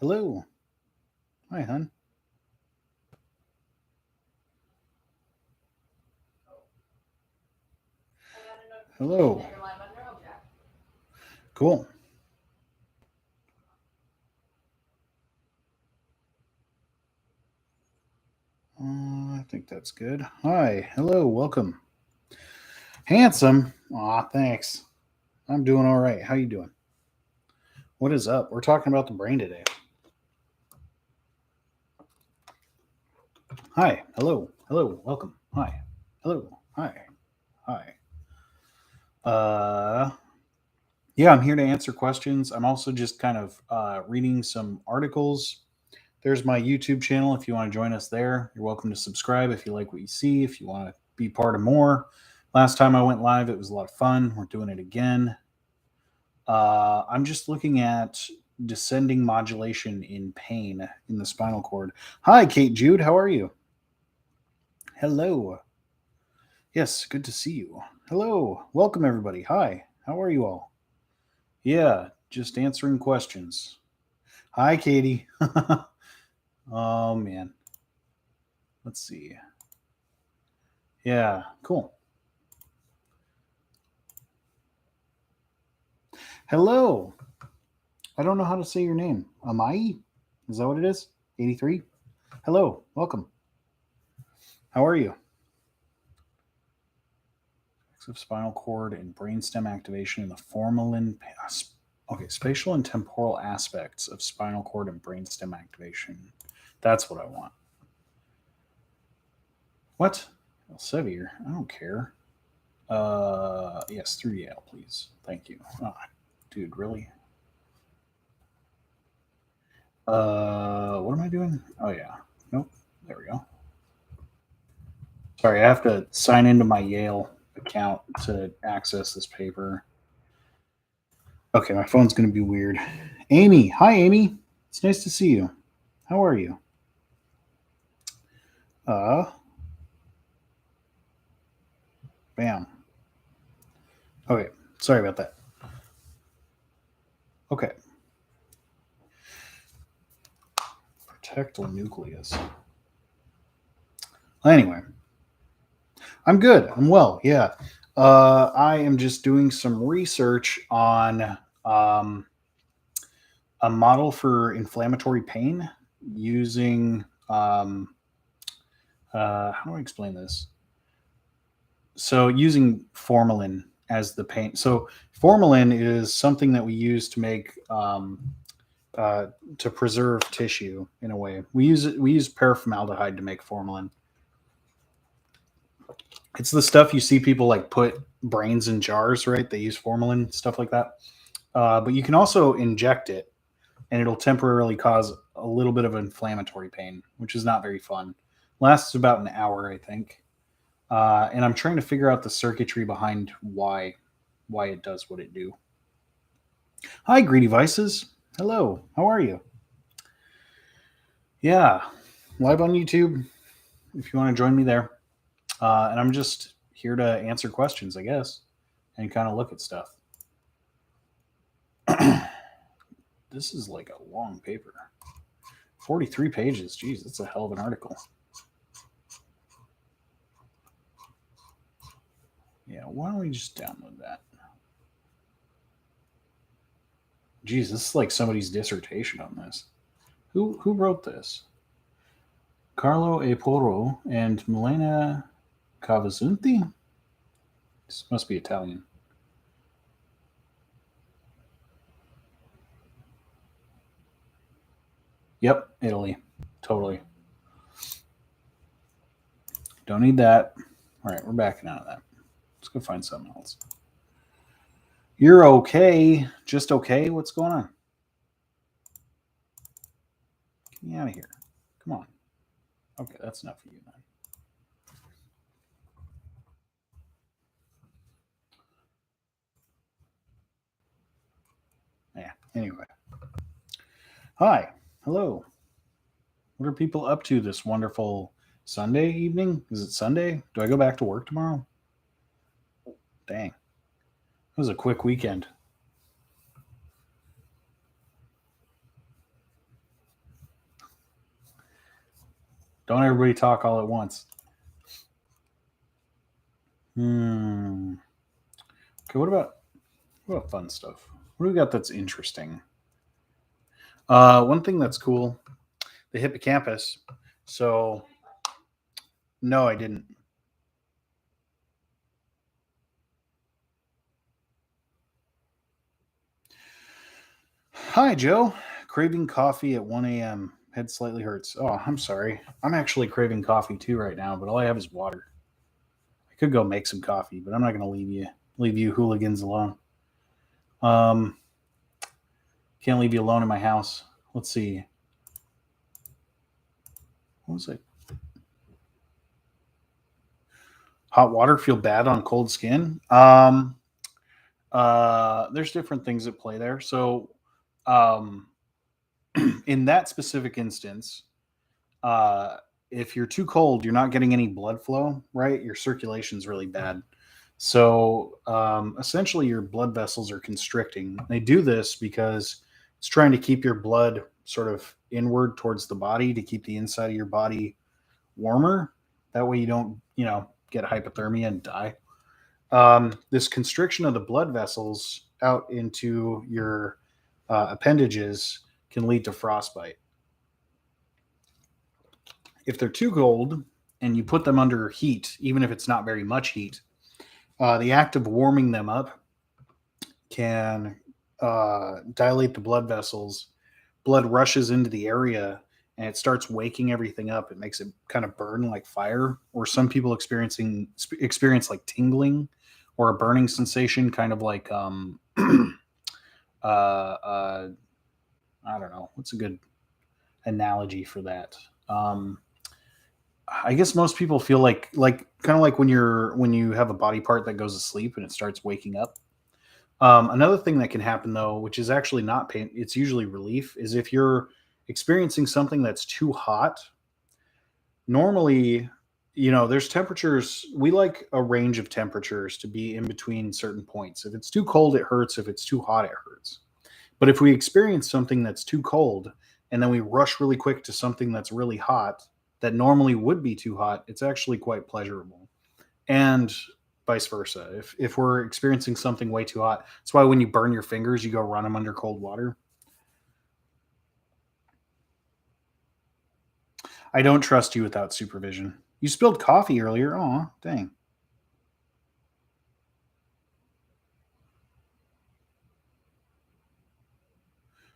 Hello. Hi, hon. Hello. Cool. I think that's good. Hi. Hello. Welcome. Handsome. Aw, thanks. I'm doing all right. How you doing? What is up? We're talking about the brain today. Hi. Hello. Hello. Welcome. Hi. Hello. Hi. Hi. Uh, yeah, I'm here to answer questions. I'm also just kind of reading some articles. There's my YouTube channel. If you want to join us there, you're welcome to subscribe if you like what you see. If you want to be part of more, last time I went live, it was a lot of fun. We're doing it again. I'm just looking at descending modulation in pain in the spinal cord. Hi, Kate Jude. How are you? Hello. Yes, good to see you. Hello. Welcome, everybody. Hi. How are you all? Yeah, just answering questions. Hi, Katie. Oh, man. Let's see. Yeah, cool. Hello. I don't know how to say your name. Amai? Is that what it is? 83? Hello. Welcome. How are you? Of spinal cord and brainstem activation in the formalin. Okay, spatial and temporal aspects of spinal cord and brainstem activation. That's what I want. What? Elsevier? I don't care. Yes, through Yale, please. Thank you. Oh, dude, really? What am I doing? Oh yeah. Nope. There we go. Sorry, I have to sign into my Yale account to access this paper. Okay, my phone's going to be weird. Amy. Hi, Amy. It's nice to see you. How are you? Uh, Bam. Okay, sorry about that. Okay. Protect the nucleus. Anyway, I'm good. I'm well. Yeah. I am just doing some research on um, a model for inflammatory pain using. How do I explain this? So, using formalin as the pain. So, formalin is something that we use to make uh, to preserve tissue in a way. We use it. We use paraformaldehyde to make formalin. It's the stuff you see people like put brains in jars, right? They use formalin, stuff like that. But you can also inject it, and it'll temporarily cause a little bit of inflammatory pain, which is not very fun. Lasts about an hour, I think. And I'm trying to figure out the circuitry behind why it does what it do. Hi, Greedy Vices. Hello. How are you? Yeah, live on YouTube. If you want to join me there, and I'm just here to answer questions, I guess, and kind of look at stuff. This is like a long paper. 43 pages. Jeez, that's a hell of an article. Yeah, why don't we just download that? Jeez, this is like somebody's dissertation on this. Who wrote this? Carlo A. Porro and Milena Cavazzunti? This must be Italian. Yep, Italy. Totally. Don't need that. All right, we're backing out of that. Let's go find something else. You're okay. Just okay? What's going on? Get me out of here. Come on. Okay, that's enough for you then. Yeah, anyway. Hi. Hello. What are people up to this wonderful Sunday evening? Is it Sunday? Do I go back to work tomorrow? Dang. It was a quick weekend. Don't everybody talk all at once. Okay, what about fun stuff? What do we got that's interesting? One thing that's cool, the hippocampus. So no, I didn't. Hi, Joe. Craving coffee at 1 a.m. Head slightly hurts. Oh, I'm sorry. I'm actually craving coffee too right now, but all I have is water. I could go make some coffee, but I'm not going to leave you hooligans alone. Um, can't leave you alone in my house. Let's see. What was it? Hot water feel bad on cold skin. There's different things at play there. So, um, in that specific instance, uh, if you're too cold, you're not getting any blood flow, right? Your circulation's really bad. So essentially, your blood vessels are constricting. They do this because it's trying to keep your blood sort of inward towards the body to keep the inside of your body warmer. That way, you don't, get hypothermia and die. This constriction of the blood vessels out into your appendages can lead to frostbite. If they're too cold and you put them under heat, even if it's not very much heat, the act of warming them up can dilate the blood vessels. Blood rushes into the area and it starts waking everything up. It makes it kind of burn like fire, or some people experience like tingling or a burning sensation, kind of like uh, I don't know what's a good analogy for that. I guess most people feel like kind of like when you have a body part that goes to sleep and it starts waking up. Another thing that can happen though, which is actually not pain, it's usually relief, is if you're experiencing something that's too hot. Normally, there's temperatures. We like a range of temperatures to be in between certain points. If it's too cold, it hurts. If it's too hot, it hurts. But if we experience something that's too cold and then we rush really quick to something that's really hot that normally would be too hot, it's actually quite pleasurable. And vice versa. If we're experiencing something way too hot, that's why when you burn your fingers, you go run them under cold water. I don't trust you without supervision. You spilled coffee earlier. Oh, dang.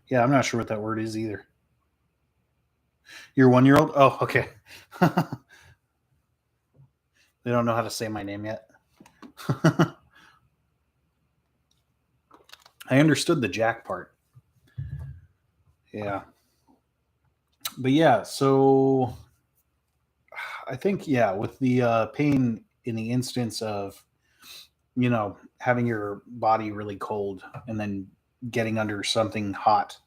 Yeah, I'm not sure what that word is either. Your 1 year old? Oh, okay. They don't know how to say my name yet. I understood the Jack part. Yeah. But yeah, so I think, yeah, with the pain in the instance of, having your body really cold and then getting under something hot.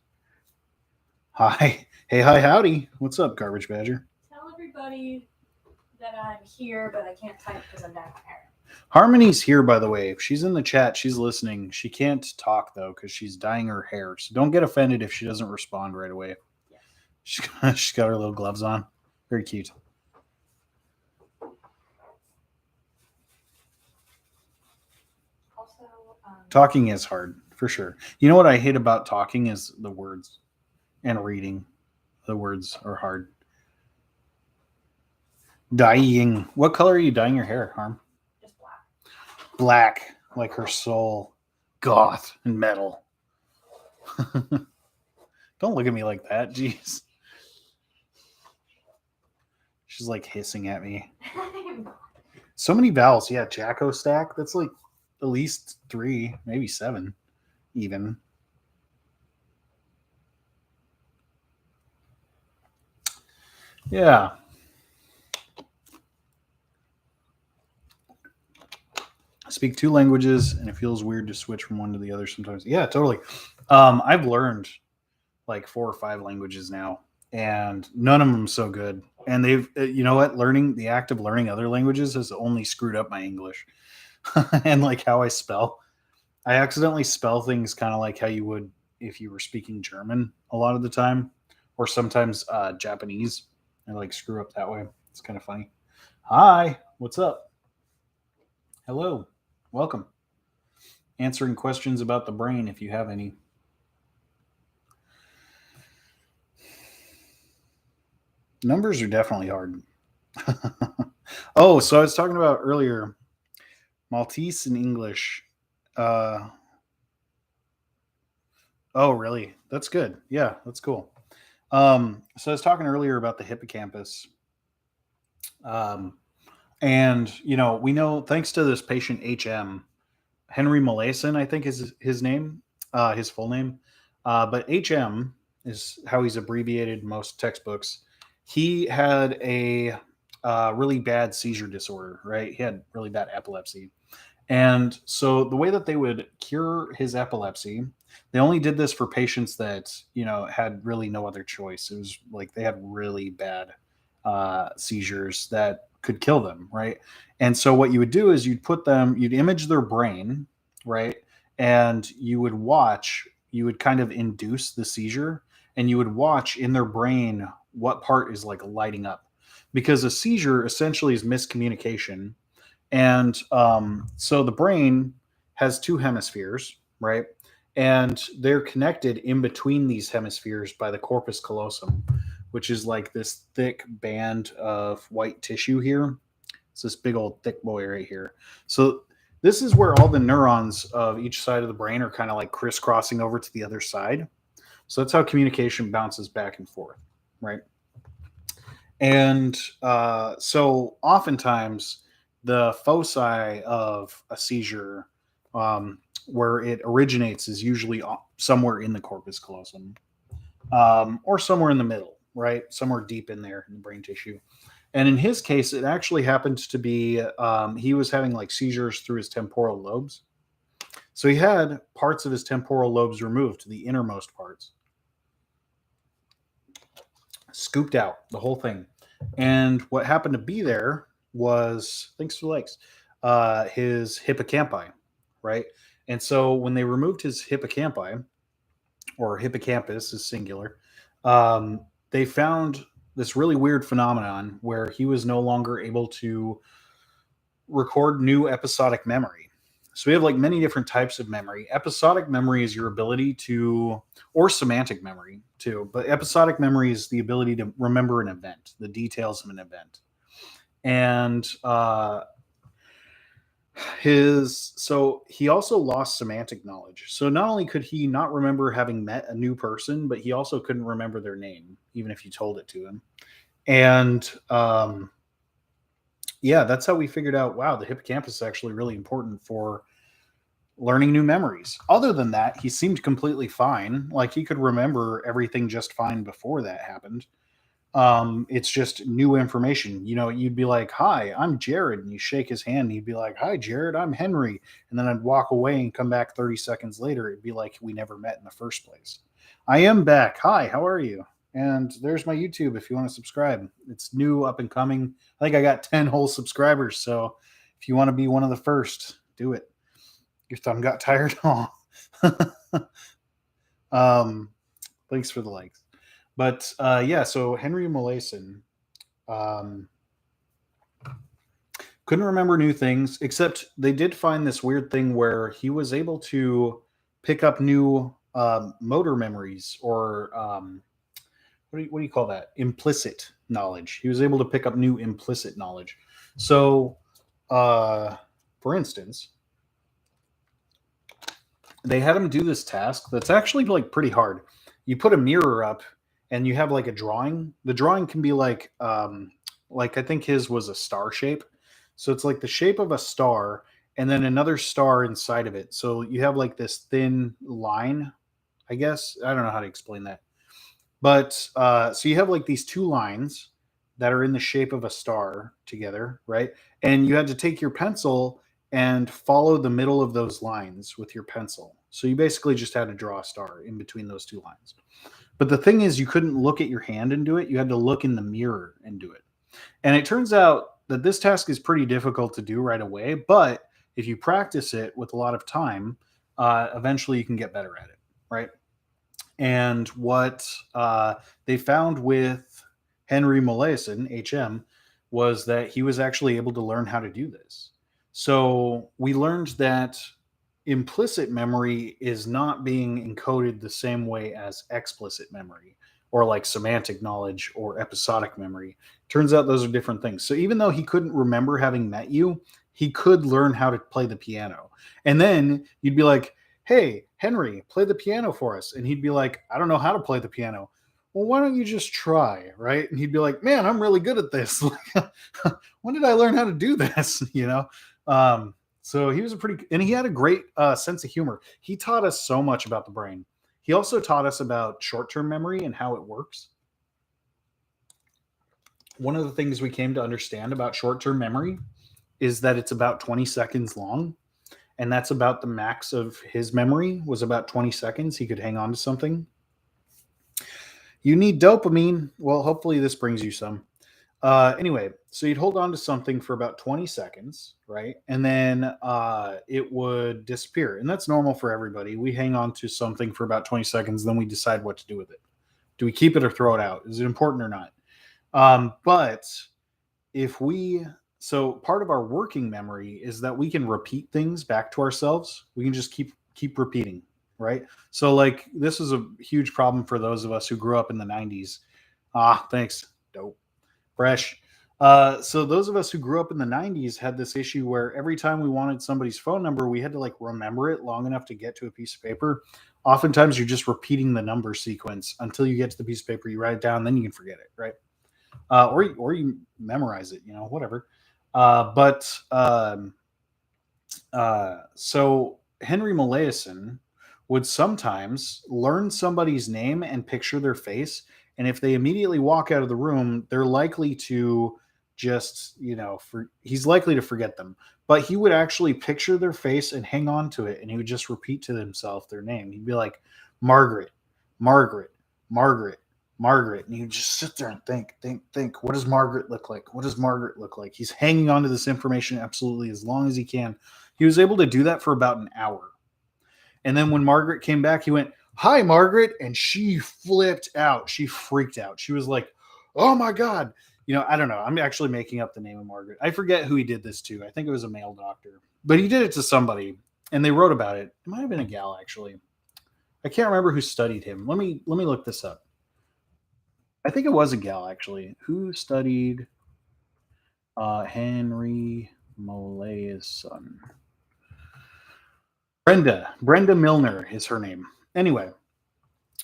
Hi. Hey, hi, howdy. What's up, Garbage Badger? Tell everybody that I'm here, but I can't type because I'm down there. Harmony's here, by the way. If she's in the chat, she's listening. She can't talk, though, because she's dyeing her hair. So don't get offended if she doesn't respond right away. Yeah. She's got her little gloves on. Very cute. Also, Talking is hard, for sure. You know what I hate about talking is the words and reading. The words are hard. Dyeing. What color are you dyeing your hair, Harm? just black. Black, like her soul. Goth and metal. Don't look at me like that. Jeez. She's like hissing at me. So many vowels. Yeah, Jacko stack. That's like at least 3, maybe 7, even. Yeah. I speak 2 languages, and it feels weird to switch from one to the other sometimes. Yeah, totally. I've learned like 4 or 5 languages now, and none of them so good. And they've, you know what? Learning the act of learning other languages has only screwed up my English and like how I spell. I accidentally spell things kind of like how you would if you were speaking German a lot of the time, or sometimes Japanese. I like screw up that way. It's kind of funny. Hi, what's up? Hello, welcome. Answering questions about the brain if you have any. Numbers are definitely hard. Oh, so I was talking about earlier Maltese and English. Uh, oh, really? That's good. Yeah, that's cool. So I was talking earlier about the hippocampus. Um, and, we know thanks to this patient HM, Henry Molaison, I think is his name, his full name. But HM is how he's abbreviated in most textbooks. He had a really bad seizure disorder, right? He had really bad epilepsy. And so the way that they would cure his epilepsy, they only did this for patients that, had really no other choice. It was like they had really bad seizures that could kill them, right? And so what you would do is you'd image their brain, right? And you would kind of induce the seizure and you would watch in their brain what part is like lighting up. Because a seizure essentially is miscommunication, and so the brain has two hemispheres, right? And they're connected in between these hemispheres by the corpus callosum, which is like this thick band of white tissue here. It's this big old thick boy right here. So this is where all the neurons of each side of the brain are kind of like crisscrossing over to the other side. So that's how communication bounces back and forth, right? And so oftentimes the foci of a seizure, where it originates, is usually somewhere in the corpus callosum, or somewhere in the middle, right? Somewhere deep in there in the brain tissue. And in his case, it actually happened to be he was having like seizures through his temporal lobes. So he had parts of his temporal lobes removed, the innermost parts, scooped out, the whole thing. And what happened to be there was, thanks for the likes, his hippocampi, right? And so when they removed his hippocampi, or hippocampus is singular, they found this really weird phenomenon where he was no longer able to record new episodic memory. So we have like many different types of memory. Episodic memory is your ability to, or semantic memory too, but episodic memory is the ability to remember an event, the details of an event. And so he also lost semantic knowledge. So not only could he not remember having met a new person, but he also couldn't remember their name, even if you told it to him. And yeah, that's how we figured out, wow, the hippocampus is actually really important for learning new memories. Other than that, he seemed completely fine. Like he could remember everything just fine before that happened. It's just new information. You'd be like, "Hi, I'm Jared," and you shake his hand, and he'd be like, "Hi, Jared, I'm Henry," and then I'd walk away and come back 30 seconds later. It'd be like we never met in the first place. I am back. Hi, how are you? And there's my YouTube if you want to subscribe. It's new, up and coming. I think I got 10 whole subscribers, so if you want to be one of the first, do it. Your thumb got tired. Thanks for the likes. But yeah, so Henry Molaison couldn't remember new things, except they did find this weird thing where he was able to pick up new motor memories, or what do you call that? Implicit knowledge. He was able to pick up new implicit knowledge. So, for instance, they had him do this task that's actually like pretty hard. You put a mirror up and you have like a drawing. The drawing can be like I think his was a star shape. So it's like the shape of a star and then another star inside of it. So you have like this thin line, I guess. I don't know how to explain that. But so you have like these two lines that are in the shape of a star together, right? And you had to take your pencil and follow the middle of those lines with your pencil. So you basically just had to draw a star in between those two lines. But the thing is, you couldn't look at your hand and do it. You had to look in the mirror and do it. And it turns out that this task is pretty difficult to do right away. But if you practice it with a lot of time, eventually you can get better at it, right? And what they found with Henry Molaison, HM, was that he was actually able to learn how to do this. So we learned that implicit memory is not being encoded the same way as explicit memory or like semantic knowledge or episodic memory. Turns out those are different things. So even though he couldn't remember having met you, he could learn how to play the piano. And then you'd be like, "Hey, Henry, play the piano for us." And he'd be like, "I don't know how to play the piano." "Well, why don't you just try?" Right? And he'd be like, "Man, I'm really good at this." When did I learn how to do this? So he was and he had a great sense of humor. He taught us so much about the brain. He also taught us about short-term memory and how it works. One of the things we came to understand about short-term memory is that it's about 20 seconds long, and that's about the max of his memory was about 20 seconds. He could hang on to something. You need dopamine. Well, hopefully this brings you some. Anyway, so you'd hold on to something for about 20 seconds, right? And then it would disappear. And that's normal for everybody. We hang on to something for about 20 seconds, then we decide what to do with it. Do we keep it or throw it out? Is it important or not? But so part of our working memory is that we can repeat things back to ourselves. We can just keep repeating, right? So like this is a huge problem for those of us who grew up in the 90s. Thanks. Dope. Fresh. So those of us who grew up in the 90s had this issue where every time we wanted somebody's phone number, we had to like remember it long enough to get to a piece of paper. Oftentimes you're just repeating the number sequence until you get to the piece of paper, you write it down, then you can forget it, right? Or you memorize it, whatever. So Henry Molaison would sometimes learn somebody's name and picture their face. And if they immediately walk out of the room, they're likely to just, he's likely to forget them. But he would actually picture their face and hang on to it. And he would just repeat to himself their name. He'd be like, Margaret, Margaret, Margaret, Margaret. And you just sit there and think. What does Margaret look like? What does Margaret look like? He's hanging on to this information absolutely as long as he can. He was able to do that for about an hour. And then when Margaret came back, he went, "Hi, Margaret." And she flipped out. She freaked out. She was like, "Oh my God." I don't know. I'm actually making up the name of Margaret. I forget who he did this to. I think it was a male doctor, but he did it to somebody and they wrote about it. It might have been a gal, actually. I can't remember who studied him. Let me look this up. I think it was a gal, actually. Who studied Henry Molaison? Brenda Milner is her name. Anyway,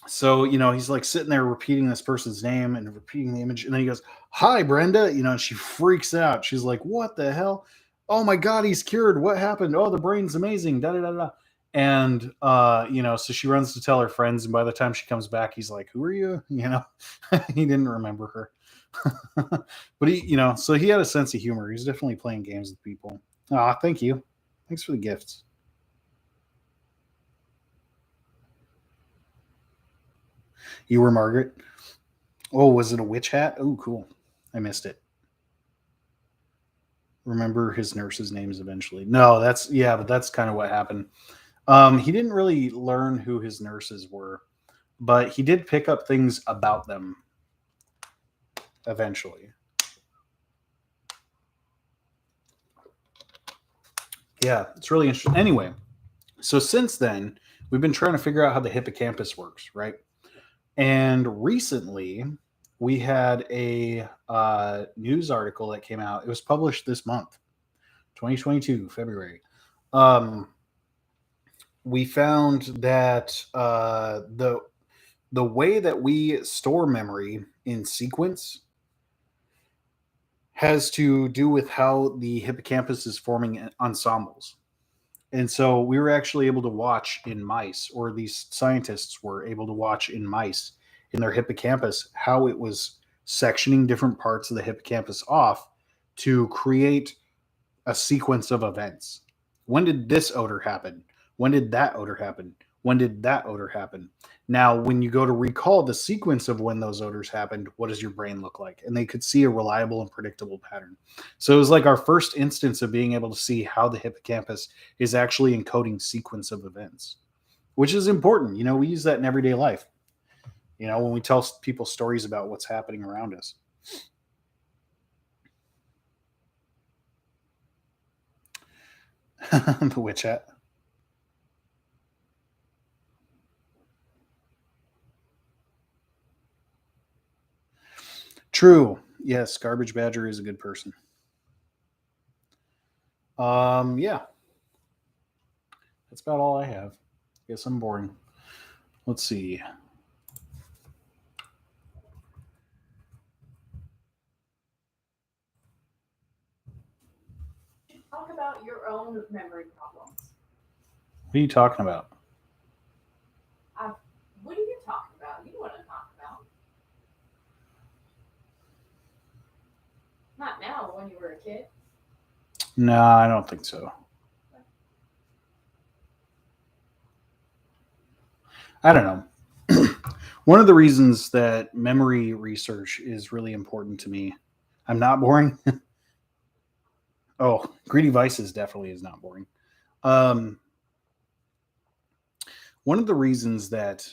so he's like sitting there repeating this person's name and repeating the image, and then he goes, "Hi, Brenda," and she freaks out. She's like, "What the hell? Oh my God, he's cured. What happened? Oh, the brain's amazing." Da da da da. And so she runs to tell her friends, and by the time she comes back, he's like, "Who are you?" He didn't remember her. But so he had a sense of humor. He's definitely playing games with people. Thank you. Thanks for the gifts. You were Margaret? Oh, was it a witch hat? Oh, cool. I missed it. Remember his nurses' names eventually. No, but that's kind of what happened. He didn't really learn who his nurses were, but he did pick up things about them eventually. Yeah, it's really interesting. Anyway, so since then, we've been trying to figure out how the hippocampus works, right? And recently, we had a news article that came out. It was published this month, 2022, February. We found that the way that we store memory in sequence has to do with how the hippocampus is forming ensembles. And so we were actually able to watch in mice, or these scientists were able to watch in mice in their hippocampus, how it was sectioning different parts of the hippocampus off to create a sequence of events. When did this odor happen? When did that odor happen? When did that odor happen? Now, when you go to recall the sequence of when those odors happened, what does your brain look like? And they could see a reliable and predictable pattern. So it was like our first instance of being able to see how the hippocampus is actually encoding sequence of events, which is important. We use that in everyday life. When we tell people stories about what's happening around us. The witch hat. True. Yes, Garbage Badger is a good person. Yeah. That's about all I have. Guess I'm boring. Let's see. Talk about your own memory problems. What are you talking about? What are you talking about? You know what I'm talking about. Not now, when you were a kid. No, I don't think so. I don't know. One of the reasons that memory research is really important to me. I'm not boring. Oh, Greedy Vices definitely is not boring. Um, One of the reasons that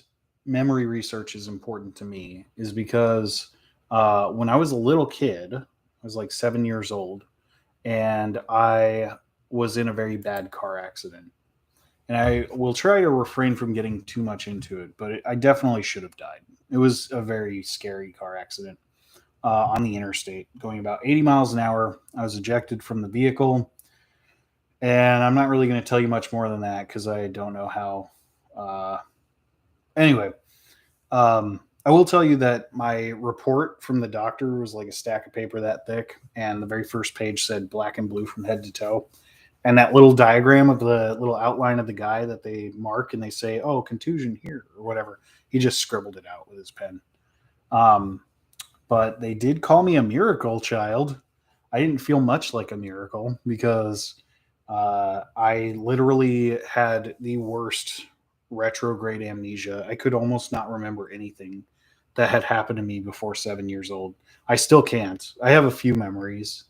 memory research is important to me is because when I was a little kid, I was like 7 years old, and I was in a very bad car accident. And I will try to refrain from getting too much into it, but I definitely should have died. It was a very scary car accident on the interstate, going about 80 miles an hour. I was ejected from the vehicle, and I'm not really going to tell you much more than that because I don't know how. Uh, anyway, I will tell you that my report from the doctor was like a stack of paper that thick, and the very first page said black and blue from head to toe. And that little diagram of the little outline of the guy that they mark and they say, "Oh, contusion here" or whatever, he just scribbled it out with his pen. Um, but they did call me a miracle child. I didn't feel much like a miracle because I literally had the worst retrograde amnesia. I could almost not remember anything that had happened to me before 7 years old. I still can't. I have a few memories,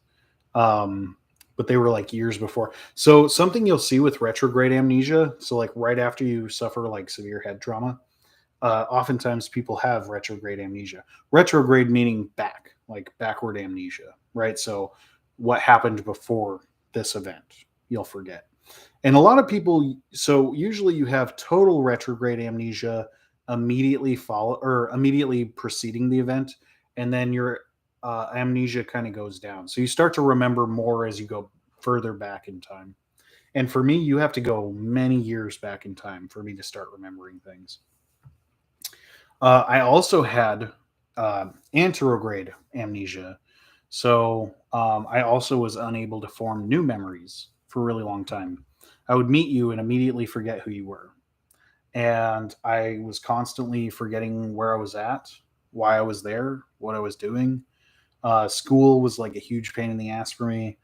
but they were like years before. So something you'll see with retrograde amnesia. So like right after you suffer like severe head trauma, oftentimes people have retrograde amnesia. Retrograde meaning back, like backward amnesia, right? So what happened before this event, you'll forget. And a lot of people, so usually you have total retrograde amnesia immediately follow or immediately preceding the event, and then your amnesia kind of goes down. So you start to remember more as you go further back in time. And for me, you have to go many years back in time for me to start remembering things. I also had anterograde amnesia. So I also was unable to form new memories for a really long time. I would meet you and immediately forget who you were. And I was constantly forgetting where I was at, why I was there, what I was doing. School was like a huge pain in the ass for me.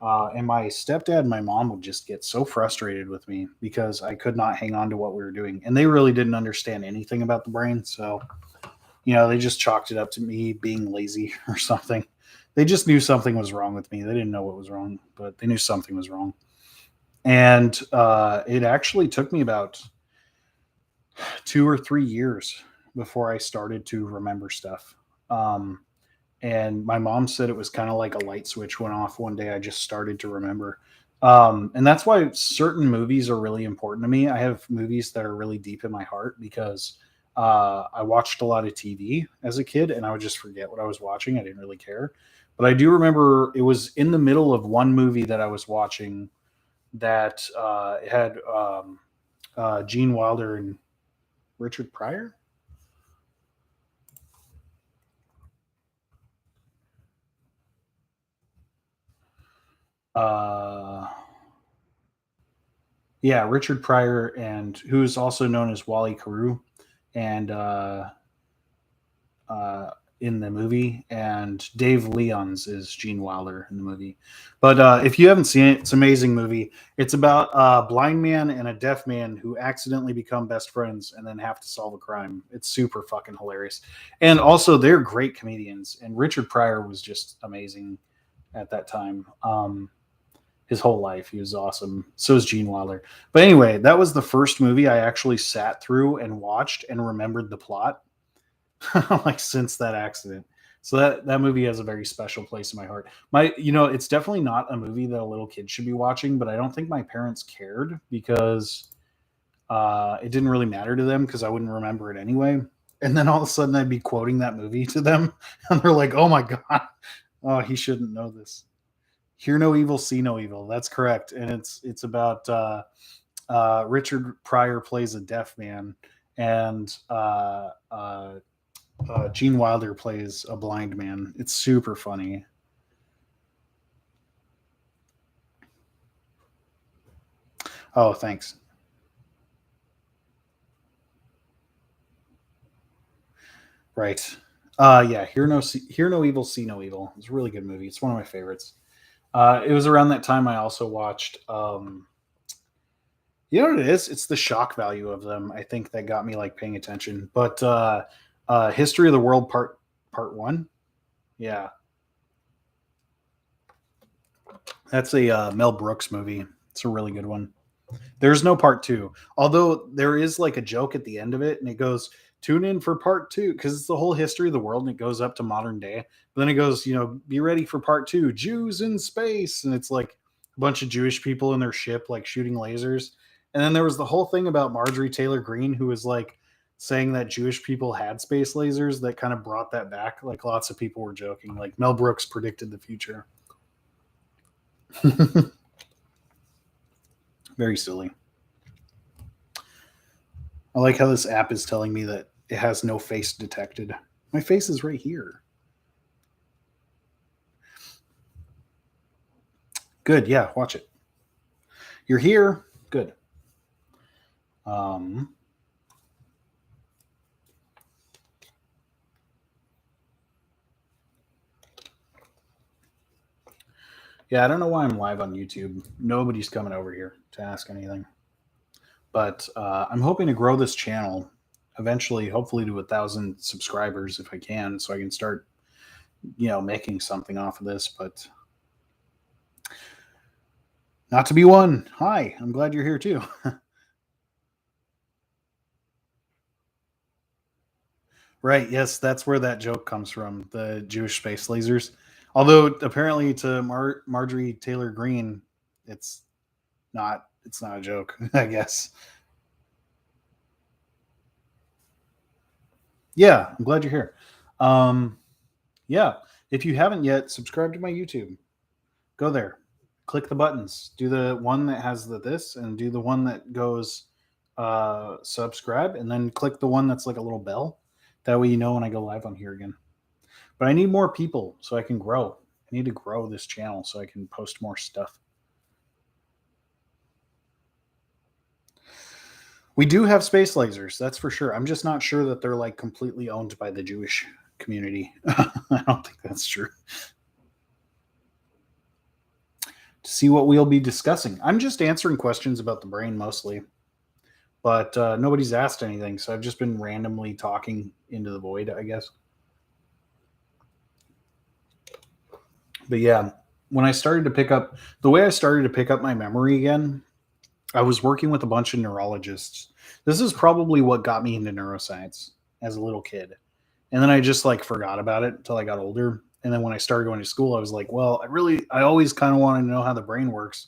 And my stepdad and my mom would just get so frustrated with me because I could not hang on to what we were doing. And they really didn't understand anything about the brain. So, they just chalked it up to me being lazy or something. They just knew something was wrong with me. They didn't know what was wrong, but they knew something was wrong. And it actually took me about 2 or 3 years before I started to remember stuff. And my mom said it was kind of like a light switch went off one day. I just started to remember. And that's why certain movies are really important to me. I have movies that are really deep in my heart because I watched a lot of TV as a kid and I would just forget what I was watching. I didn't really care. But I do remember it was in the middle of one movie that I was watching that had Gene Wilder and Richard Pryor. Uh, yeah, Richard Pryor, and who's also known as Wally Carew, and uh, in the movie, and Dave Leons is Gene Wilder in the movie. But if you haven't seen it, it's an amazing movie. It's about a blind man and a deaf man who accidentally become best friends and then have to solve a crime. It's super fucking hilarious, and also they're great comedians. And Richard Pryor was just amazing at that time. His whole life. He was awesome. So is Gene Wilder. But anyway, that was the first movie I actually sat through and watched and remembered the plot, like since that accident. So that movie has a very special place in my heart. It's definitely not a movie that a little kid should be watching, but I don't think my parents cared because it didn't really matter to them because I wouldn't remember it anyway. And then all of a sudden I'd be quoting that movie to them, and they're like, "Oh my god, oh he shouldn't know this." Hear no evil, see no evil. That's correct, and it's about Richard Pryor plays a deaf man, and Gene Wilder plays a blind man. It's super funny. Oh, thanks. Right. Yeah. Hear no evil, see no evil. It's a really good movie. It's one of my favorites. It was around that time I also watched. You know what it is? It's the shock value of them. I think that got me like paying attention. But History of the World Part One. Yeah, that's a Mel Brooks movie. It's a really good one. There's no part two, although there is like a joke at the end of it, and it goes, "Tune in for part two," because it's the whole history of the world, and it goes up to modern day. But then it goes, be ready for part two, Jews in space, and it's like a bunch of Jewish people in their ship, like shooting lasers. And then there was the whole thing about Marjorie Taylor Greene, who was like saying that Jewish people had space lasers, that kind of brought that back. Like lots of people were joking, like Mel Brooks predicted the future. Very silly. I like how this app is telling me that it has no face detected. My face is right here. Good. Yeah, watch it. You're here. Good. Um, yeah, I don't know why I'm live on YouTube. Nobody's coming over here to ask anything. But I'm hoping to grow this channel eventually, hopefully to 1,000 subscribers if I can, so I can start, making something off of this. But not to be one. Hi, I'm glad you're here too. Right. Yes, that's where that joke comes from, the Jewish space lasers. Although apparently to Marjorie Taylor Greene, it's not a joke, I guess. Yeah, I'm glad you're here. Yeah, if you haven't yet, subscribe to my YouTube. Go there, click the buttons, do the one that has this, and do the one that goes subscribe, and then click the one that's like a little bell. That way you know when I go live on here again. But I need more people so I can grow. I need to grow this channel so I can post more stuff. We do have space lasers, that's for sure. I'm just not sure that they're like completely owned by the Jewish community. I don't think that's true. To see what we'll be discussing. I'm just answering questions about the brain mostly, but nobody's asked anything, so I've just been randomly talking into the void, I guess. But yeah, when I started to pick up the way I started to pick up my memory again, I was working with a bunch of neurologists. This is probably what got me into neuroscience as a little kid. And then I just like forgot about it until I got older. And then when I started going to school, I was like, well, I always kind of wanted to know how the brain works,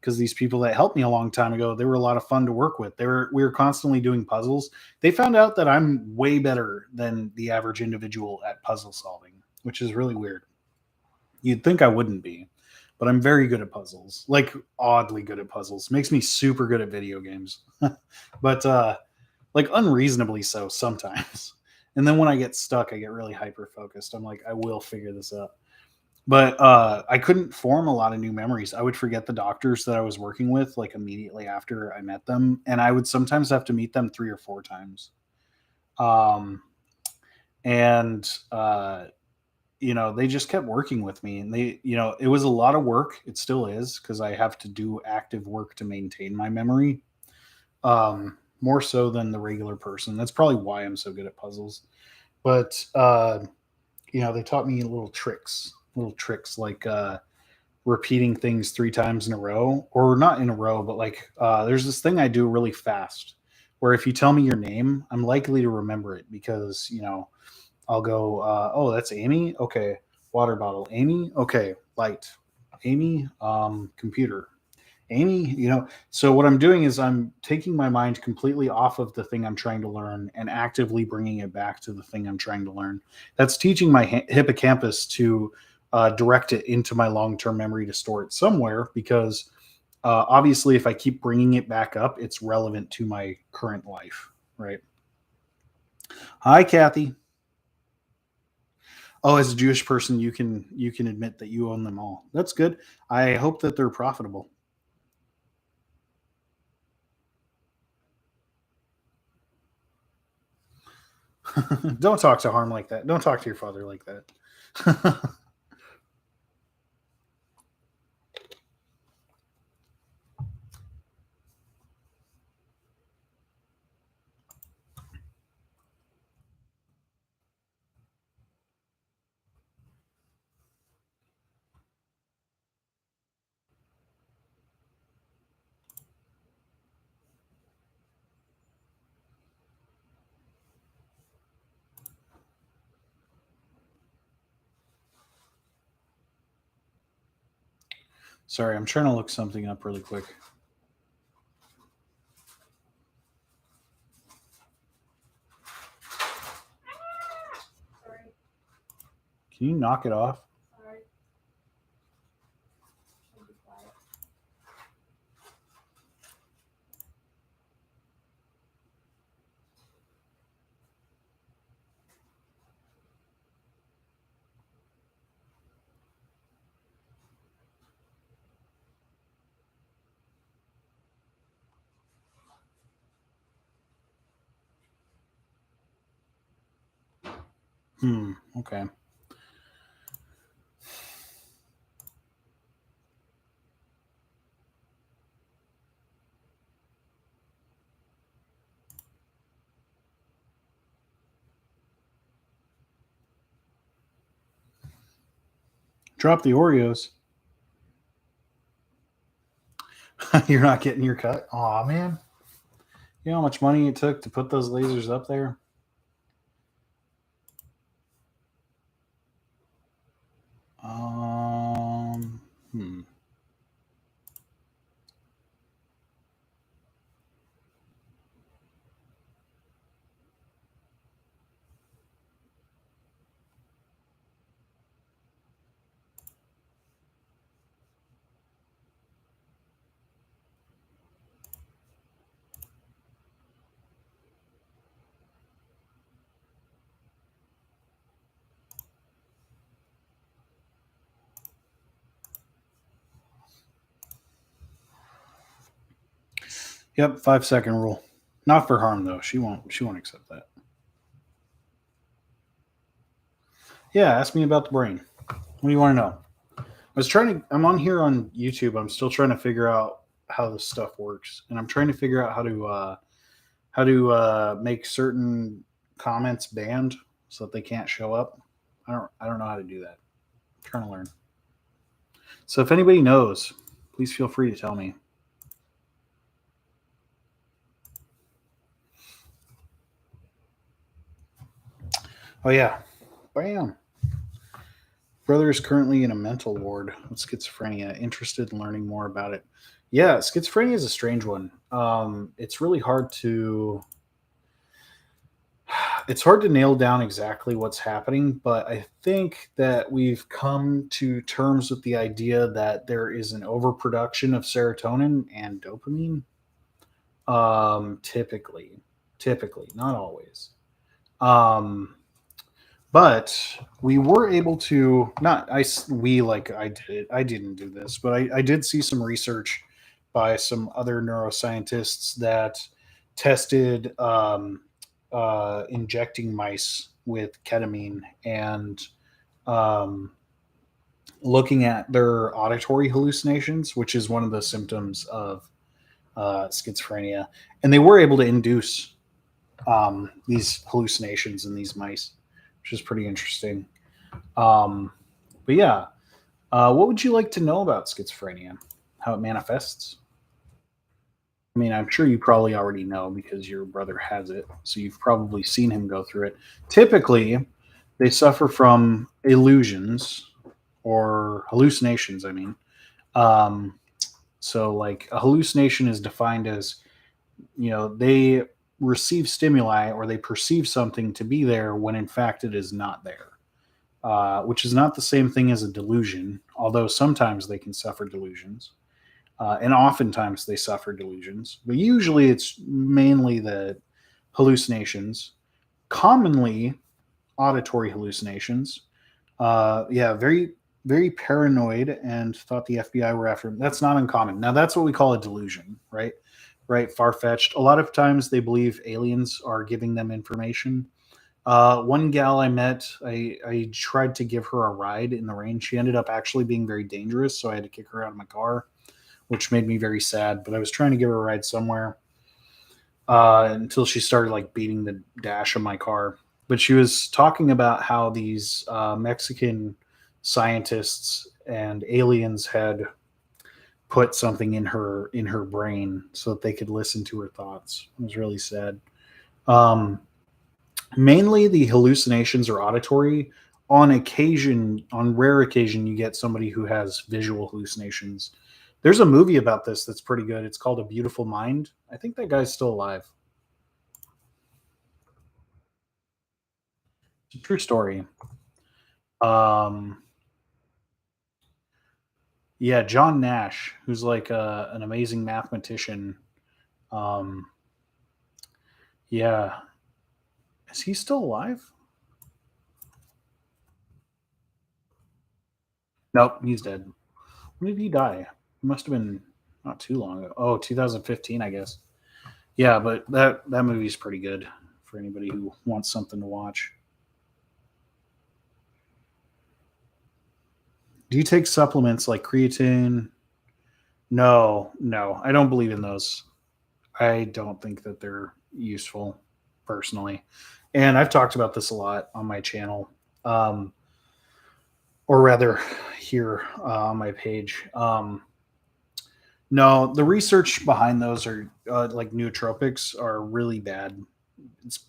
because these people that helped me a long time ago, they were a lot of fun to work with. We were constantly doing puzzles. They found out that I'm way better than the average individual at puzzle solving, which is really weird. You'd think I wouldn't be, but I'm very good at puzzles, like oddly good at puzzles. Makes me super good at video games, but like unreasonably so sometimes. And then when I get stuck, I get really hyper focused. I'm like, I will figure this out. But I couldn't form a lot of new memories. I would forget the doctors that I was working with like immediately after I met them, and I would sometimes have to meet them 3 or 4 times. Um, and they just kept working with me, and it was a lot of work. It still is, because I have to do active work to maintain my memory, more so than the regular person. That's probably why I'm so good at puzzles. But they taught me little tricks like repeating things 3 times in a row, or not in a row, but like there's this thing I do really fast, where if you tell me your name, I'm likely to remember it, because I'll go, oh, that's Amy. Okay. Water bottle. Amy. Okay. Light. Amy. Computer. Amy, so what I'm doing is I'm taking my mind completely off of the thing I'm trying to learn and actively bringing it back to the thing I'm trying to learn. That's teaching my hippocampus to direct it into my long term memory to store it somewhere because obviously, if I keep bringing it back up, it's relevant to my current life, right? Hi, Kathy. Oh, as a Jewish person, you can admit that you own them all. That's good. I hope that they're profitable. Don't talk to Harm like that. Don't talk to your father like that. Sorry, I'm trying to look something up really quick. Sorry. Can you knock it off? Sorry. Should be quiet. Okay. Drop the Oreos. You're not getting your cut. Aw, man. You know how much money it took to put those lasers up there? Um, hmm. Yep, 5 second rule. Not for Harm though. She won't accept that. Yeah, ask me about the brain. What do you want to know? I'm on here on YouTube. I'm still trying to figure out how this stuff works. And I'm trying to figure out how to make certain comments banned so that they can't show up. I don't know how to do that. I'm trying to learn. So if anybody knows, please feel free to tell me. Oh yeah. Bam. Brother is currently in a mental ward with schizophrenia, interested in learning more about it. Yeah, schizophrenia is a strange one. It's hard to nail down exactly what's happening, but I think that we've come to terms with the idea that there is an overproduction of serotonin and dopamine. Typically, not always. Um, but we were able to not we like I did. I didn't do this, but I did see some research by some other neuroscientists that tested injecting mice with ketamine and um, looking at their auditory hallucinations, which is one of the symptoms of schizophrenia, and they were able to induce these hallucinations in these mice, which is pretty interesting. Um, but yeah, what would you like to know about schizophrenia? How it manifests? I mean, I'm sure you probably already know because your brother has it, so you've probably seen him go through it. Typically, They suffer from illusions or hallucinations, I mean. Um, so, like, a hallucination is defined as, they receive stimuli or they perceive something to be there when in fact it is not there, which is not the same thing as a delusion, although sometimes they can suffer delusions. And oftentimes they suffer delusions, but usually it's mainly the hallucinations, commonly auditory hallucinations. Yeah, very, very paranoid and thought the FBI were after him. That's not uncommon. Now, that's what we call a delusion, right? Right, far fetched. A lot of times they believe aliens are giving them information. One gal I met, I tried to give her a ride in the rain. She ended up actually being very dangerous, so I had to kick her out of my car, which made me very sad. But I was trying to give her a ride somewhere until she started like beating the dash of my car. But she was talking about how these Mexican scientists and aliens had put something in her brain so that they could listen to her thoughts. It was really sad. Um, Mainly, the hallucinations are auditory. On occasion, on rare occasion, you get somebody who has visual hallucinations. There's a movie about this that's pretty good. It's called A Beautiful Mind. I think that guy's still alive. It's a true story. Um, yeah, John Nash, who's like an amazing mathematician. Um, yeah, is he still alive? Nope, he's dead. When did he die? It must have been not too long ago. Oh, 2015, I guess. Yeah, but that movie's pretty good for anybody who wants something to watch. Do you take supplements like creatine? No, no, I don't believe in those. I don't think that they're useful personally. And I've talked about this a lot on my channel, um, or rather, here on my page. No, the research behind those are like nootropics are really bad.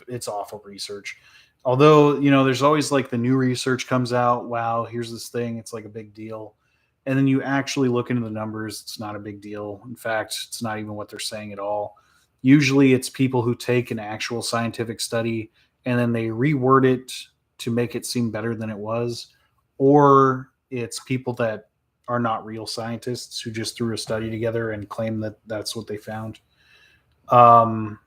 It's awful research. Although there's always like the new research comes out. Wow, here's this thing. It's like a big deal, and then you actually look into the numbers. It's not a big deal. In fact, it's not even what they're saying at all. Usually, it's people who take an actual scientific study and then they reword it to make it seem better than it was, or it's people that are not real scientists who just threw a study together and claim that that's what they found. Um,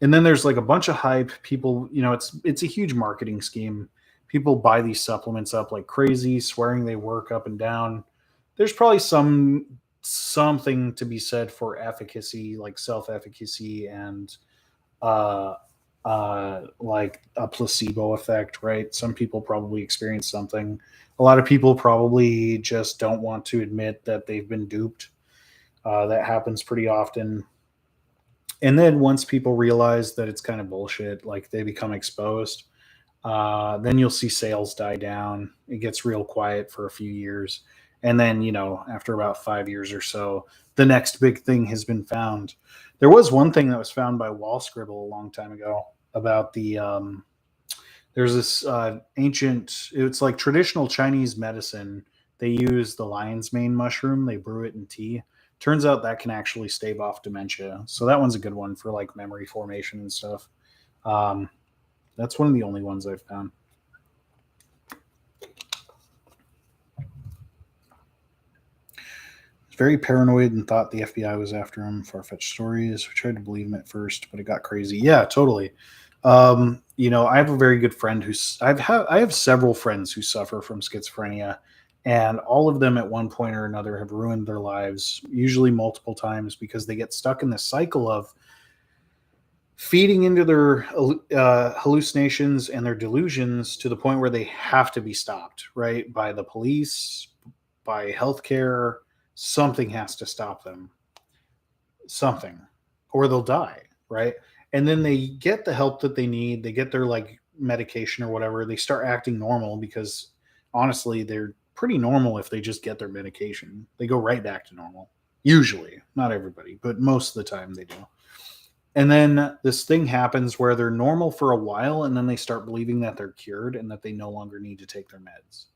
and then there's like a bunch of hype. People, it's a huge marketing scheme. People buy these supplements up like crazy, swearing they work up and down. There's probably something to be said for efficacy, like self efficacy, and uh, like a placebo effect, right? Some people probably experience something. A lot of people probably just don't want to admit that they've been duped. That happens pretty often. And then once people realize that it's kind of bullshit, like they become exposed, then you'll see sales die down. It gets real quiet for a few years. And then, after about 5 years or so, the next big thing has been found. There was one thing that was found by Wall Scribble a long time ago about there's this it's like traditional Chinese medicine. They use the lion's mane mushroom, they brew it in tea. Turns out that can actually stave off dementia. So that one's a good one for like memory formation and stuff. Um, that's one of the only ones I've found. Very paranoid and thought the FBI was after him. Far-fetched stories. We tried to believe him at first, but it got crazy. Yeah, totally. I have a very good friend I have several friends who suffer from schizophrenia, and all of them at one point or another have ruined their lives, usually multiple times, because they get stuck in this cycle of feeding into their hallucinations and their delusions to the point where they have to be stopped, right? By the police, by healthcare. Something has to stop them. Something, or they'll die, right? And then they get the help that they need. They get their like medication or whatever. They start acting normal because honestly, they're pretty normal if they just get their medication. They go right back to normal. Usually, not everybody, but most of the time they do. And then this thing happens where they're normal for a while, and then they start believing that they're cured and that they no longer need to take their meds.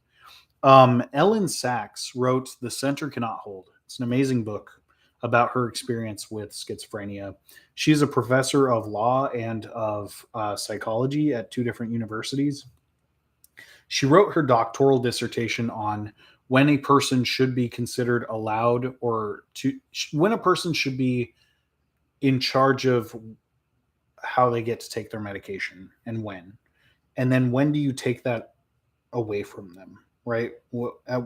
Ellen Sachs wrote The Center Cannot Hold. It's an amazing book about her experience with schizophrenia. She's a professor of law and of psychology at two different universities. She wrote her doctoral dissertation on when a person should be considered allowed or to when a person should be in charge of how they get to take their medication and when. And then when do you take that away from them, right? At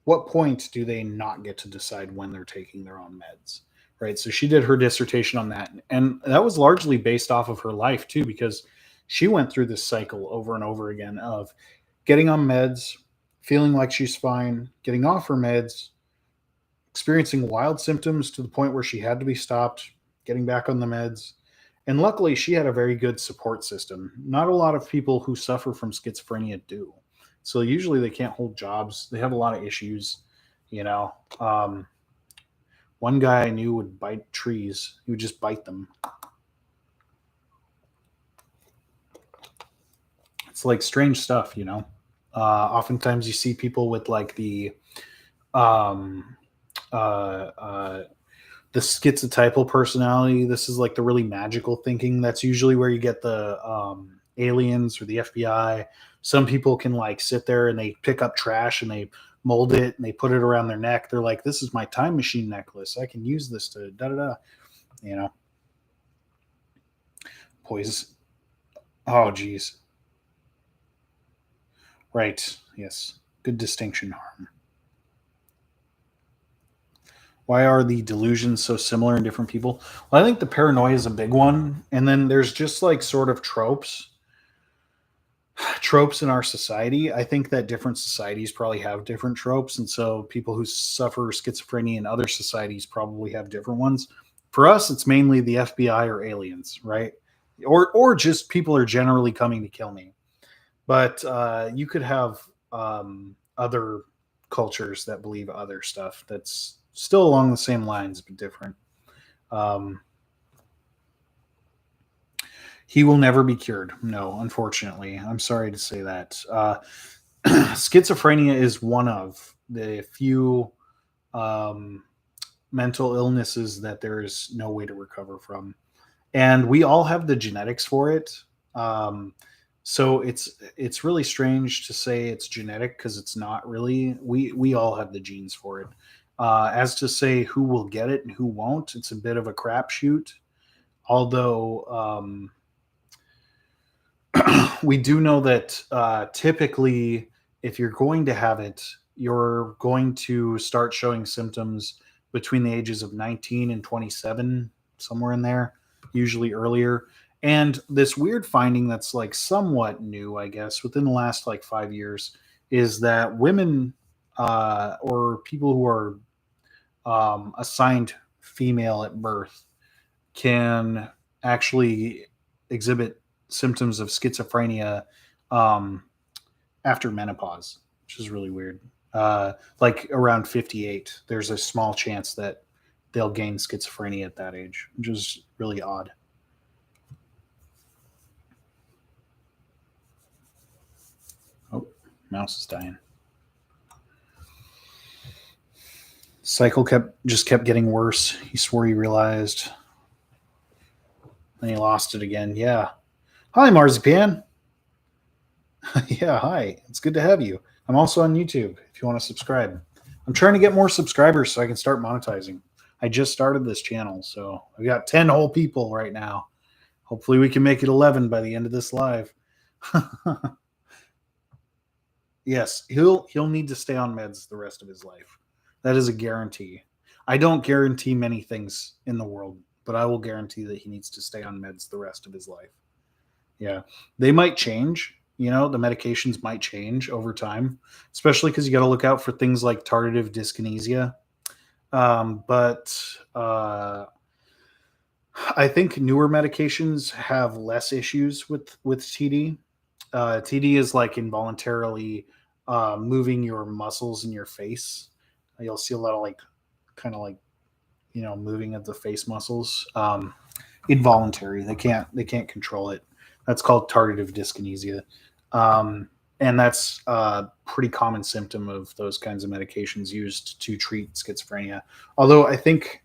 what point do they not get to decide when they're taking their own meds, right? So she did her dissertation on that, and that was largely based off of her life too, because she went through this cycle over and over again of getting on meds, feeling like she's fine, getting off her meds, experiencing wild symptoms to the point where she had to be stopped, getting back on the meds. And luckily, she had a very good support system. Not a lot of people who suffer from schizophrenia do. So usually they can't hold jobs. They have a lot of issues, you know. One guy I knew would bite trees. He would just bite them. It's like strange stuff, you know. Oftentimes you see people with like um, uh, uh, the schizotypal personality. This is like the really magical thinking. That's usually where you get the aliens or the FBI. Some people can like sit there and they pick up trash and they mold it and they put it around their neck. They're like, this is my time machine necklace. I can use this to da da da. You know, poison. Oh, geez. Right. Yes. Good distinction, Harm. Why are the delusions so similar in different people? Well, I think the paranoia is a big one. And then there's just like sort of tropes in our society. I think that different societies probably have different tropes. And so people who suffer schizophrenia in other societies probably have different ones. For us, it's mainly the FBI or aliens, right? Or just people are generally coming to kill me. But you could have other cultures that believe other stuff that's still along the same lines but different. Um, he will never be cured. No, unfortunately, I'm sorry to say that. Schizophrenia is one of the few um, mental illnesses that there is no way to recover from, and we all have the genetics for it. Um, so it's really strange to say it's genetic because it's not really. We all have the genes for it. As to say who will get it and who won't, it's a bit of a crapshoot. Although we do know that typically, if you're going to have it, you're going to start showing symptoms between the ages of 19 and 27, somewhere in there, usually earlier. And this weird finding that's like somewhat new, I guess, within the last like 5 years, is that women or people who are assigned female at birth can actually exhibit symptoms of schizophrenia um, after menopause, which is really weird. Like around 58, there's a small chance that they'll gain schizophrenia at that age, which is really odd. Oh, mouse is dying. Cycle kept getting worse. He swore he realized. Then he lost it again. Yeah. Hi, Marzipan. Yeah, hi. It's good to have you. I'm also on YouTube if you want to subscribe. I'm trying to get more subscribers so I can start monetizing. I just started this channel, so I've got 10 whole people right now. Hopefully we can make it 11 by the end of this live. Yes, he'll need to stay on meds the rest of his life. That is a guarantee. I don't guarantee many things in the world, but I will guarantee that he needs to stay on meds the rest of his life. Yeah. They might change. You know, the medications might change over time, especially because you got to look out for things like tardive dyskinesia. But I think newer medications have less issues with TD. TD is like involuntarily moving your muscles in your face. You'll see a lot of like kind of like moving of the face muscles. involuntary. They can't control it. That's called tardive dyskinesia. And that's a pretty common symptom of those kinds of medications used to treat schizophrenia. Although I think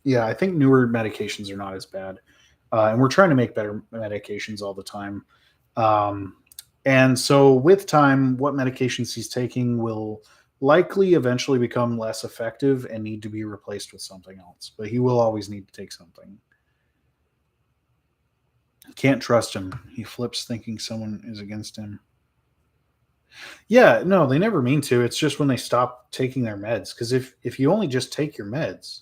newer medications are not as bad. And we're trying to make better medications all the time. Um, and so with time, what medications he's taking will likely eventually become less effective and need to be replaced with something else. But he will always need to take something. Can't trust him. He flips thinking someone is against him. Yeah, no, they never mean to. It's just when they stop taking their meds. Because if you only just take your meds,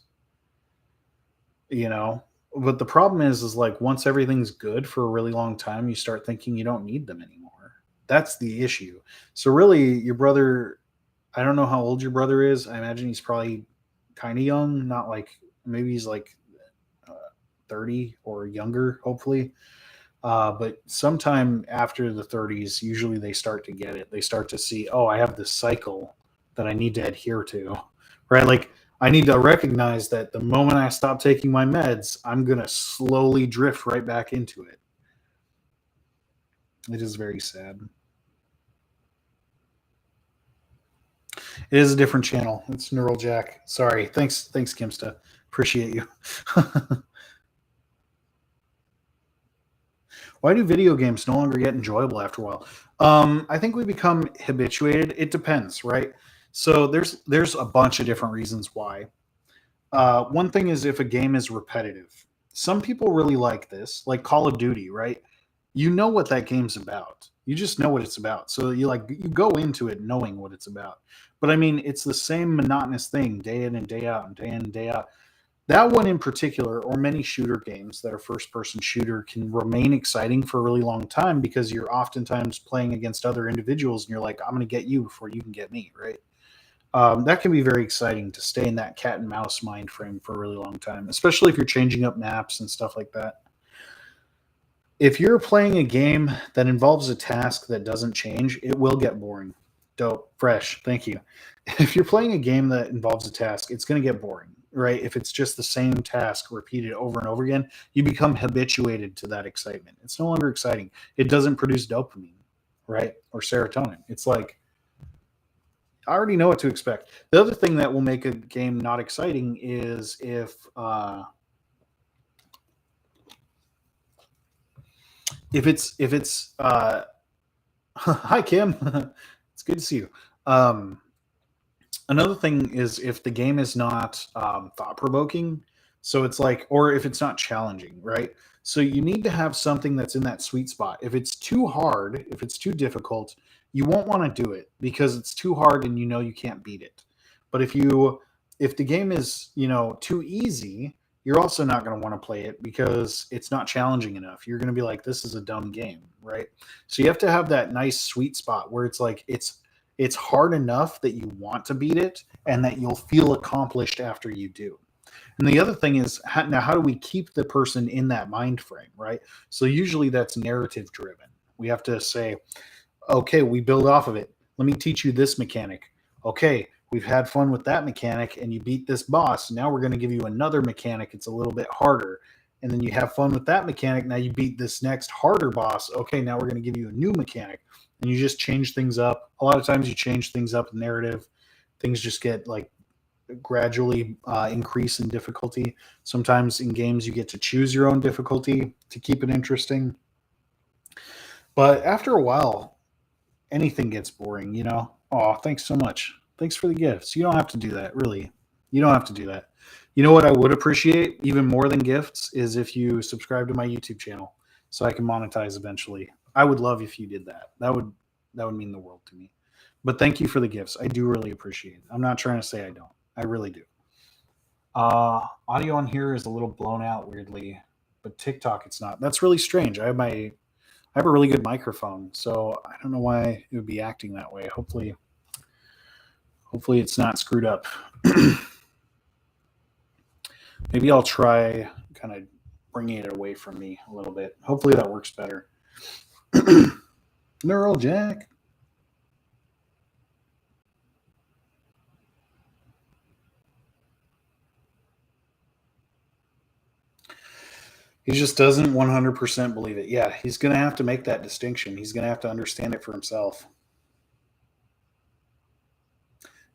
you know, but the problem is like once everything's good for a really long time, you start thinking you don't need them anymore. That's the issue. So really, your brother, I don't know how old your brother is. I imagine he's probably kind of young, not like maybe he's like uh, 30 or younger, hopefully. But sometime after the 30s, usually they start to get it. They start to see, oh, I have this cycle that I need to adhere to, right? Like I need to recognize that the moment I stop taking my meds, I'm going to slowly drift right back into it. It is very sad. It is a different channel. It's Neural Jack. Sorry. Thanks, Kimsta. Appreciate you. Why do video games no longer get enjoyable after a while? I think we become habituated. It depends, right? So there's a bunch of different reasons why. One thing is if a game is repetitive. Some people really like this, like Call of Duty, right? You know what that game's about. You just know what it's about. So you go into it knowing what it's about. But I mean, it's the same monotonous thing day in and day out and day in and day out. That one in particular, or many shooter games that are first person shooter, can remain exciting for a really long time because you're oftentimes playing against other individuals and you're like, I'm going to get you before you can get me, right? That can be very exciting to stay in that cat and mouse mind frame for a really long time, especially if you're changing up maps and stuff like that. If you're playing a game that involves a task that doesn't change, it will get boring. Dope, fresh, thank you. If you're playing a game that involves a task, it's going to get boring, right? If it's just the same task repeated over and over again, you become habituated to that excitement. It's no longer exciting. It doesn't produce dopamine, right? Or serotonin. It's like, I already know what to expect. The other thing that will make a game not exciting is if it's hi Kim. It's good to see you. Um, Another thing is if the game is not thought provoking, so it's like, or if it's not challenging, right? So you need to have something that's in that sweet spot. If it's too hard, if it's too difficult, you won't want to do it because it's too hard and you know you can't beat it. But if the game is, too easy, you're also not going to want to play it because it's not challenging enough. You're going to be like, this is a dumb game, right? So you have to have that nice sweet spot where it's like it's hard enough that you want to beat it and that you'll feel accomplished after you do. And the other thing is, now how do we keep the person in that mind frame, right? So usually that's narrative driven. We have to say, okay, we build off of it. Let me teach you this mechanic. Okay, we've had fun with that mechanic and you beat this boss. Now we're going to give you another mechanic. It's a little bit harder. And then you have fun with that mechanic. Now you beat this next harder boss. Okay, now we're going to give you a new mechanic. And you just change things up. A lot of times you change things up in narrative. Things just get like gradually increase in difficulty. Sometimes in games you get to choose your own difficulty to keep it interesting. But after a while, anything gets boring, you know? Oh, thanks so much. Thanks for the gifts. You don't have to do that, really. You don't have to do that. You know what I would appreciate even more than gifts is if you subscribe to my YouTube channel so I can monetize eventually. I would love if you did that. That would mean the world to me. But thank you for the gifts. I do really appreciate it. I'm not trying to say I don't. I really do. Audio on here is a little blown out weirdly, but TikTok it's not. That's really strange. I have a really good microphone, so I don't know why it would be acting that way. Hopefully it's not screwed up. Maybe I'll try kind of bringing it away from me a little bit. Hopefully that works better. Neural Jack. He just doesn't 100% believe it. Yeah, he's going to have to make that distinction. He's going to have to understand it for himself.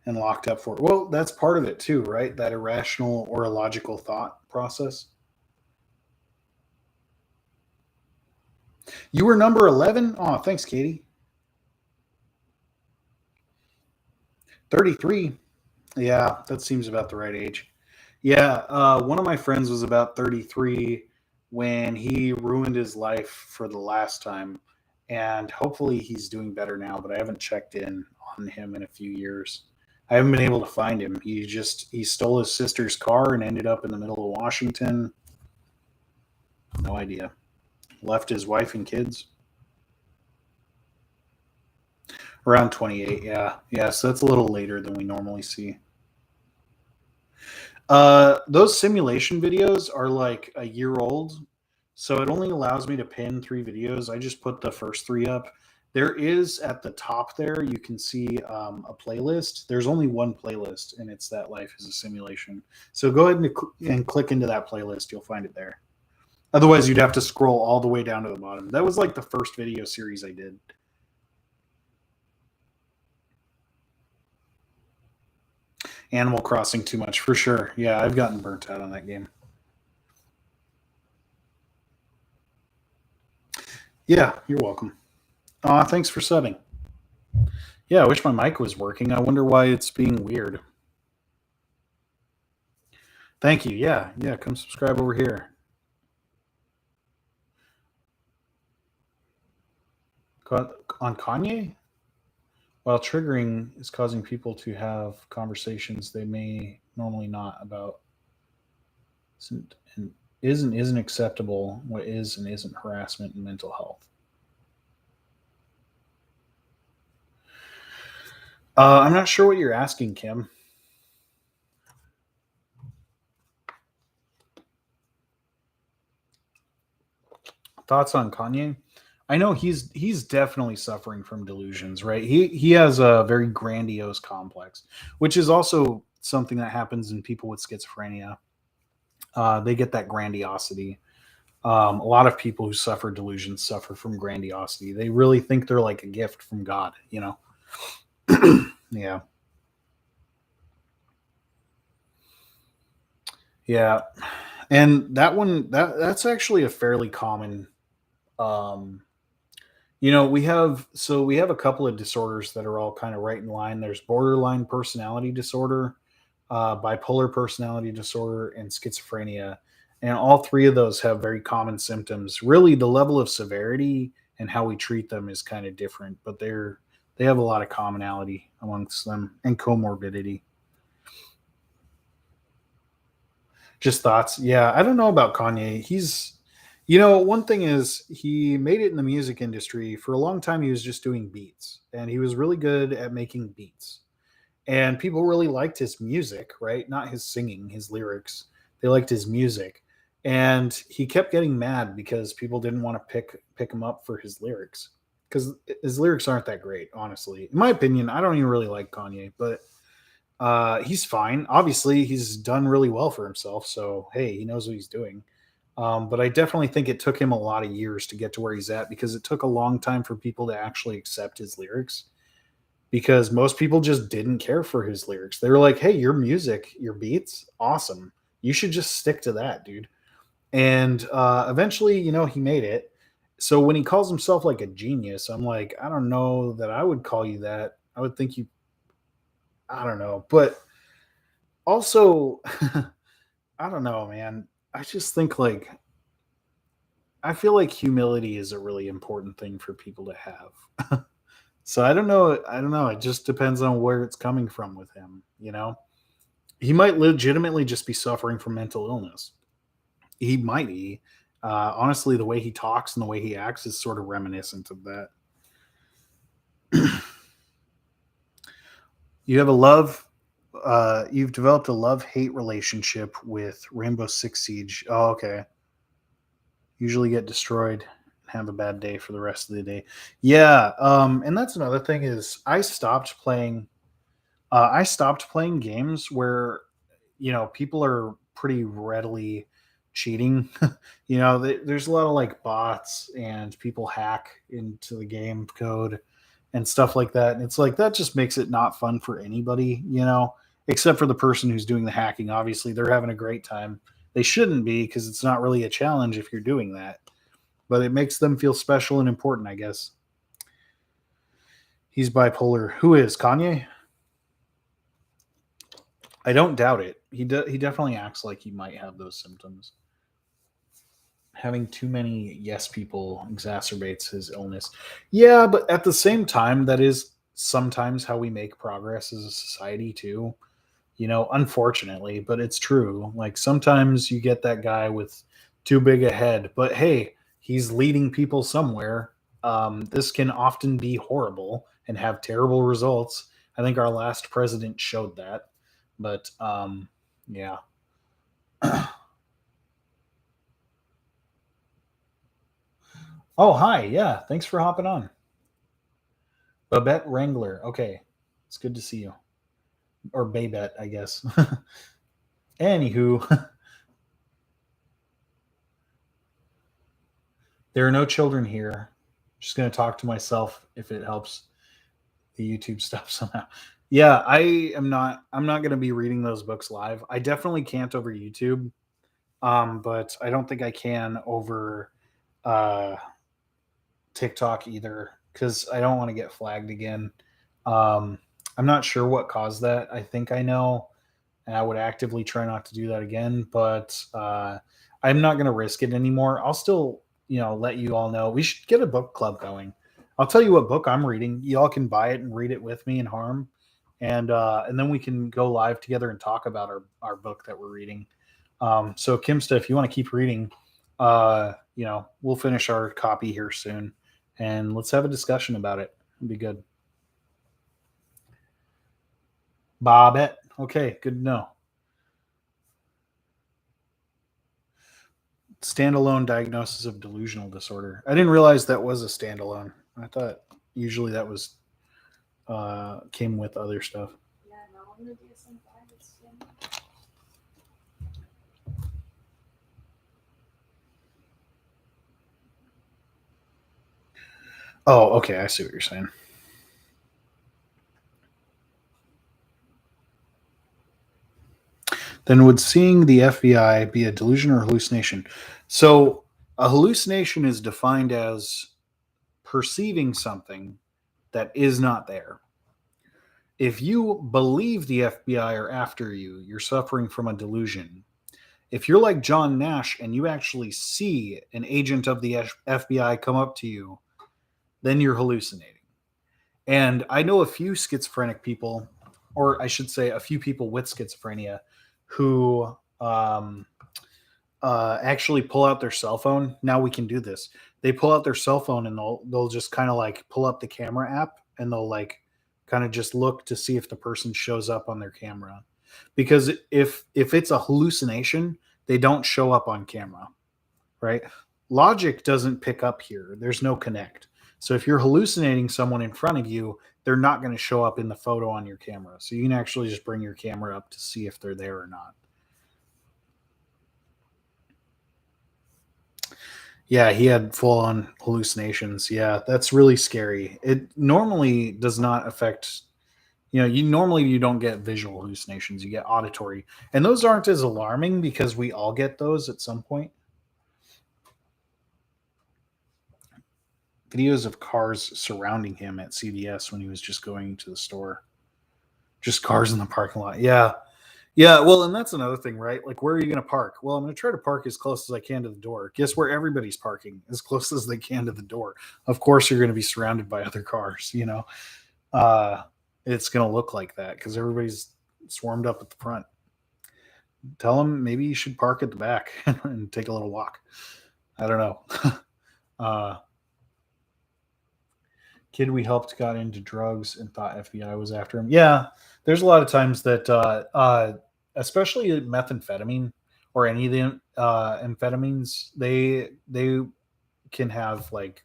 And locked up for it. Well, that's part of it too, right? That irrational or illogical thought process. You were number 11? Oh, thanks, Katie. 33. Yeah, that seems about the right age. Yeah, one of my friends was about 33 when he ruined his life for the last time. And hopefully he's doing better now, but I haven't checked in on him in a few years. I haven't been able to find him. He stole his sister's car and ended up in the middle of Washington. No idea. Left his wife and kids. Around 28, yeah. Yeah, so that's a little later than we normally see. Those simulation videos are like a year old, so it only allows me to pin 3 videos. I just put the first 3 up. There is at the top there, you can see a playlist. There's only one playlist, and it's That Life is a Simulation. So go ahead and click into that playlist. You'll find it there. Otherwise, you'd have to scroll all the way down to the bottom. That was like the first video series I did. Animal Crossing too much, for sure. Yeah, I've gotten burnt out on that game. Yeah, you're welcome. Thanks for subbing. Yeah, I wish my mic was working. I wonder why it's being weird. Thank you. Yeah, yeah, come subscribe over here. On Kanye? While triggering is causing people to have conversations they may normally not about. Isn't acceptable. What is and isn't harassment and mental health. I'm not sure what you're asking, Kim. Thoughts on Kanye? I know he's definitely suffering from delusions, right? He has a very grandiose complex, which is also something that happens in people with schizophrenia. They get that grandiosity. A lot of people who suffer delusions suffer from grandiosity. They really think they're like a gift from God, you know? Yeah. Yeah. And that's actually a fairly common um we have a couple of disorders that are all kind of right in line. There's borderline personality disorder, bipolar personality disorder, and schizophrenia. And all 3 of those have very common symptoms. Really, the level of severity and how we treat them is kind of different, but they have a lot of commonality amongst them and comorbidity. Just thoughts. Yeah, I don't know about Kanye. One thing is he made it in the music industry. For a long time, he was just doing beats, and he was really good at making beats. And people really liked his music, right? Not his singing, his lyrics. They liked his music. And he kept getting mad because people didn't want to pick him up for his lyrics. Because his lyrics aren't that great, honestly. In my opinion, I don't even really like Kanye, but he's fine. Obviously, he's done really well for himself. So, hey, he knows what he's doing. But I definitely think it took him a lot of years to get to where he's at because it took a long time for people to actually accept his lyrics because most people just didn't care for his lyrics. They were like, hey, your music, your beats, awesome. You should just stick to that, dude. And eventually, he made it. So when he calls himself like a genius, I'm like, I don't know that I would call you that. I would think I don't know. But also, I don't know, man. I just think I feel like humility is a really important thing for people to have. So I don't know. I don't know. It just depends on where it's coming from with him. He might legitimately just be suffering from mental illness. He might be. Honestly, the way he talks and the way he acts is sort of reminiscent of that. You've developed a love-hate relationship with Rainbow Six Siege. Oh, okay. Usually get destroyed and have a bad day for the rest of the day. Yeah, and that's another thing is I stopped playing games where people are pretty readily cheating. There's a lot of like bots and people hack into the game code and stuff like that. And it's like that just makes it not fun for anybody, except for the person who's doing the hacking. Obviously, they're having a great time. They shouldn't be because it's not really a challenge if you're doing that. But it makes them feel special and important, I guess. He's bipolar. Who is Kanye? I don't doubt it. He definitely acts like he might have those symptoms. Having too many yes people exacerbates his illness. Yeah, but at the same time, that is sometimes how we make progress as a society too. Unfortunately, but it's true. Like sometimes you get that guy with too big a head, but hey, he's leading people somewhere. This can often be horrible and have terrible results. I think our last president showed that. But yeah. Oh, hi. Yeah, thanks for hopping on. Babette Wrangler. Okay, it's good to see you. Or Babette, I guess. Anywho, there are no children here. Just going to talk to myself if it helps the YouTube stuff somehow. Yeah, I'm not going to be reading those books live. I definitely can't over YouTube. But I don't think I can over uh TikTok either because I don't want to get flagged again. I'm not sure what caused that. I think I know, and I would actively try not to do that again. But I'm not going to risk it anymore. I'll still, let you all know. We should get a book club going. I'll tell you what book I'm reading. Y'all can buy it and read it with me in Harm, and then we can go live together and talk about our book that we're reading. So Kimsta, if you want to keep reading, we'll finish our copy here soon and let's have a discussion about it. It'd be good. Bobette. Okay, good to know. Standalone diagnosis of delusional disorder. I didn't realize that was a standalone. I thought usually that was came with other stuff. Yeah, no, I'm gonna do some private soon. Oh, okay. I see what you're saying. Then would seeing the FBI be a delusion or hallucination? So a hallucination is defined as perceiving something that is not there. If you believe the FBI are after you, you're suffering from a delusion. If you're like John Nash and you actually see an agent of the FBI come up to you, then you're hallucinating. And I know a few schizophrenic people, or I should say a few people with schizophrenia, who actually pull out their cell phone. Now we can do this. They pull out their cell phone and they'll just kind of like pull up the camera app and they'll like kind of just look to see if the person shows up on their camera. Because if it's a hallucination, they don't show up on camera, right? Logic doesn't pick up here. There's no connect. So if you're hallucinating someone in front of you, they're not going to show up in the photo on your camera. So you can actually just bring your camera up to see if they're there or not. Yeah, he had full on hallucinations. Yeah, that's really scary. It normally does not affect, you don't get visual hallucinations, you get auditory. And those aren't as alarming because we all get those at some point. Videos of cars surrounding him at CVS when he was just going to the store. Just cars in the parking lot. Yeah. Yeah, well, and that's another thing, right? Like, where are you going to park? Well, I'm going to try to park as close as I can to the door. Guess where everybody's parking? As close as they can to the door. Of course, you're going to be surrounded by other cars, It's going to look like that because everybody's swarmed up at the front. Tell them maybe you should park at the back and take a little walk. I don't know. Kid we helped got into drugs and thought FBI was after him. Yeah, there's a lot of times that, especially methamphetamine or any of the amphetamines, they can have like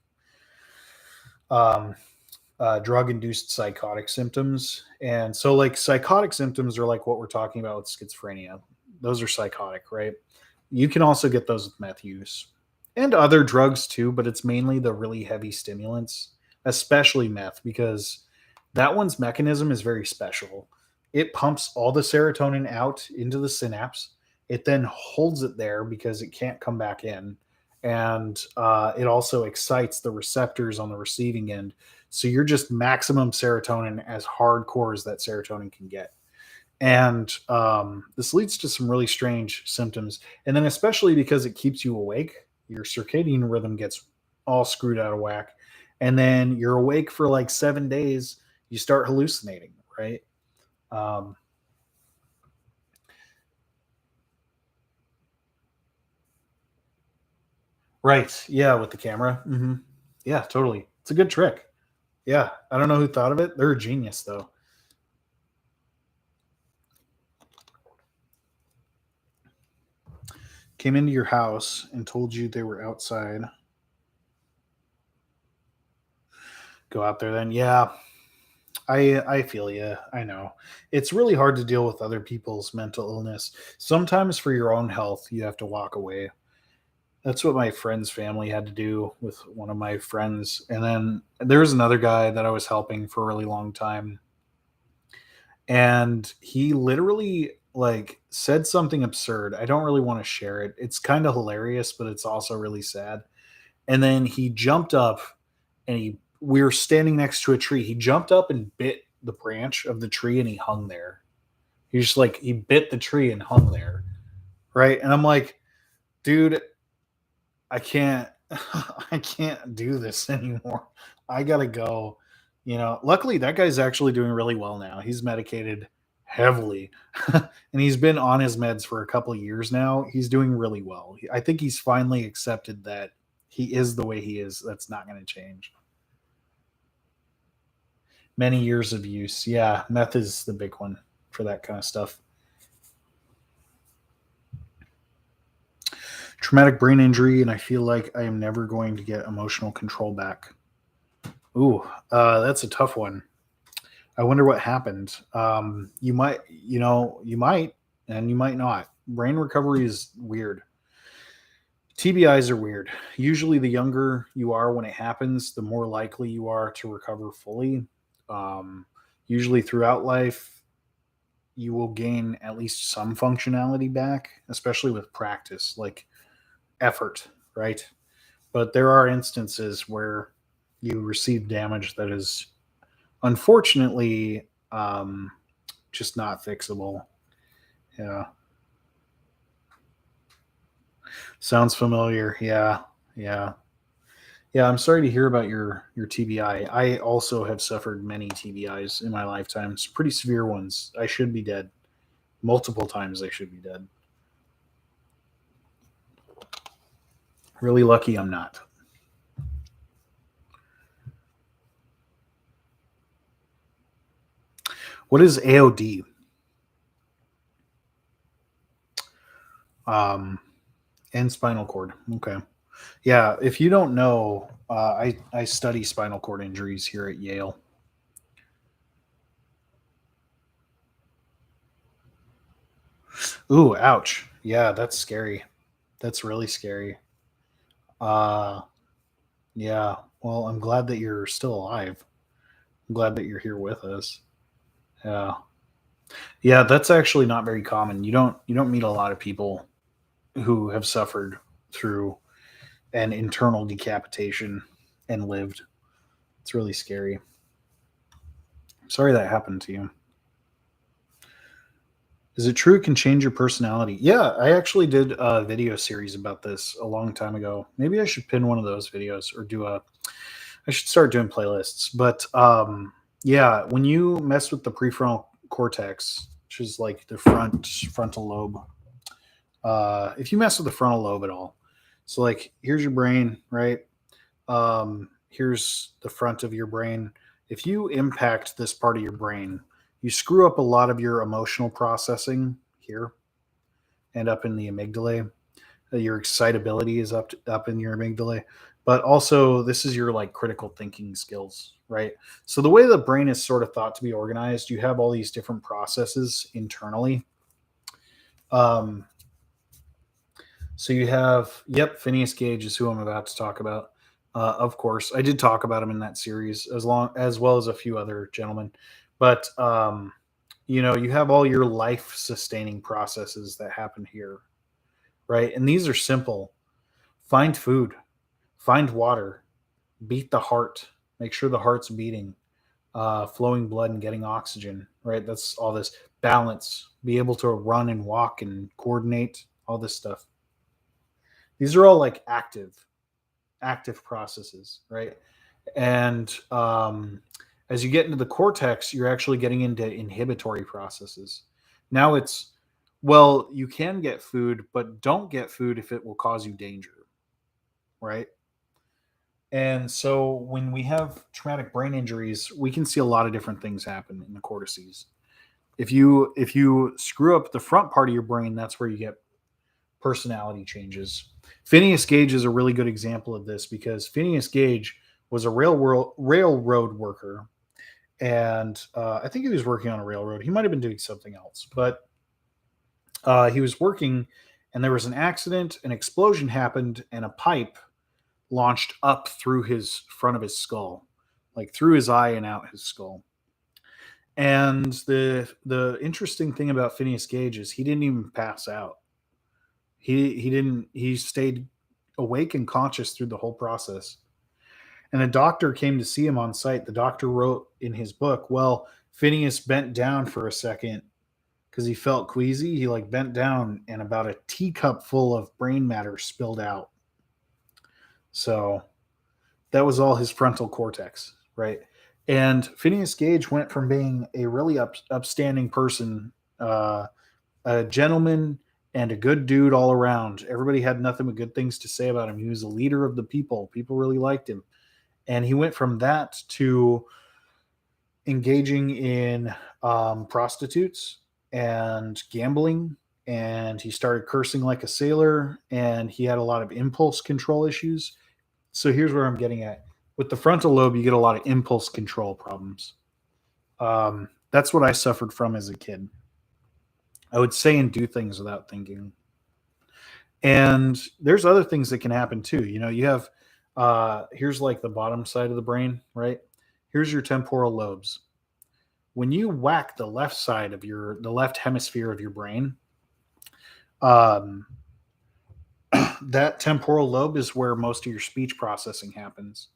drug-induced psychotic symptoms, and so like psychotic symptoms are like what we're talking about with schizophrenia. Those are psychotic, right? You can also get those with meth use and other drugs too, but it's mainly the really heavy stimulants, especially meth, because that one's mechanism is very special. It pumps all the serotonin out into the synapse. It then holds it there because it can't come back in. And it also excites the receptors on the receiving end. So you're just maximum serotonin as hardcore as that serotonin can get. And this leads to some really strange symptoms. And then, especially because it keeps you awake, your circadian rhythm gets all screwed out of whack. And then you're awake for like 7 days, you start hallucinating, right? Um, right. Yeah. With the camera. Yeah, totally. It's a good trick. Yeah. I don't know who thought of it. They're a genius, though. Came into your house and told you they were outside. Go out there then. Yeah. I feel you. I know. It's really hard to deal with other people's mental illness. Sometimes for your own health, you have to walk away. That's what my friend's family had to do with one of my friends. And then there was another guy that I was helping for a really long time. And he literally like said something absurd. I don't really want to share it. It's kind of hilarious, but it's also really sad. And then he jumped up and we were standing next to a tree. He jumped up and bit the branch of the tree and he hung there. He just like he bit the tree and hung there. Right. And I'm like, dude, I can't I can't do this anymore. I gotta go. Luckily that guy's actually doing really well now. He's medicated heavily. And he's been on his meds for a couple of years now. He's doing really well. I think he's finally accepted that he is the way he is. That's not going to change. Many years of use. Yeah, meth is the big one for that kind of stuff. Traumatic brain injury, and I feel like I am never going to get emotional control back. Ooh, that's a tough one. I wonder what happened. You might, and you might not. Brain recovery is weird. TBIs are weird. Usually, the younger you are when it happens, the more likely you are to recover fully. Um, Usually, throughout life, you will gain at least some functionality back, especially with practice, like effort, right? But there are instances where you receive damage that is unfortunately just not fixable. Yeah. Sounds familiar. Yeah. Yeah. Yeah, I'm sorry to hear about your TBI. I also have suffered many TBIs in my lifetime. It's pretty severe ones. I should be dead. Multiple times I should be dead. Really lucky I'm not. What is AOD? And spinal cord. Okay. Yeah, if you don't know, I study spinal cord injuries here at Yale. Ooh, ouch. Yeah, that's scary. That's really scary. Uh, yeah. Well, I'm glad that you're still alive. I'm glad that you're here with us. Yeah. Yeah, that's actually not very common. You don't meet a lot of people who have suffered through an internal decapitation and lived. It's really scary. Sorry that happened to you. Is it true it can change your personality? Yeah, I actually did a video series about this a long time ago. Maybe I should pin one of those videos or I should start doing playlists. But yeah, when you mess with the prefrontal cortex, which is like the frontal lobe, if you mess with the frontal lobe at all, so like here's your brain, right? Here's the front of your brain. If you impact this part of your brain, you screw up a lot of your emotional processing here and up in the amygdala. Your excitability is up in your amygdala, but also this is your like critical thinking skills, right? So the way the brain is sort of thought to be organized, you have all these different processes internally. Um, So you have, yep, Phineas Gage is who I'm about to talk about. Of course, I did talk about him in that series as well as a few other gentlemen. But you have all your life sustaining processes that happen here, right? And these are simple: find food, find water, beat the heart, make sure the heart's beating, flowing blood and getting oxygen, right? That's all this balance, be able to run and walk and coordinate, all this stuff. These are all like active processes, right? And as you get into the cortex, you're actually getting into inhibitory processes. Now it's, well, you can get food, but don't get food if it will cause you danger, right? And so when we have traumatic brain injuries, we can see a lot of different things happen in the cortices. If you screw up the front part of your brain, that's where you get personality changes. Phineas Gage is a really good example of this because Phineas Gage was a railroad worker, and I think he was working on a railroad. He might have been doing something else, but he was working, and there was an accident. An explosion happened, and a pipe launched up through his front of his skull, like through his eye and out his skull. And the interesting thing about Phineas Gage is he didn't even pass out. He stayed awake and conscious through the whole process. And a doctor came to see him on site. The doctor wrote in his book, well, Phineas bent down for a second because he felt queasy. He like bent down and about a teacup full of brain matter spilled out. So that was all his frontal cortex, right? And Phineas Gage went from being a really upstanding person, a gentleman, and a good dude all around. Everybody had nothing but good things to say about him. He was a leader of the people. People really liked him. And he went from that to engaging in prostitutes and gambling. And he started cursing like a sailor. And he had a lot of impulse control issues. So here's where I'm getting at. With the frontal lobe, you get a lot of impulse control problems. That's what I suffered from as a kid. I would say and do things without thinking. And there's other things that can happen too. You have here's like the bottom side of the brain, right? Here's your temporal lobes. When you whack the left side of the left hemisphere of your brain, um, that temporal lobe is where most of your speech processing happens.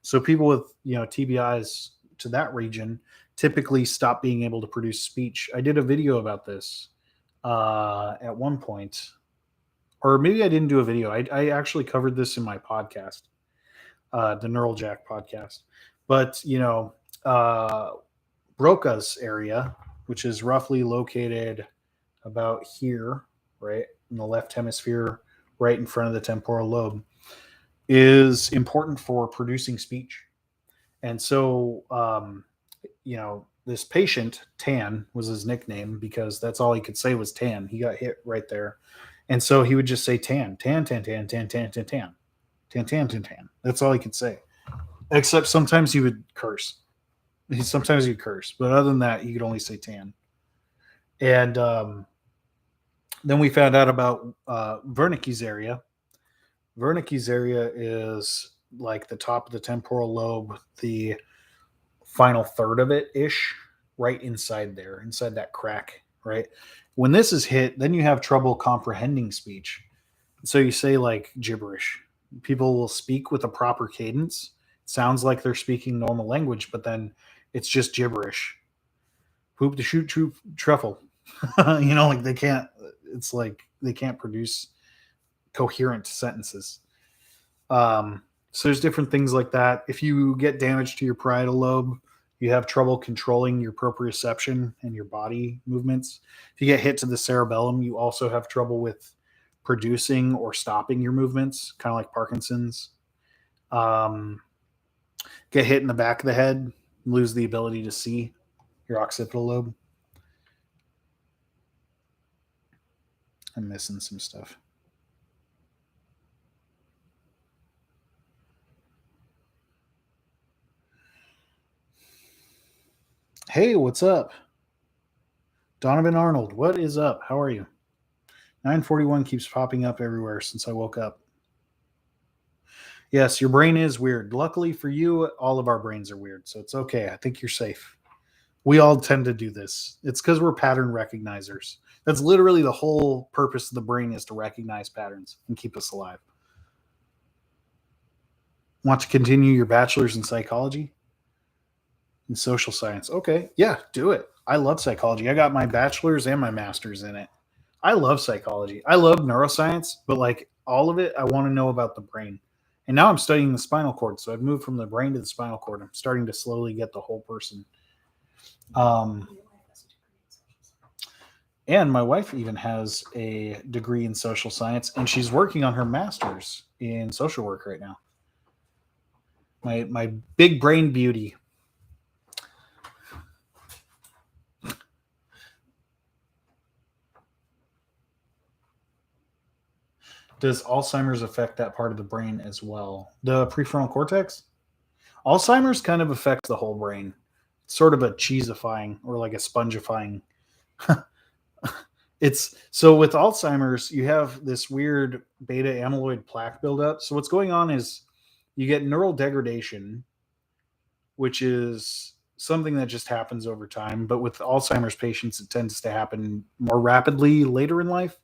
So people with TBIs to that region typically stop being able to produce speech. I did a video about this at one point, or maybe I didn't do a video. I actually covered this in my podcast, the Neural Jack podcast. But Broca's area, which is roughly located about here, right in the left hemisphere, right in front of the temporal lobe, is important for producing speech. And so, this patient, Tan, was his nickname because that's all he could say was Tan. He got hit right there. And so he would just say Tan, Tan, Tan, Tan, Tan, Tan, Tan, Tan, Tan, Tan, Tan, Tan. That's all he could say. Except sometimes he would curse. Sometimes he'd curse. But other than that, he could only say Tan. And then we found out about Wernicke's area. Wernicke's area is like the top of the temporal lobe, the final third of it ish, right inside there, inside that crack, right? When this is hit, then you have trouble comprehending speech. So you say like gibberish. People will speak with a proper cadence. It sounds like they're speaking normal language, but then it's just gibberish. Poop to shoot truffle. Like they can't, it's like they can't produce coherent sentences. So there's different things like that. If you get damage to your parietal lobe, you have trouble controlling your proprioception and your body movements. If you get hit to the cerebellum, you also have trouble with producing or stopping your movements, kind of like Parkinson's. Get hit in the back of the head, lose the ability to see, your occipital lobe. I'm missing some stuff. Hey, what's up? Donovan Arnold, what is up? How are you? 941 keeps popping up everywhere since I woke up. Yes, your brain is weird. Luckily for you, all of our brains are weird, so it's okay. I think you're safe. We all tend to do this. It's because we're pattern recognizers. That's literally the whole purpose of the brain, is to recognize patterns and keep us alive. Want to continue your bachelor's in psychology? In social science? Okay, yeah, do it. I love psychology. I got my bachelor's and my master's in it. I love psychology. I love neuroscience, but like all of it, I want to know about the brain. And now I'm studying the spinal cord. So I've moved from the brain to the spinal cord. I'm starting to slowly get the whole person. And my wife even has a degree in social science, and she's working on her master's in social work right now. My big brain beauty. Does Alzheimer's affect that part of the brain as well? The prefrontal cortex? Alzheimer's kind of affects the whole brain. It's sort of a cheesifying or like a spongifying. It's so with Alzheimer's, you have this weird beta amyloid plaque buildup. So what's going on is you get neural degradation, which is something that just happens over time. But with Alzheimer's patients, it tends to happen more rapidly later in life.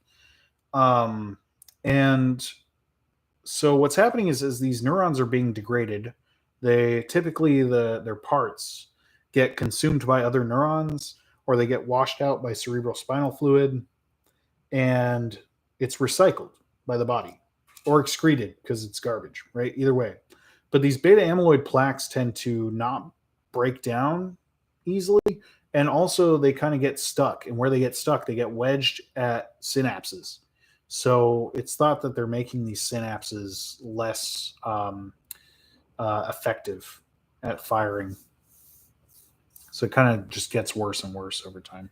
And so what's happening is as these neurons are being degraded, they typically their parts get consumed by other neurons, or they get washed out by cerebral spinal fluid, and it's recycled by the body or excreted because it's garbage, right? Either way. But these beta amyloid plaques tend to not break down easily, and also they kind of get stuck. And where they get stuck, they get wedged at synapses. So it's thought that they're making these synapses less effective at firing. So it kind of just gets worse and worse over time.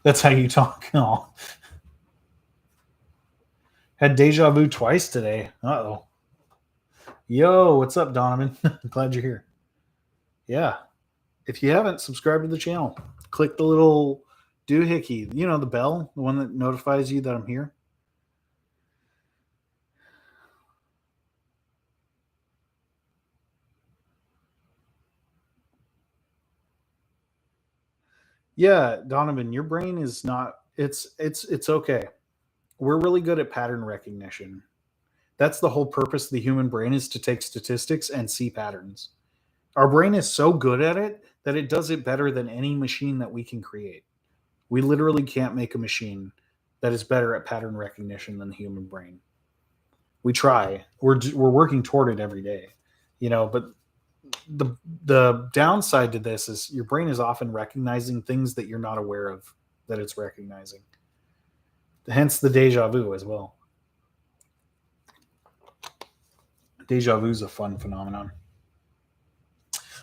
That's how you talk. Oh. Had deja vu twice today. Uh-oh. Yo, what's up, Donovan? Glad you're here. Yeah. If you haven't, subscribe to the channel. Click the little doohickey, the bell, the one that notifies you that I'm here. Yeah, Donovan, your brain is not it's okay. We're really good at pattern recognition. That's the whole purpose of the human brain, is to take statistics and see patterns. Our brain is so good at it that it does it better than any machine that we can create. We literally can't make a machine that is better at pattern recognition than the human brain. We try. We're working toward it every day, but the downside to this is your brain is often recognizing things that you're not aware of that it's recognizing. Hence the deja vu as well. Deja vu is a fun phenomenon.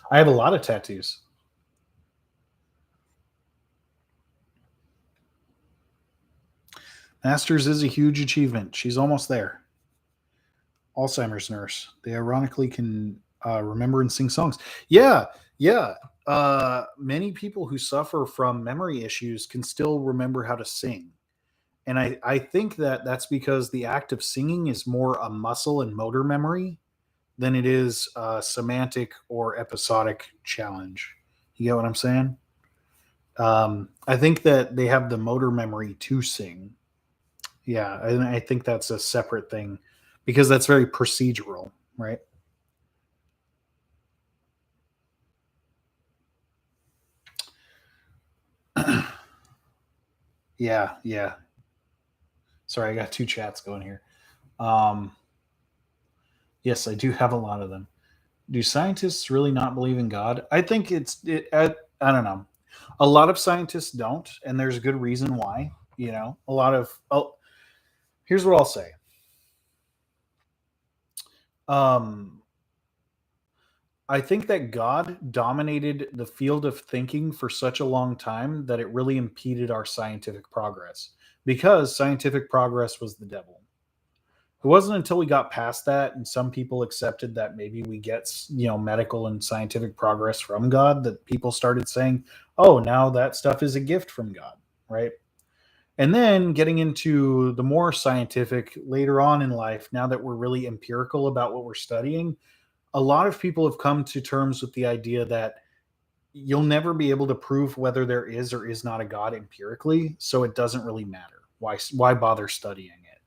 I have a lot of tattoos. Masters is a huge achievement. She's almost there. Alzheimer's nurse. They ironically can remember and sing songs. Yeah. Many people who suffer from memory issues can still remember how to sing. And I think that that's because the act of singing is more a muscle and motor memory than it is a semantic or episodic challenge. You get what I'm saying? I think that they have the motor memory to sing. Yeah, and I think that's a separate thing because that's very procedural, right? Yeah. Sorry, I got two chats going here. Yes, I do have a lot of them. Do scientists really not believe in God? I think I don't know. A lot of scientists don't, and there's a good reason why. Here's what I'll say. I think that God dominated the field of thinking for such a long time that it really impeded our scientific progress, because scientific progress was the devil. It wasn't until we got past that and some people accepted that maybe we get, medical and scientific progress from God, that people started saying, oh, now that stuff is a gift from God, right? And then getting into the more scientific later on in life, now that we're really empirical about what we're studying, a lot of people have come to terms with the idea that you'll never be able to prove whether there is or is not a God empirically, so it doesn't really matter. Why bother studying it?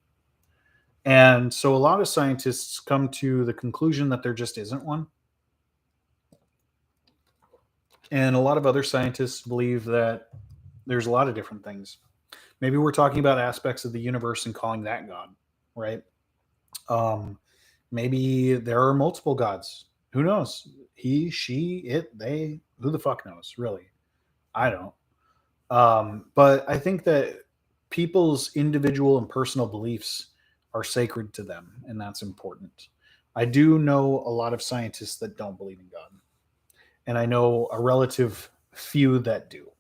And so a lot of scientists come to the conclusion that there just isn't one. And a lot of other scientists believe that there's a lot of different things. Maybe we're talking about aspects of the universe and calling that God, right? Maybe there are multiple gods. Who knows? He, she, it, they, who the fuck knows, really? I don't. But I think that people's individual and personal beliefs are sacred to them, and that's important. I do know a lot of scientists that don't believe in God, and I know a relative few that do,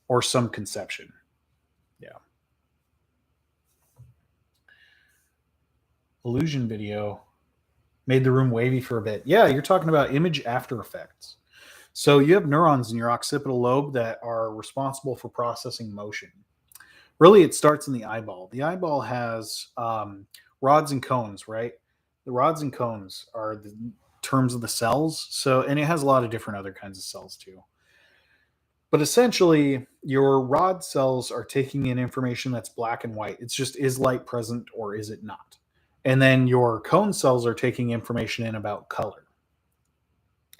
or some conception. Yeah. Illusion video made the room wavy for a bit. Yeah, you're talking about image after effects. So you have neurons in your occipital lobe that are responsible for processing motion. Really, it starts in the eyeball. The eyeball has rods and cones, right? The rods and cones are the terms of the cells. So, and it has a lot of different other kinds of cells too. But essentially, your rod cells are taking in information that's black and white. It's just, is light present or is it not? And then your cone cells are taking information in about color.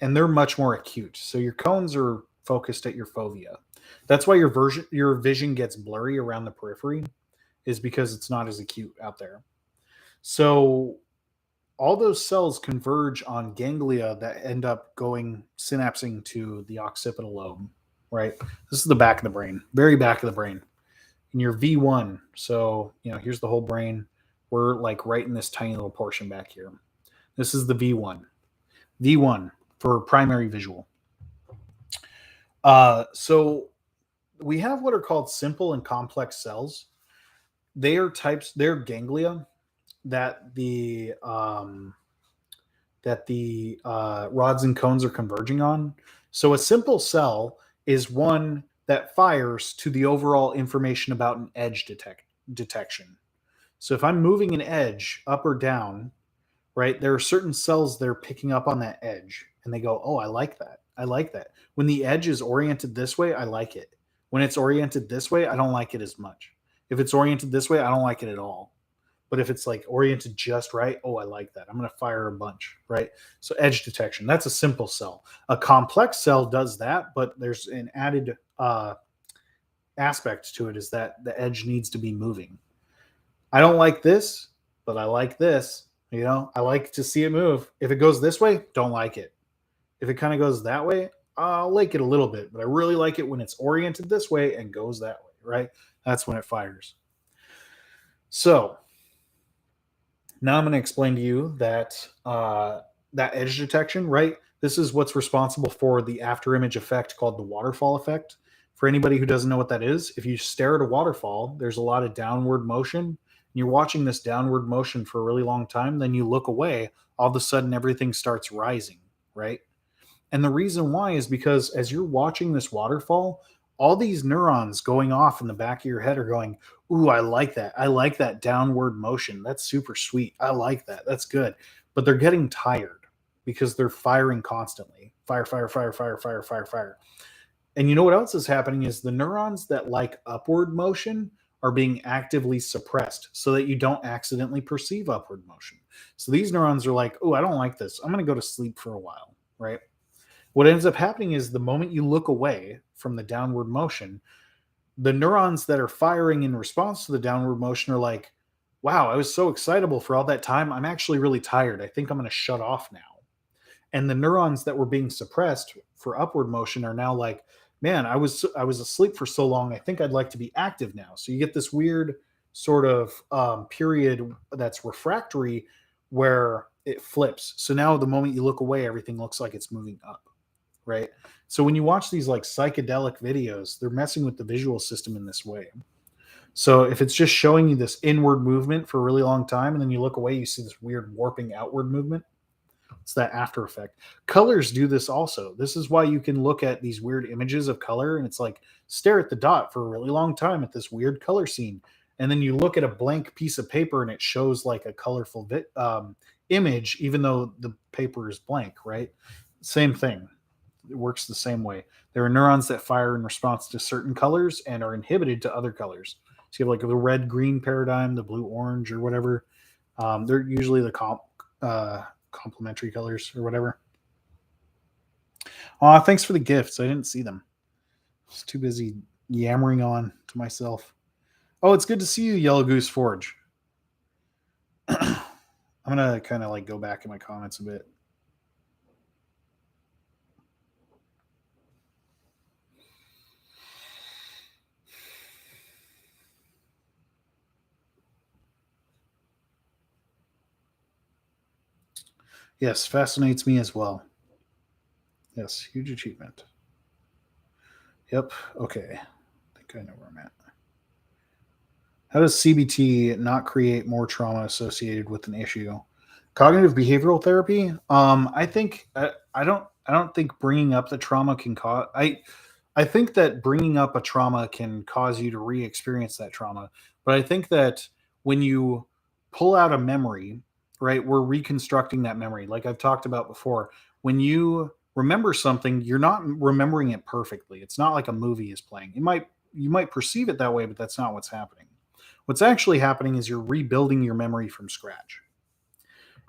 And they're much more acute. So your cones are focused at your fovea. That's why your vision gets blurry around the periphery, is because it's not as acute out there. So all those cells converge on ganglia that end up synapsing to the occipital lobe, right? This is the back of the brain, very back of the brain. In your V1, so, here's the whole brain. We're like right in this tiny little portion back here. This is the V1. V1 for primary visual. So we have what are called simple and complex cells. They're ganglia that the rods and cones are converging on. So a simple cell is one that fires to the overall information about an edge detection. So if I'm moving an edge up or down, right, there are certain cells that are picking up on that edge and they go, oh, I like that. I like that. When the edge is oriented this way, I like it. When it's oriented this way, I don't like it as much. If it's oriented this way, I don't like it at all. But if it's like oriented just right, oh, I like that. I'm going to fire a bunch, right? So edge detection, that's a simple cell. A complex cell does that, but there's an added aspect to it, is that the edge needs to be moving. I don't like this, but I like this. I like to see it move. If it goes this way, don't like it. If it kind of goes that way, I'll like it a little bit, but I really like it when it's oriented this way and goes that way, right? That's when it fires. So now I'm going to explain to you that that edge detection, right? This is what's responsible for the after image effect called the waterfall effect. For anybody who doesn't know what that is, if you stare at a waterfall, there's a lot of downward motion. You're watching this downward motion for a really long time, then you look away, all of a sudden everything starts rising, right? And the reason why is because as you're watching this waterfall, all these neurons going off in the back of your head are going, ooh, I like that. I like that downward motion. That's super sweet. I like that. That's good. But they're getting tired because they're firing constantly. Fire, fire, fire, fire, fire, fire, fire. And you know what else is happening is the neurons that like upward motion are being actively suppressed so that you don't accidentally perceive upward motion. So these neurons are like, oh, I don't like this. I'm going to go to sleep for a while, right? What ends up happening is the moment you look away from the downward motion, the neurons that are firing in response to the downward motion are like, wow, I was so excitable for all that time. I'm actually really tired. I think I'm going to shut off now. And the neurons that were being suppressed for upward motion are now like, man, I was asleep for so long. I think I'd like to be active now. So you get this weird sort of period that's refractory where it flips. So now the moment you look away, everything looks like it's moving up, right? So when you watch these like psychedelic videos, they're messing with the visual system in this way. So if it's just showing you this inward movement for a really long time and then you look away, you see this weird warping outward movement. It's that after effect. Colors do this also. This is why you can look at these weird images of color and it's like stare at the dot for a really long time at this weird color scene. And then you look at a blank piece of paper and it shows like a colorful image, even though the paper is blank, right? Same thing. It works the same way. There are neurons that fire in response to certain colors and are inhibited to other colors. So you have like the red green paradigm, the blue orange, or whatever. They're usually the complementary colors or whatever. Thanks for the gifts. I didn't see them. I was too busy yammering on to myself. Oh, it's good to see you, Yellow Goose Forge. I'm gonna kind of like go back in my comments a bit. Yes, fascinates me as well. Yes, huge achievement. Yep. Okay. I think I know where I'm at. How does CBT not create more trauma associated with an issue? Cognitive behavioral therapy. I think I don't think bringing up the trauma can cause. I think that bringing up a trauma can cause you to re-experience that trauma. But I think that when you pull out a memory, right, we're reconstructing that memory. Like I've talked about before, when you remember something, you're not remembering it perfectly. It's not like a movie is playing. You might perceive it that way, but that's not what's happening. What's actually happening is you're rebuilding your memory from scratch.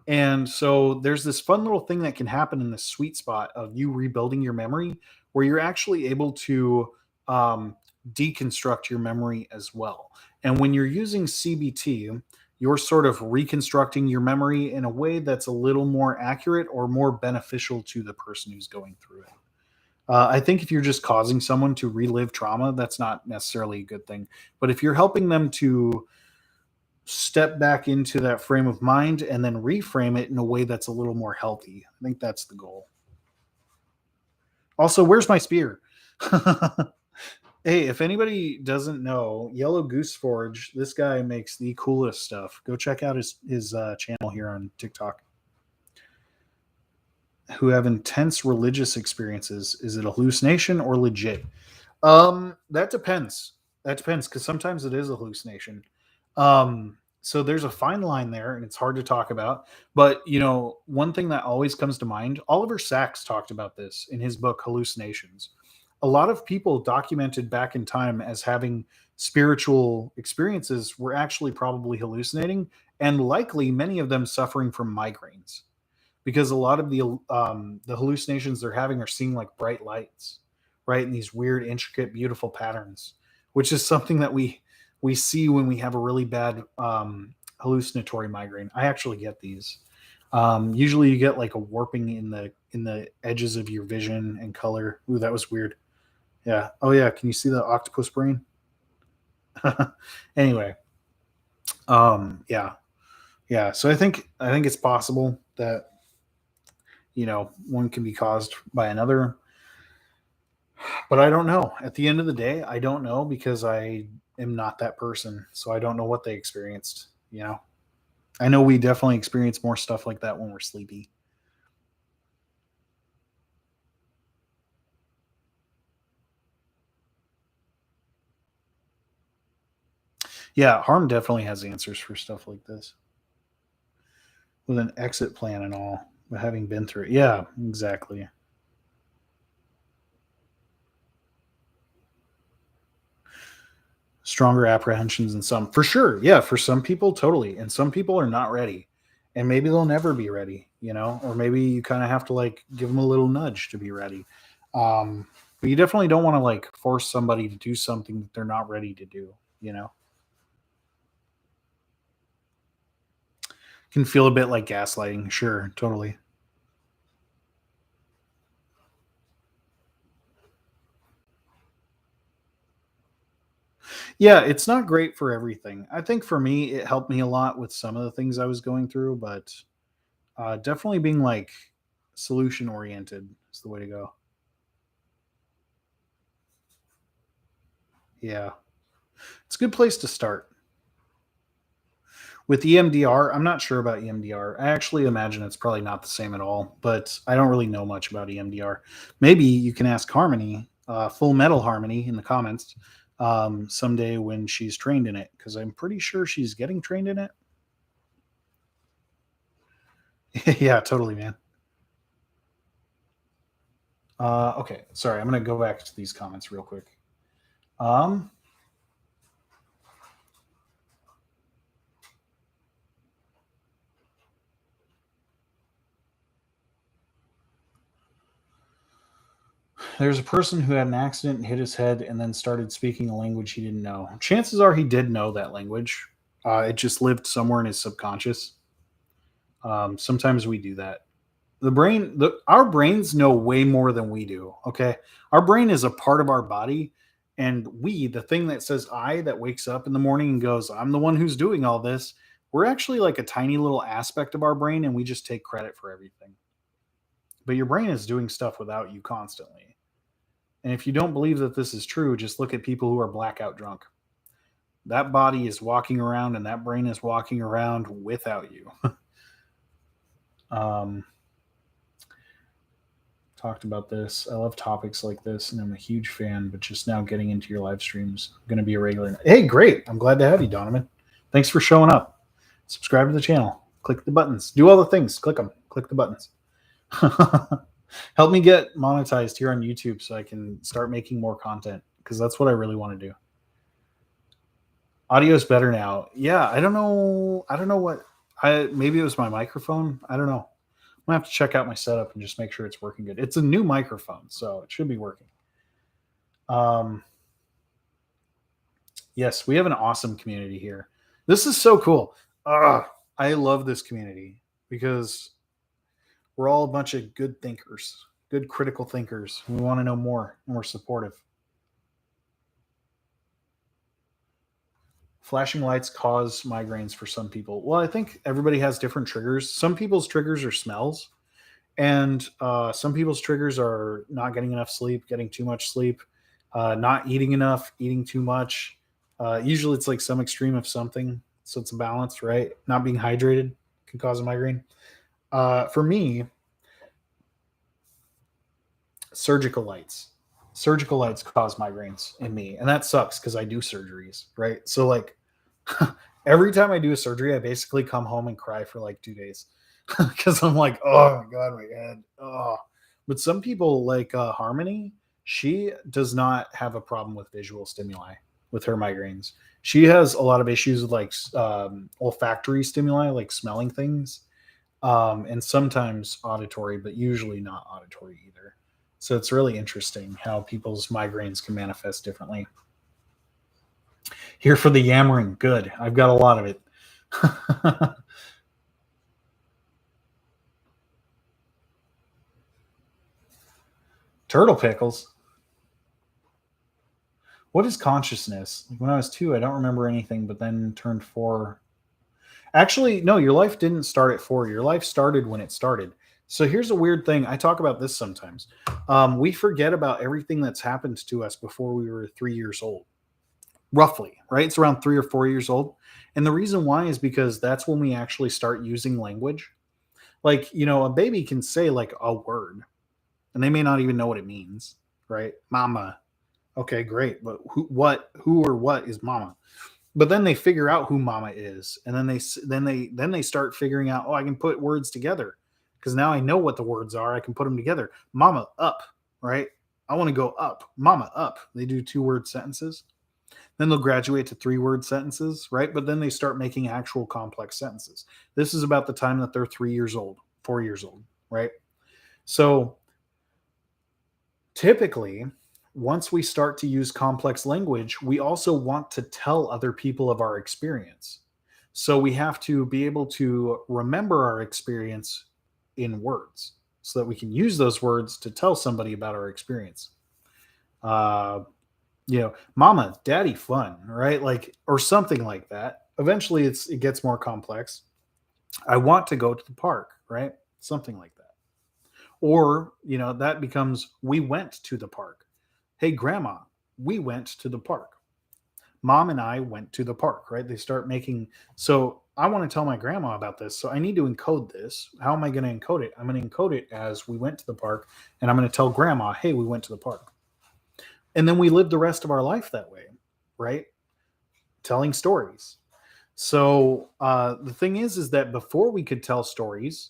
And so there's this fun little thing that can happen in the sweet spot of you rebuilding your memory where you're actually able to um, deconstruct your memory as well. And when you're using CBT, you're sort of reconstructing your memory in a way that's a little more accurate or more beneficial to the person who's going through it. I think if you're just causing someone to relive trauma, that's not necessarily a good thing. But if you're helping them to step back into that frame of mind and then reframe it in a way that's a little more healthy. I think that's the goal. Also, where's my spear? Hey, if anybody doesn't know, Yellow Goose Forge, this guy makes the coolest stuff. Go check out his channel here on TikTok. Who have intense religious experiences. Is it a hallucination or legit? That depends. That depends because sometimes it is a hallucination. So there's a fine line there, and it's hard to talk about. But you know, one thing that always comes to mind, Oliver Sacks talked about this in his book Hallucinations. A lot of people documented back in time as having spiritual experiences were actually probably hallucinating, and likely many of them suffering from migraines because a lot of the hallucinations they're having are seeing like bright lights, right, and these weird, intricate, beautiful patterns, which is something that we see when we have a really bad hallucinatory migraine. I actually get these. Usually, you get like a warping in the edges of your vision and color. Ooh, that was weird. Yeah. Oh yeah. Can you see the octopus brain? Anyway, yeah, yeah. So I think it's possible that one can be caused by another, but I don't know. At the end of the day, I don't know because I am not that person, so I don't know what they experienced. I know we definitely experience more stuff like that when we're sleepy. Yeah, harm definitely has answers for stuff like this with an exit plan and all, but having been through it. Yeah, exactly. Stronger apprehensions in some, for sure. Yeah, for some people, totally. And some people are not ready. And maybe they'll never be ready, or maybe you kind of have to like give them a little nudge to be ready. But you definitely don't want to like force somebody to do something that they're not ready to do. Can feel a bit like gaslighting. Sure, totally. Yeah, it's not great for everything. I think for me, it helped me a lot with some of the things I was going through, but definitely being like solution oriented is the way to go. Yeah. It's a good place to start. With EMDR, I'm not sure about EMDR. I actually imagine it's probably not the same at all, but I don't really know much about EMDR. Maybe you can ask Harmony, Full Metal Harmony, in the comments someday when she's trained in it, because I'm pretty sure she's getting trained in it. Yeah, totally, man. Okay, sorry, I'm going to go back to these comments real quick. Um, There's a person who had an accident and hit his head and then started speaking a language he didn't know. Chances are he did know that language. It just lived somewhere in his subconscious. Sometimes we do that. Our brains know way more than we do. Okay. Our brain is a part of our body. And the thing that says I, that wakes up in the morning and goes, I'm the one who's doing all this. We're actually like a tiny little aspect of our brain and we just take credit for everything. But your brain is doing stuff without you constantly. And if you don't believe that this is true, just look at people who are blackout drunk. That body is walking around and that brain is walking around without you. Talked about this. I love topics like this, and I'm a huge fan, but just now getting into your live streams. I'm going to be a regular. Hey, great. I'm glad to have you, Donovan. Thanks for showing up. Subscribe to the channel. Click the buttons. Do all the things. Click them. Click the buttons. Help me get monetized here on YouTube so I can start making more content, because that's what I really want to do. Audio is better now. Yeah, I don't know what maybe it was my microphone. I don't know. I'm gonna have to check out my setup and just make sure it's working good. It's a new microphone, so it should be working. Yes, we have an awesome community here. This is so cool. I love this community because we're all a bunch of good thinkers, good critical thinkers. We want to know more, and we're supportive. Flashing lights cause migraines for some people. Well, I think everybody has different triggers. Some people's triggers are smells, and some people's triggers are not getting enough sleep, getting too much sleep, not eating enough, eating too much. Usually it's like some extreme of something, so it's a balance, right? Not being hydrated can cause a migraine. For me, surgical lights cause migraines in me, and that sucks because I do surgeries, right? So like every time I do a surgery, I basically come home and cry for like 2 days because I'm like, oh my god, my head. Oh. But some people like Harmony, she does not have a problem with visual stimuli with her migraines. She has a lot of issues with like olfactory stimuli, like smelling things, and sometimes auditory, but usually not auditory either. So it's really interesting how people's migraines can manifest differently. Here for the yammering. Good. I've got a lot of it. Turtle pickles. What is consciousness? When I was 2, I don't remember anything, but then turned 4. Actually, no, your life didn't start at 4. Your life started when it started. So here's a weird thing. I talk about this sometimes. We forget about everything that's happened to us before we were 3 years old, roughly, right? It's around 3 or 4 years old. And the reason why is because that's when we actually start using language. Like, a baby can say like a word and they may not even know what it means, right? Mama. Okay, great. But who or what is mama? But then they figure out who mama is, and then they start figuring out, oh, I can put words together because now I know what the words are. I can put them together. Mama up, right? I want to go up. Mama up. They do 2-word sentences. Then they'll graduate to 3-word sentences, right? But then they start making actual complex sentences. This is about the time that they're 3 years old, 4 years old, right? So typically, once we start to use complex language, we also want to tell other people of our experience. So we have to be able to remember our experience in words so that we can use those words to tell somebody about our experience. Mama, daddy, fun, right? Like, or something like that. Eventually it gets more complex. I want to go to the park, right? Something like that. Or, that becomes, we went to the park. Hey, grandma, we went to the park. Mom and I went to the park, right? They start making, so I want to tell my grandma about this. So I need to encode this. How am I going to encode it? I'm going to encode it as we went to the park, and I'm going to tell grandma, hey, we went to the park. And then we lived the rest of our life that way, right? Telling stories. So the thing is that before we could tell stories,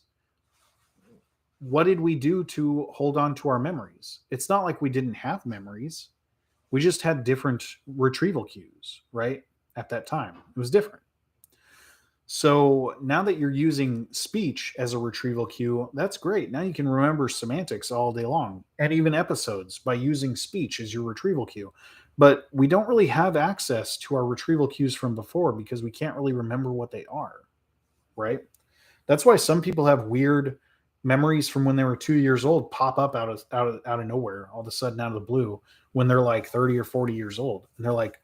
what did we do to hold on to our memories? It's not like we didn't have memories. We just had different retrieval cues, right? At that time, it was different. So now that you're using speech as a retrieval cue, that's great. Now you can remember semantics all day long and even episodes by using speech as your retrieval cue. But we don't really have access to our retrieval cues from before because we can't really remember what they are, right? That's why some people have weird memories from when they were 2 years old pop up out of nowhere, all of a sudden out of the blue, when they're like 30 or 40 years old, and they're like,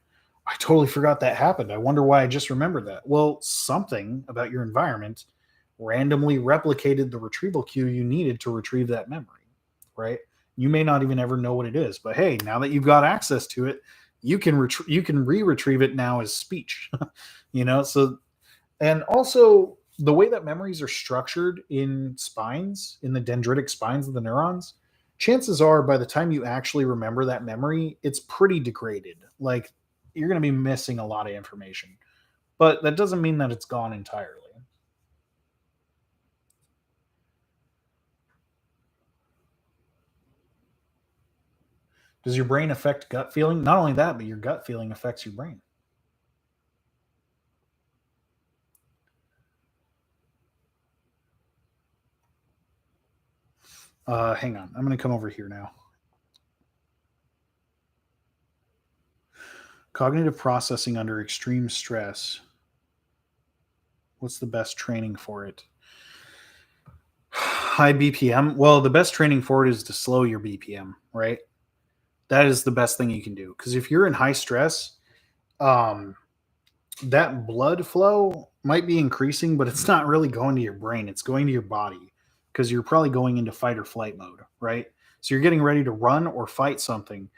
"I totally forgot that happened. I wonder why I just remembered that." Well, something about your environment randomly replicated the retrieval cue you needed to retrieve that memory, right? You may not even ever know what it is, but hey, now that you've got access to it, you can re-retrieve it now as speech. So and also, the way that memories are structured in spines, in the dendritic spines of the neurons, chances are by the time you actually remember that memory, it's pretty degraded. Like you're going to be missing a lot of information, but that doesn't mean that it's gone entirely. Does your brain affect gut feeling? Not only that, but your gut feeling affects your brain. Hang on. I'm going to come over here now. Cognitive processing under extreme stress. What's the best training for it? High BPM. Well, the best training for it is to slow your BPM, right? That is the best thing you can do. Because if you're in high stress, um, that blood flow might be increasing, but it's not really going to your brain. It's going to your body because you're probably going into fight or flight mode, right? So you're getting ready to run or fight something.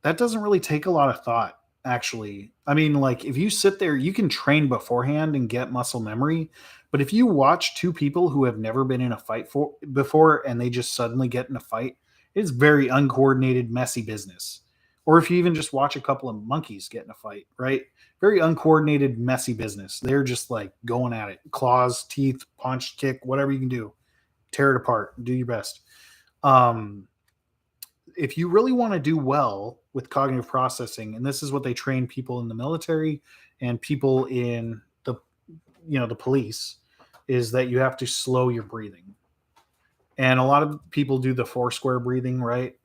That doesn't really take a lot of thought, actually. I mean, like if you sit there, you can train beforehand and get muscle memory. But if you watch two people who have never been in a fight before and they just suddenly get in a fight, it's very uncoordinated, messy business. Or if you even just watch a couple of monkeys get in a fight, right? Very uncoordinated, messy business. They're just like going at it, claws, teeth, punch, kick, whatever you can do, tear it apart, do your best. Um, if you really want to do well with cognitive processing, and this is what they train people in the military and people in the police, is that you have to slow your breathing. And a lot of people do the four square breathing, right?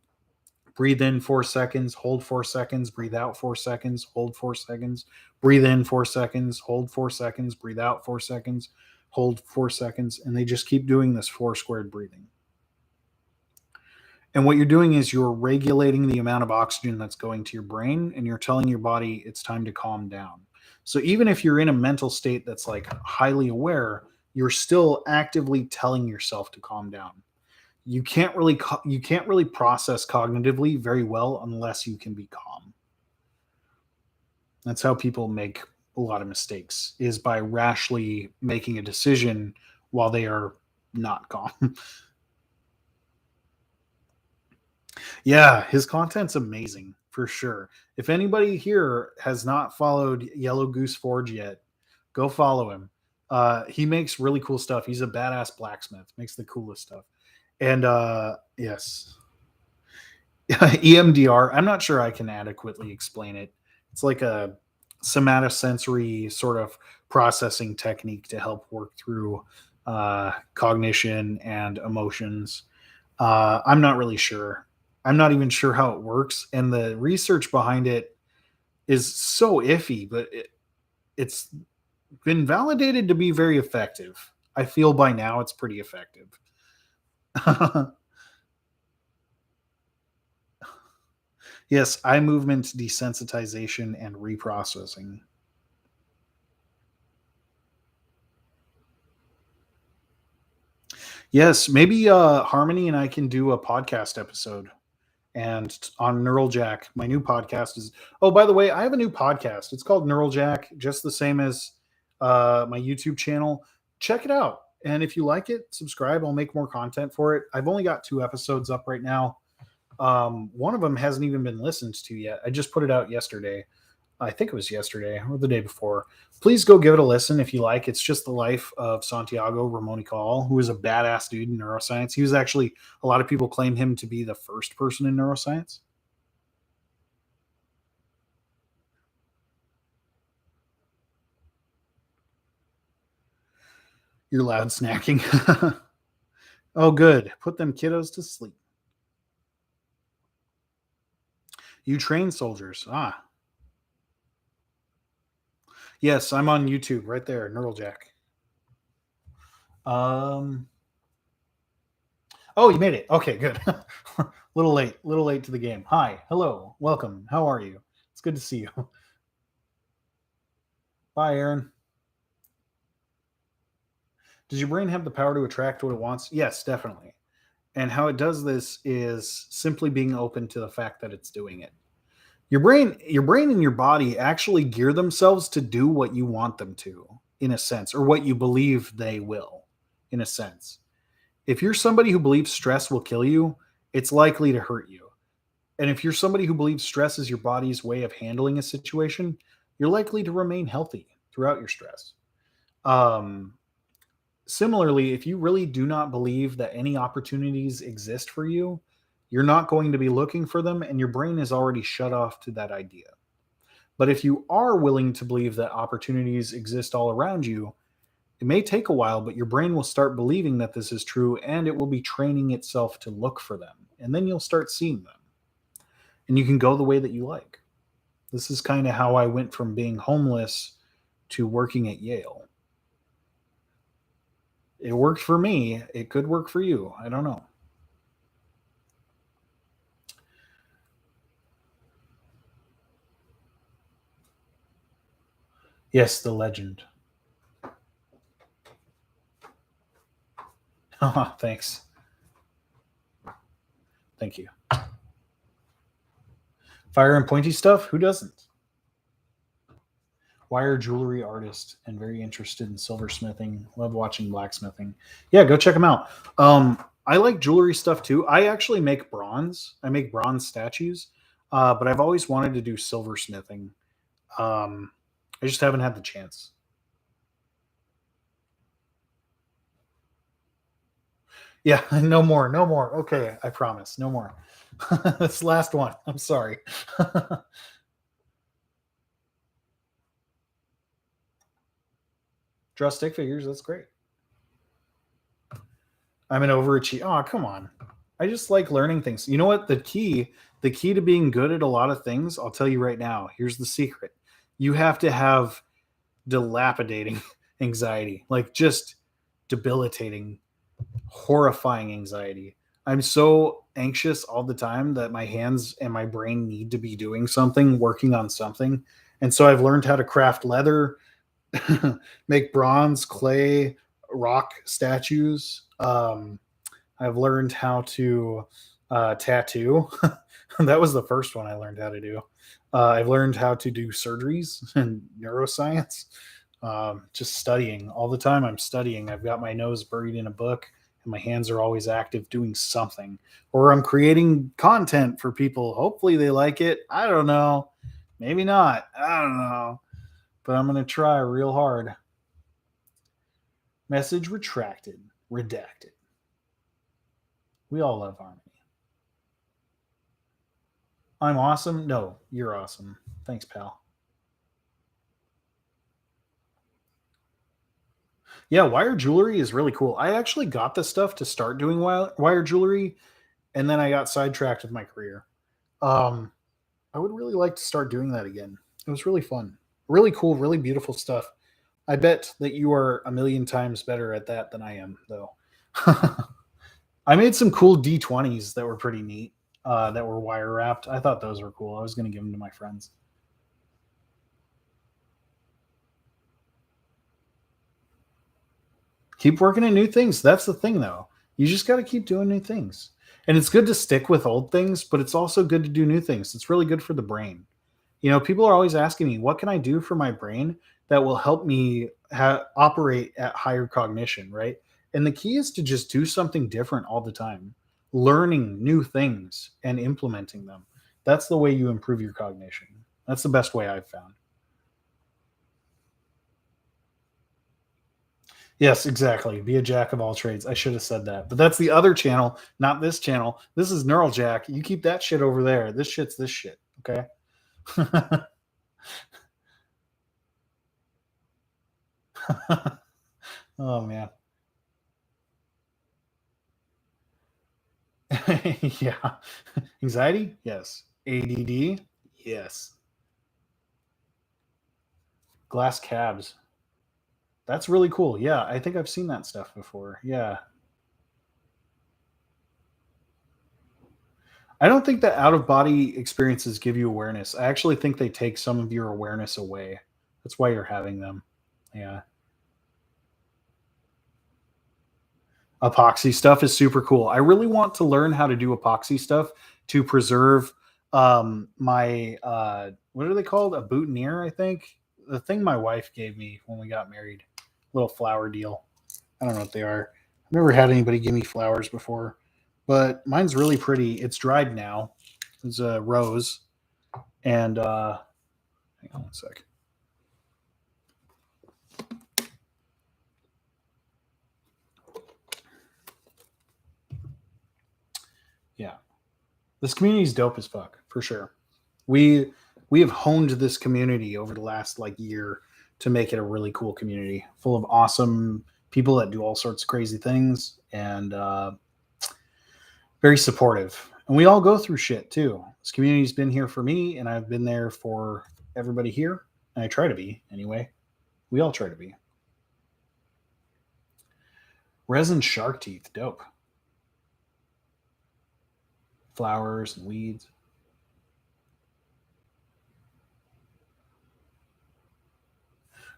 Breathe in 4 seconds, hold 4 seconds, breathe out 4 seconds, hold 4 seconds, breathe in 4 seconds, hold 4 seconds, breathe out 4 seconds, hold 4 seconds. And they just keep doing this four squared breathing. And what you're doing is you're regulating the amount of oxygen that's going to your brain, and you're telling your body it's time to calm down. So even if you're in a mental state that's like highly aware, you're still actively telling yourself to calm down. You can't really process cognitively very well unless you can be calm. That's how people make a lot of mistakes, is by rashly making a decision while they are not calm. Yeah, his content's amazing for sure. If anybody here has not followed Yellow Goose Forge yet, go follow him. He makes really cool stuff. He's a badass blacksmith, makes the coolest stuff. And yes, EMDR. I'm not sure I can adequately explain it. It's like a somatosensory sort of processing technique to help work through cognition and emotions. I'm not really sure. I'm not even sure how it works, and the research behind it is so iffy, but it's been validated to be very effective. I feel by now it's pretty effective. Yes, eye movement desensitization and reprocessing. Yes, maybe Harmony and I can do a podcast episode And on Neural Jack, my new podcast is. Oh, by the way, I have a new podcast. It's called Neural Jack, just the same as my YouTube channel. Check it out, and if you like it, subscribe. I'll make more content for it. I've only got 2 episodes up right now. One of them hasn't even been listened to yet. I just put it out yesterday. I think it was yesterday or the day before. Please go give it a listen if you like. It's just the life of Santiago Ramon Call, who is a badass dude in neuroscience. He was actually, a lot of people claim him to be the first person in neuroscience. You're loud snacking. Oh, good. Put them kiddos to sleep. You train soldiers. Ah. Yes, I'm on YouTube right there, Neural Jack. Oh, you made it. Okay, good. little late to the game. Hi, hello, welcome. How are you? It's good to see you. Bye, Aaron. Does your brain have the power to attract what it wants? Yes, definitely. And how it does this is simply being open to the fact that it's doing it. Your brain and your body actually gear themselves to do what you want them to, in a sense, or what you believe they will, in a sense. If you're somebody who believes stress will kill you, it's likely to hurt you. And if you're somebody who believes stress is your body's way of handling a situation, you're likely to remain healthy throughout your stress. Similarly, if you really do not believe that any opportunities exist for you, you're not going to be looking for them, and your brain is already shut off to that idea. But if you are willing to believe that opportunities exist all around you, it may take a while, but your brain will start believing that this is true, and it will be training itself to look for them. And then you'll start seeing them. And you can go the way that you like. This is kind of how I went from being homeless to working at Yale. It worked for me. It could work for you. I don't know. Yes, the legend. Oh, thanks. Thank you. Fire and pointy stuff? Who doesn't? Wire jewelry artist and very interested in silversmithing. Love watching blacksmithing. Yeah, go check them out. I like jewelry stuff too. I actually make bronze. I make bronze statues, but I've always wanted to do silversmithing. I just haven't had the chance. Yeah, no more, no more. Okay, I promise, no more. This last one. I'm sorry. Draw stick figures. That's great. I'm an overachiever. Oh, come on. I just like learning things. You know what? The key to being good at a lot of things, I'll tell you right now. Here's the secret. You have to have dilapidating anxiety, like just debilitating, horrifying anxiety. I'm so anxious all the time that my hands and my brain need to be doing something, working on something. And so I've learned how to craft leather, make bronze, clay, rock statues. I've learned how to tattoo. That was the first one I learned how to do. I've learned how to do surgeries and neuroscience. Just studying all the time. I'm studying. I've got my nose buried in a book, and my hands are always active doing something. Or I'm creating content for people. Hopefully they like it. I don't know. Maybe not. I don't know. But I'm going to try real hard. Message retracted. Redacted. We all love harmony. I'm awesome. No, you're awesome. Thanks, pal. Yeah, wire jewelry is really cool. I actually got the stuff to start doing wire jewelry, and then I got sidetracked with my career. Um, I would really like to start doing that again. It was really fun, really cool, really beautiful stuff. I bet that you are a million times better at that than I am, though. I made some cool D20s that were pretty neat, that were wire wrapped. I thought those were cool. I was going to give them to my friends. Keep working on new things. That's the thing, though. You just got to keep doing new things. And it's good to stick with old things, but it's also good to do new things. It's really good for the brain. People are always asking me, what can I do for my brain that will help me operate at higher cognition, right? And the key is to just do something different all the time, learning new things and implementing them. That's the way you improve your cognition. That's the best way I've found. Yes, exactly. Be a jack of all trades. I should have said that. But that's the other channel, not this channel. This is Neural Jack. You keep that shit over there. This shit's this shit. Okay. Oh man. Yeah. Anxiety? Yes. ADD? Yes. Glass cabs. That's really cool. Yeah, I think I've seen that stuff before. Yeah. I don't think that out of body experiences give you awareness. I actually think they take some of your awareness away. That's why you're having them. Yeah. Epoxy stuff is super cool. I really want to learn how to do epoxy stuff to preserve my what are they called? A boutonniere, I think. The thing my wife gave me when we got married. Little flower deal. I don't know what they are. I've never had anybody give me flowers before, but mine's really pretty. It's dried now. It's a rose, and hang on one sec. Yeah, this community is dope as fuck for sure. We we have honed this community over the last like year to make it a really cool community full of awesome people that do all sorts of crazy things and very supportive. And we all go through shit too. This community's been here for me, and I've been there for everybody here. And I try to be anyway. We all try to be. Resin shark teeth, dope. Flowers and weeds.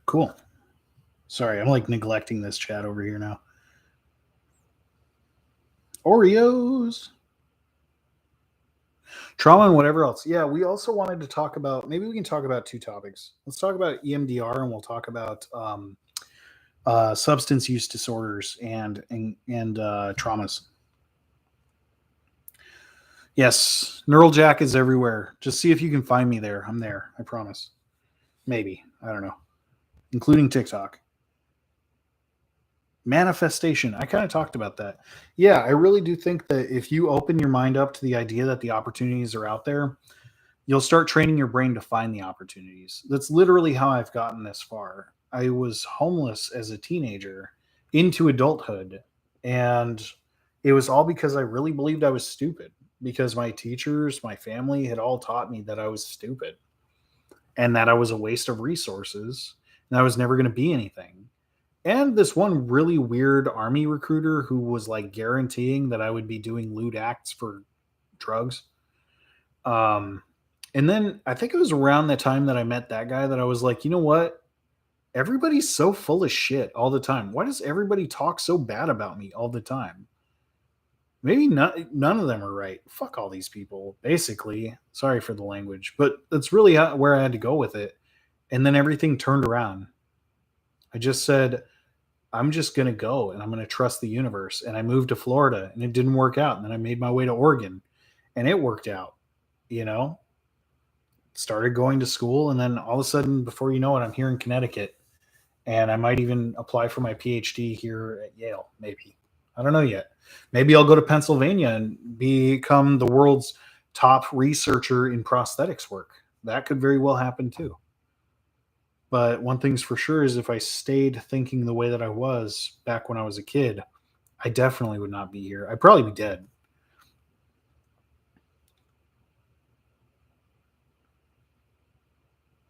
Cool. Sorry, I'm like neglecting this chat over here now. Oreos. Trauma and whatever else. Yeah, we also wanted to talk about, maybe we can talk about two topics. Let's talk about EMDR, and we'll talk about substance use disorders and traumas. Yes, Neural Jack is everywhere. Just see if you can find me there. I'm there. I promise. Maybe. I don't know. Including TikTok. Manifestation. I kind of talked about that. Yeah, I really do think that if you open your mind up to the idea that the opportunities are out there, you'll start training your brain to find the opportunities. That's literally how I've gotten this far. I was homeless as a teenager into adulthood, and it was all because I really believed I was stupid, because my teachers, my family had all taught me that I was stupid and that I was a waste of resources and I was never going to be anything. And this one really weird army recruiter who was like guaranteeing that I would be doing lewd acts for drugs. Um, and then I think it was around the time that I met that guy that I was like, you know what? Everybody's so full of shit all the time. Why does everybody talk so bad about me all the time? Maybe none of them are right. Fuck all these people, basically. Sorry for the language, but that's really where I had to go with it. And then everything turned around. I just said, I'm just going to go and I'm going to trust the universe. And I moved to Florida and it didn't work out. And then I made my way to Oregon and it worked out, you know, started going to school. And then all of a sudden, before you know it, I'm here in Connecticut and I might even apply for my PhD here at Yale. Maybe. I don't know yet. Maybe I'll go to Pennsylvania and become the world's top researcher in prosthetics work. That could very well happen too. But one thing's for sure is if I stayed thinking the way that I was back when I was a kid, I definitely would not be here. I'd probably be dead.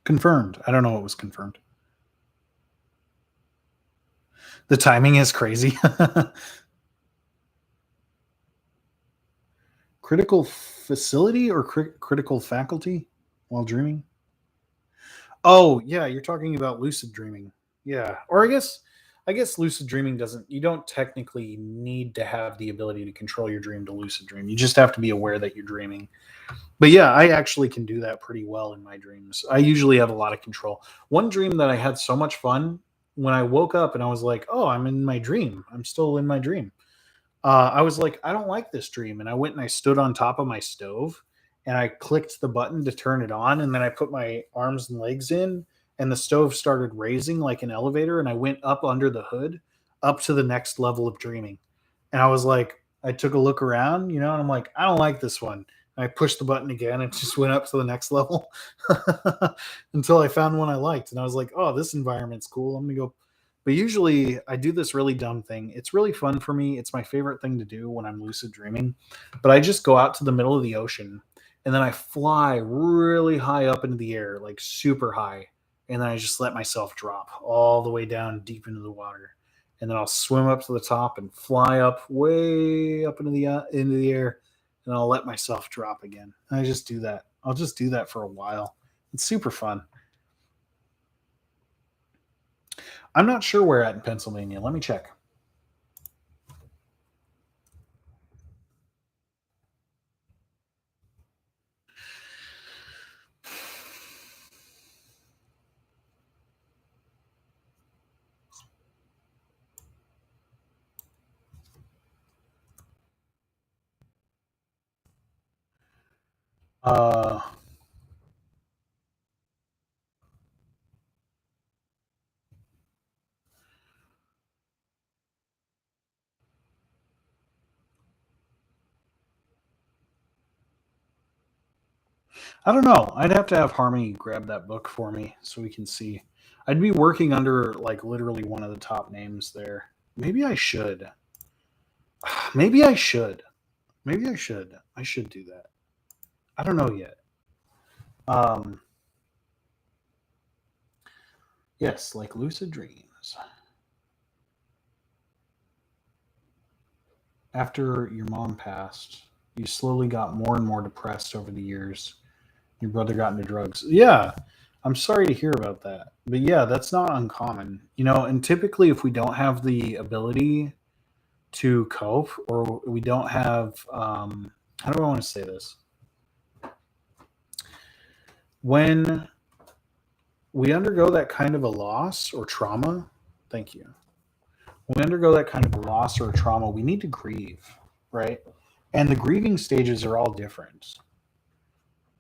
Confirmed. I don't know what was confirmed. The timing is crazy. Critical facility or critical faculty while dreaming? Oh, yeah, you're talking about lucid dreaming. Yeah. Or I guess I guess lucid dreaming doesn't, you don't technically need to have the ability to control your dream to lucid dream. You just have to be aware that you're dreaming. But yeah, I actually can do that pretty well in my dreams. I usually have a lot of control. One dream that I had so much fun when I woke up and I was like, oh, I'm in my dream. I'm still in my dream. I was like, I don't like this dream. And I went and I stood on top of my stove and I clicked the button to turn it on. And then I put my arms and legs in, and the stove started raising like an elevator. And I went up under the hood, up to the next level of dreaming. And I was like, I took a look around, and I'm like, I don't like this one. And I pushed the button again and just went up to the next level until I found one I liked. And I was like, oh, this environment's cool. I'm going to go. But usually I do this really dumb thing. It's really fun for me. It's my favorite thing to do when I'm lucid dreaming. But I just go out to the middle of the ocean and then I fly really high up into the air, like super high. And then I just let myself drop all the way down deep into the water. And then I'll swim up to the top and fly up way up into the air, and I'll let myself drop again. And I just do that. I'll just do that for a while. It's super fun. I'm not sure where at in Pennsylvania. Let me check. Uh, I don't know. I'd have to have Harmony grab that book for me so we can see. I'd be working under like literally one of the top names there. Maybe I should. Maybe I should. Maybe I should. I should do that. I don't know yet. Um, yes, like lucid dreams. After your mom passed, you slowly got more and more depressed over the years. Your brother got into drugs. Yeah, I'm sorry to hear about that. But yeah, that's not uncommon. And typically if we don't have the ability to cope, or we don't have how do I want to say this? When we undergo that kind of a loss or trauma, thank you. When we undergo that kind of a loss or a trauma, we need to grieve, right? And the grieving stages are all different.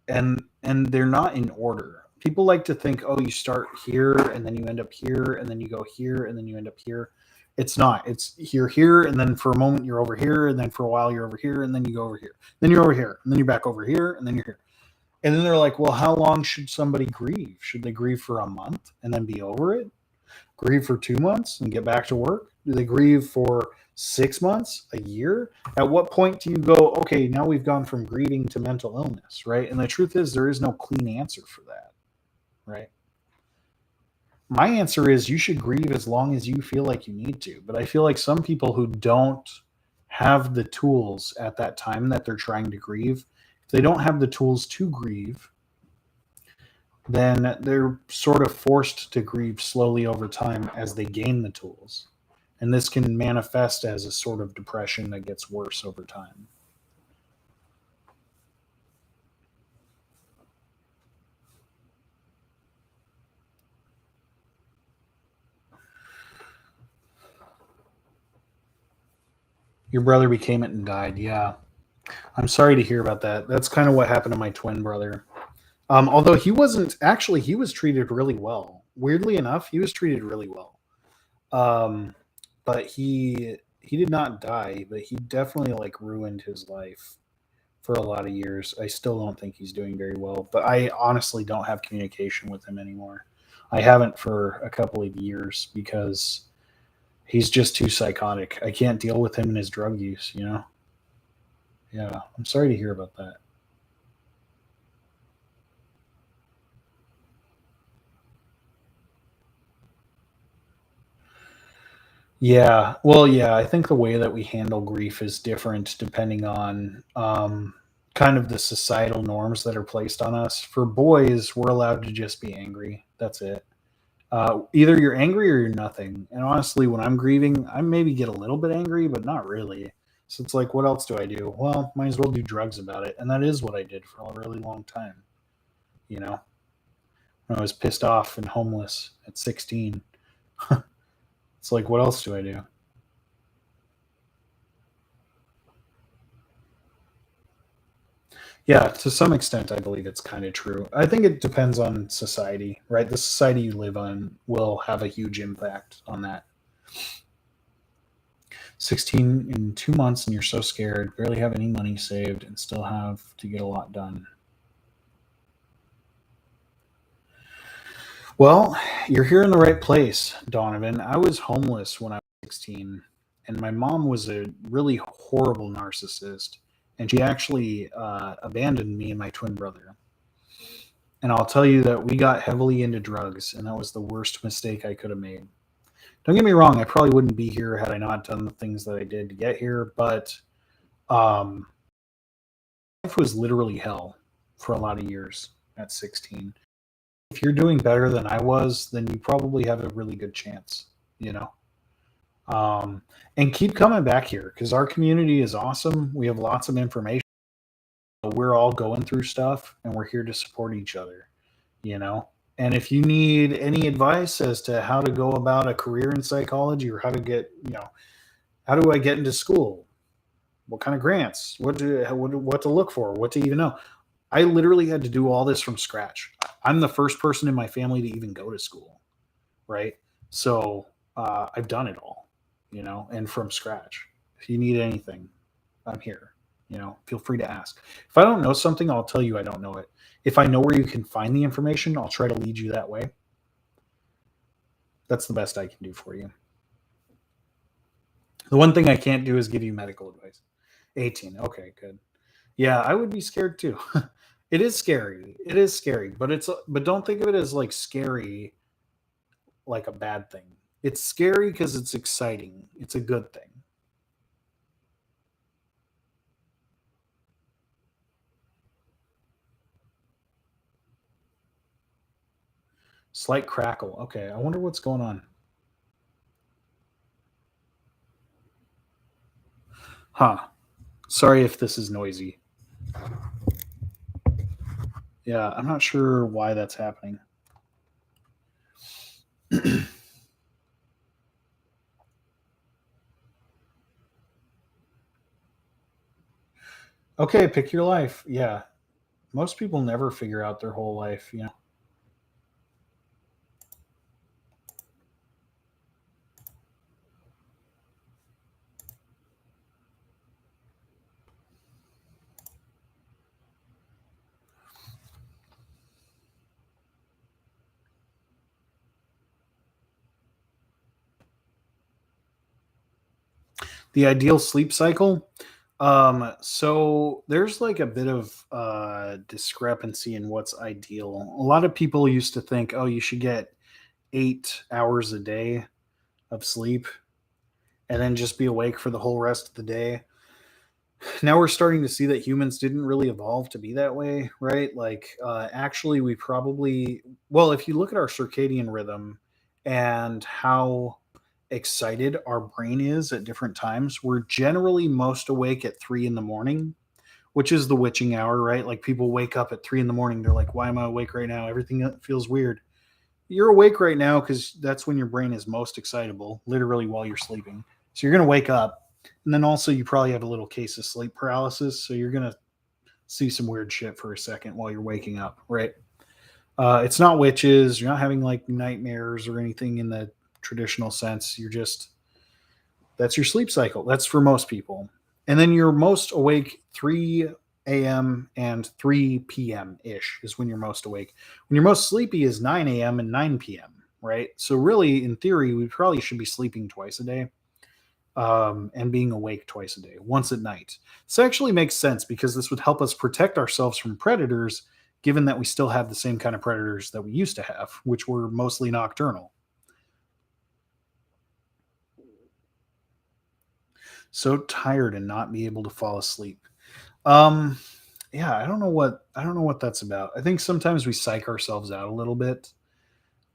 And they're not in order. People like to think, oh, you start here and then you end up here and then you go here and then you end up here. It's not. It's here, and then for a moment you're over here, and then for a while you're over here, and then you go over here. Then you're over here, and then you're back over here, and then you're here. And then they're like, well, how long should somebody grieve? Should they grieve for a month and then be over it? Grieve for 2 months and get back to work? Do they grieve for 6 months, a year? At what point do you go, okay, now we've gone from grieving to mental illness, right? And the truth is, there is no clean answer for that, right? My answer is you should grieve as long as you feel like you need to. But I feel like some people who don't have the tools at that time that they're trying to grieve, if they don't have the tools to grieve, then they're sort of forced to grieve slowly over time as they gain the tools. And this can manifest as a sort of depression that gets worse over time. Your brother became it and died. Yeah. I'm sorry to hear about that. That's kind of what happened to my twin brother. Although he wasn't actually, he was treated really well. Weirdly enough, he was treated really well. Um, but he did not die, but he definitely like ruined his life for a lot of years. I still don't think he's doing very well, but I honestly don't have communication with him anymore. I haven't for a couple of years because he's just too psychotic. I can't deal with him and his drug use. Yeah, I'm sorry to hear about that. Yeah. Well, yeah, I think the way that we handle grief is different depending on kind of the societal norms that are placed on us. For boys, we're allowed to just be angry. That's it. Either you're angry or you're nothing. And honestly, when I'm grieving, I maybe get a little bit angry, but not really. So it's like, what else do I do? Well, might as well do drugs about it. And that is what I did for a really long time. You know, when I was pissed off and homeless at 16, it's like, what else do I do? Yeah, to some extent, I believe it's kind of true. I think it depends on society, right? The society you live on will have a huge impact on that. 16 in 2 months, and you're so scared, barely have any money saved, and still have to get a lot done. Well, you're here in the right place, Donovan. I was homeless when I was 16, and my mom was a really horrible narcissist, and she actually abandoned me and my twin brother. And I'll tell you that we got heavily into drugs, and that was the worst mistake I could have made. Don't get me wrong, I probably wouldn't be here had I not done the things that I did to get here, but um, life was literally hell for a lot of years at 16. If you're doing better than I was, then you probably have a really good chance, you know? And keep coming back here because our community is awesome. We have lots of information. We're all going through stuff and we're here to support each other, you know? And if you need any advice as to how to go about a career in psychology or how to get, how do I get into school? What kind of grants? What to look for? What to even know? I literally had to do all this from scratch. I'm the first person in my family to even go to school, right? So I've done it all, and from scratch. If you need anything, I'm here. Feel free to ask. If I don't know something, I'll tell you I don't know it. If I know where you can find the information, I'll try to lead you that way. That's the best I can do for you. The one thing I can't do is give you medical advice. 18. Okay, good. Yeah, I would be scared too. It is scary. It is scary, but don't think of it as like scary like a bad thing. It's scary because it's exciting. It's a good thing. Slight crackle. Okay, I wonder what's going on. Huh. Sorry if this is noisy. Yeah, I'm not sure why that's happening. Okay, pick your life. Yeah. Most people never figure out their whole life. The ideal sleep cycle. So there's like a bit of discrepancy in what's ideal. A lot of people used to think, oh, you should get 8 hours a day of sleep and then just be awake for the whole rest of the day. Now we're starting to see that humans didn't really evolve to be that way, right? Like, actually, we probably, well, if you look at our circadian rhythm and how excited our brain is at different times, we're generally most awake at 3 in the morning, which is the witching hour, right? Like, people wake up at 3 in the morning. They're like, why am I awake right now? Everything feels weird. You're awake right now because that's when your brain is most excitable, literally while you're sleeping. So you're going to wake up. And then also, you probably have a little case of sleep paralysis. So you're going to see some weird shit for a second while you're waking up, right? It's not witches. You're not having like nightmares or anything in the traditional sense. That's your sleep cycle. That's for most people. And then you're most awake 3 a.m. and 3 p.m. ish is when you're most awake. When you're most sleepy is 9 a.m. and 9 p.m., right? So, really, in theory, we probably should be sleeping twice a day, and being awake twice a day, once at night. This actually makes sense because this would help us protect ourselves from predators, given that we still have the same kind of predators that we used to have, which were mostly nocturnal. So tired and not be able to fall asleep. Um, yeah, I don't know what that's about. I think sometimes we psych ourselves out a little bit.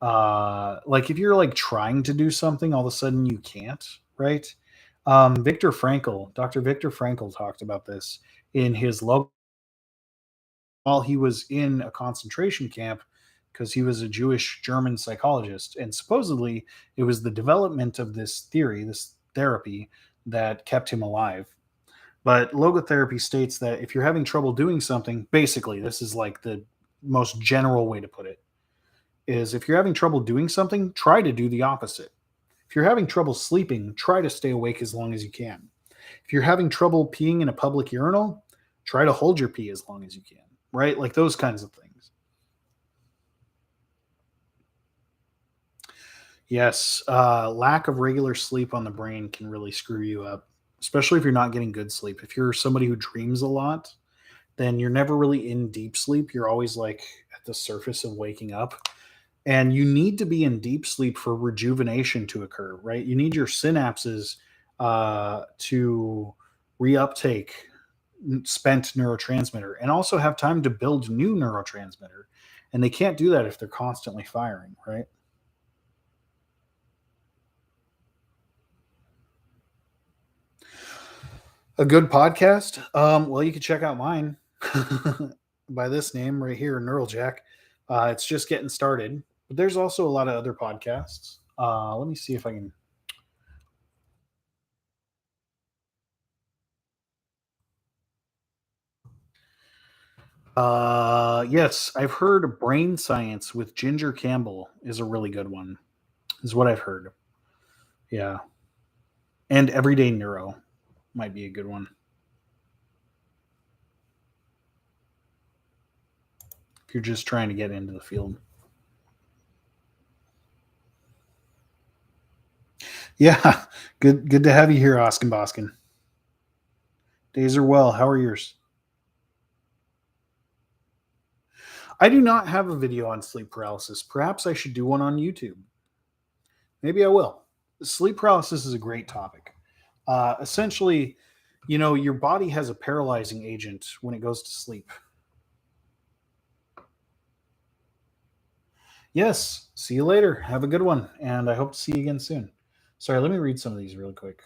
Like if you're like trying to do something, all of a sudden you can't, right? Viktor Frankl, Dr. Viktor Frankl talked about this in his local while he was in a concentration camp because he was a Jewish German psychologist. And supposedly it was the development of this theory, this therapy, that kept him alive. But logotherapy states that if you're having trouble doing something, basically, this is like the most general way to put it, is if you're having trouble doing something, try to do the opposite. If you're having trouble sleeping, try to stay awake as long as you can. If you're having trouble peeing in a public urinal, try to hold your pee as long as you can, right? Like those kinds of things. Yes, lack of regular sleep on the brain can really screw you up, especially if you're not getting good sleep. If you're somebody who dreams a lot, then you're never really in deep sleep. You're always like at the surface of waking up. And you need to be in deep sleep for rejuvenation to occur, right? You need your synapses to reuptake spent neurotransmitter and also have time to build new neurotransmitter. And they can't do that if they're constantly firing, right? A good podcast? Well, you can check out mine by this name right here, Neural Jack. It's just getting started, but there's also a lot of other podcasts. Let me see if I can. Yes, I've heard Brain Science with Ginger Campbell is a really good one, is what I've heard. Yeah. And Everyday Neuro might be a good one if you're just trying to get into the field. Yeah, good to have you here, Oskin Boskin. Days are well. How are yours? I do not have a video on sleep paralysis. Perhaps I should do one on YouTube. Maybe I will. Sleep paralysis is a great topic. Essentially, your body has a paralyzing agent when it goes to sleep. Yes. See you later. Have a good one. And I hope to see you again soon. Sorry, let me read some of these really quick.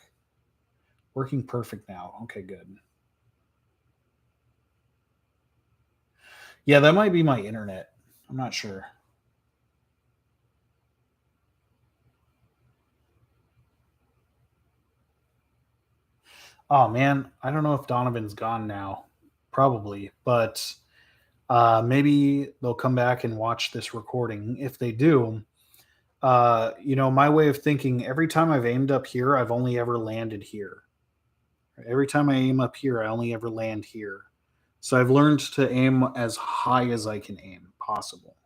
Working perfect now. Okay, good. Yeah, that might be my internet. I'm not sure. Oh man, I don't know if Donovan's gone now. Probably, but maybe they'll come back and watch this recording. If they do, my way of thinking, every time I've aimed up here, I've only ever landed here. Every time I aim up here, I only ever land here. So I've learned to aim as high as I can aim possible.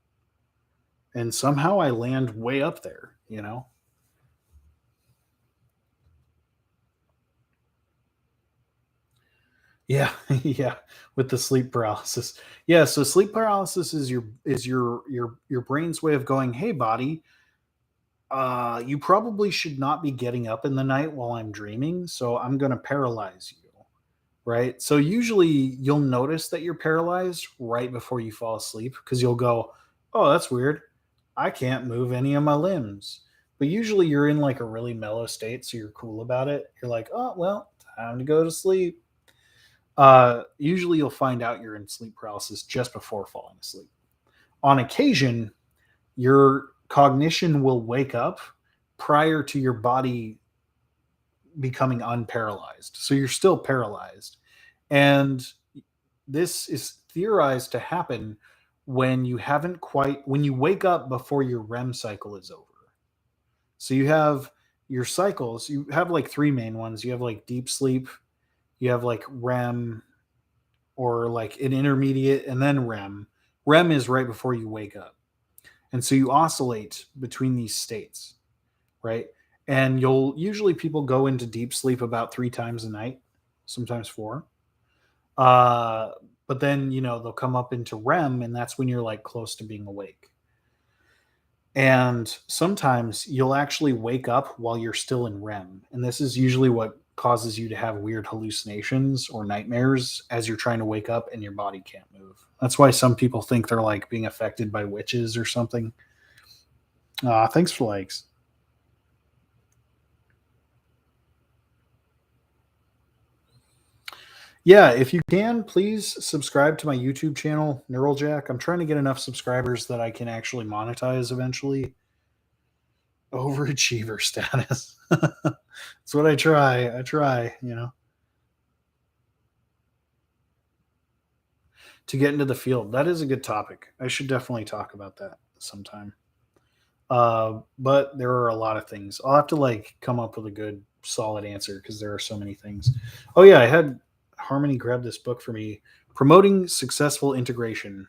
And somehow I land way up there. Yeah, yeah, with the sleep paralysis. Yeah, so sleep paralysis is your brain's way of going, "Hey body, you probably should not be getting up in the night while I'm dreaming, so I'm going to paralyze you." Right? So usually you'll notice that you're paralyzed right before you fall asleep because you'll go, "Oh, that's weird. I can't move any of my limbs." But usually you're in like a really mellow state, so you're cool about it. You're like, "Oh, well, time to go to sleep." Usually you'll find out you're in sleep paralysis just before falling asleep. On occasion, your cognition will wake up prior to your body becoming unparalyzed. So you're still paralyzed. And this is theorized to happen when you wake up before your REM cycle is over. So you have your cycles, you have like three main ones. You have like deep sleep, you have like REM, or like an intermediate, and then REM. REM is right before you wake up. And so you oscillate between these states, right? And you'll usually people go into deep sleep about 3 times a night, sometimes four. Uh, but then, they'll come up into REM, and that's when you're like close to being awake. And sometimes you'll actually wake up while you're still in REM. And this is usually what causes you to have weird hallucinations or nightmares as you're trying to wake up and your body can't move. That's why some people think they're like being affected by witches or something. Thanks for likes. Yeah, if you can, please subscribe to my YouTube channel, Neuraljack. I'm trying to get enough subscribers that I can actually monetize eventually. Overachiever status. That's what I try. I try, to get into the field. That is a good topic. I should definitely talk about that sometime. But there are a lot of things. I'll have to like come up with a good solid answer because there are so many things. Oh yeah, I had Harmony grab this book for me, Promoting Successful Integration,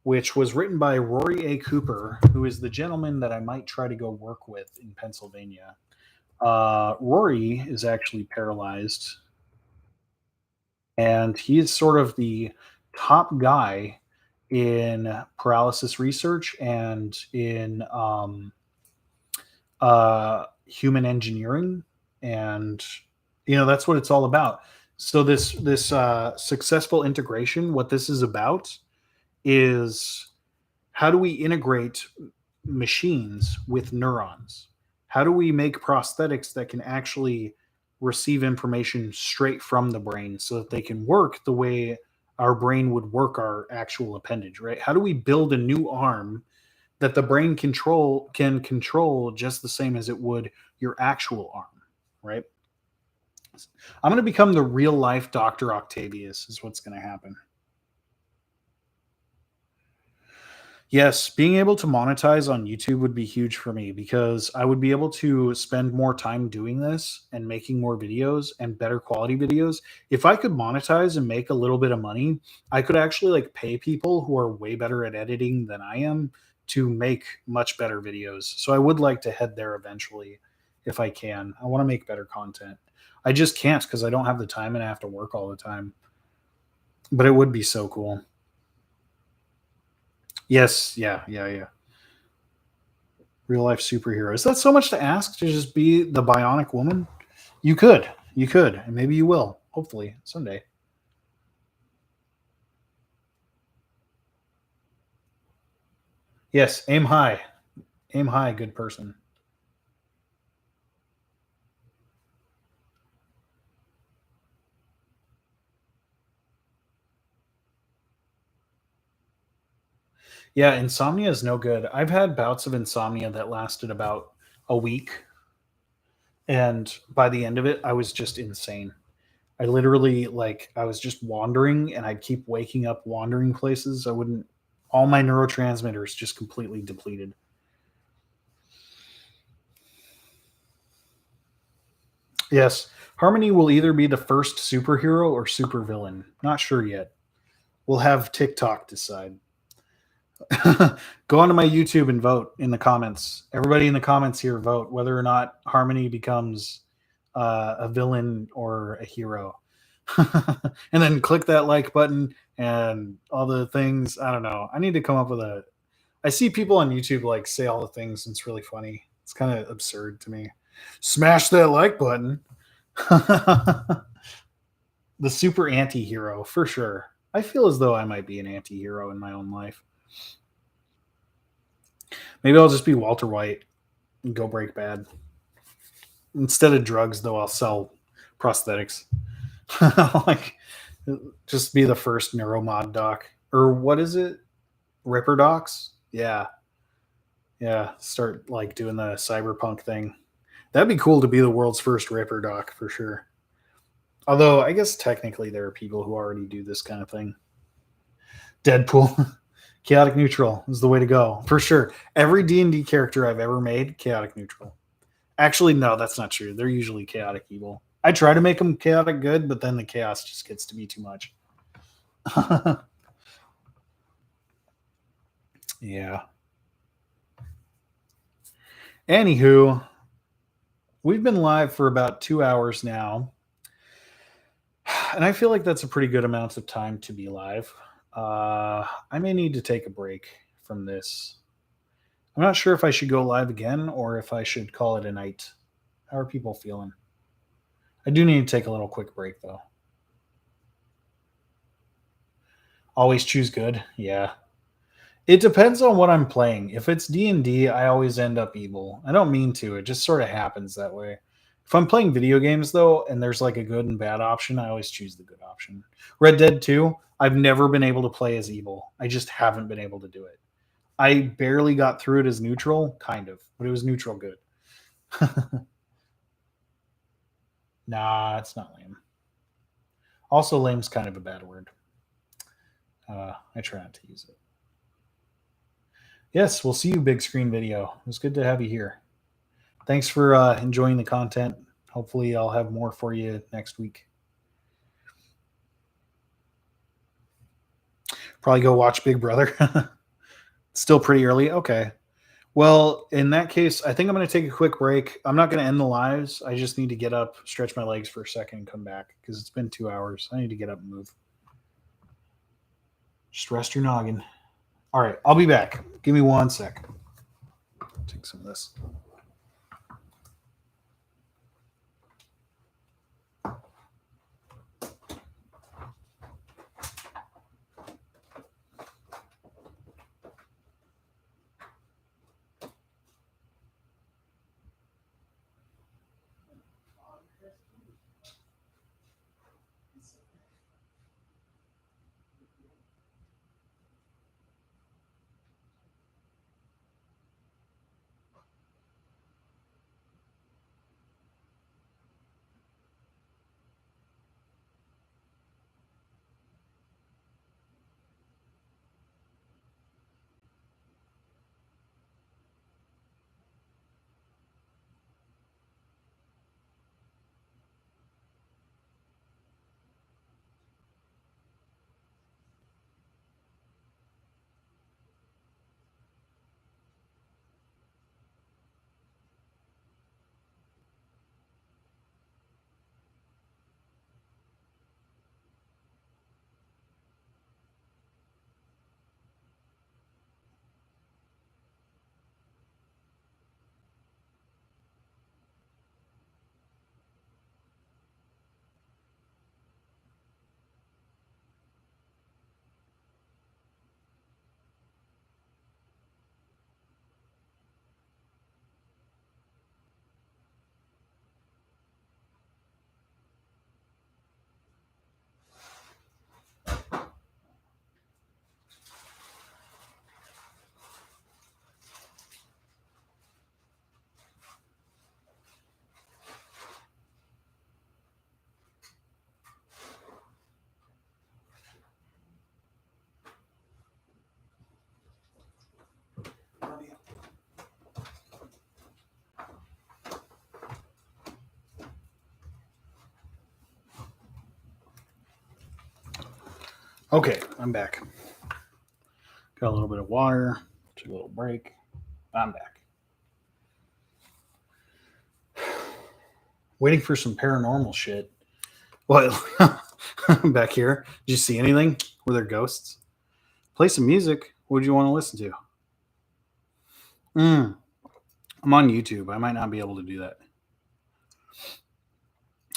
which was written by Rory A. Cooper, who is the gentleman that I might try to go work with in Pennsylvania. Rory is actually paralyzed, and he is sort of the top guy in paralysis research and in human engineering, and that's what it's all about. So this successful integration, what this is about is how do we integrate machines with neurons? How do we make prosthetics that can actually receive information straight from the brain so that they can work the way our brain would work our actual appendage, right? How do we build a new arm that the brain can control just the same as it would your actual arm, right? I'm going to become the real life Dr. Octavius is what's going to happen. Yes, being able to monetize on YouTube would be huge for me because I would be able to spend more time doing this and making more videos and better quality videos. If I could monetize and make a little bit of money, I could actually like pay people who are way better at editing than I am to make much better videos. So I would like to head there eventually if I can. I want to make better content. I just can't because I don't have the time and I have to work all the time. But it would be so cool. Yes, yeah. Real life superhero. Is that so much to ask to just be the bionic woman? You could, and maybe you will. Hopefully someday. Yes, aim high, good person. Yeah, insomnia is no good. I've had bouts of insomnia that lasted about a week, and by the end of it, I was just insane. I literally like I was just wandering, and I'd keep waking up wandering places. I wouldn't. All my neurotransmitters just completely depleted. Yes, Harmony will either be the first superhero or supervillain. Not sure yet. We'll have TikTok decide. Go onto my YouTube and vote in the comments. Everybody in the comments here vote whether or not Harmony becomes a villain or a hero. And then click that like button and all the things. I don't know. I need to come up with a. I see people on YouTube like say all the things, and it's really funny. It's kind of absurd to me. Smash that like button. The super anti-hero for sure. I feel as though I might be an anti-hero in my own life. Maybe I'll just be Walter White and go break bad. Instead of drugs, though, I'll sell prosthetics. Like, just be the first neuromod doc. Or what is it? Ripper docs? Yeah. Yeah. Start like doing the cyberpunk thing. That'd be cool to be the world's first Ripper doc for sure. Although I guess technically there are people who already do this kind of thing. Deadpool. Chaotic neutral is the way to go for sure. Every D&D character I've ever made, chaotic neutral. Actually, no, that's not true. They're usually chaotic evil. I try to make them chaotic good, but then the chaos just gets to be too much. Yeah. Anywho, we've been live for about 2 hours now, and I feel like that's a pretty good amount of time to be live. I may need to take a break from this. I'm not sure if I should go live again or if I should call it a night. How are people feeling? I do need to take a little quick break though. Always choose good. Yeah. It depends on what I'm playing. If it's D&D, I always end up evil. I don't mean to. It just sort of happens that way. If I'm playing video games though, and there's like a good and bad option, I always choose the good option. Red Dead 2, I've never been able to play as evil. I just haven't been able to do it. I barely got through it as neutral, kind of, but it was neutral good. Nah, it's not lame. Also, lame's kind of a bad word. I try not to use it. Yes, we'll see you, big screen video. It was good to have you here. Thanks for enjoying the content. Hopefully, I'll have more for you next week. Probably go watch Big Brother. It's still pretty early. Okay. Well, in that case, I think I'm going to take a quick break. I'm not going to end the lives. I just need to get up, stretch my legs for a second, and come back because it's been 2 hours. I need to get up and move. Just rest your noggin. All right, I'll be back. Give me 1 sec. Take some of this. Okay, I'm back. Got a little bit of water, took a little break. I'm back. Waiting for some paranormal shit. What? Back here? Did you see anything? Were there ghosts? Play some music. What do you want to listen to? I'm on YouTube. I might not be able to do that.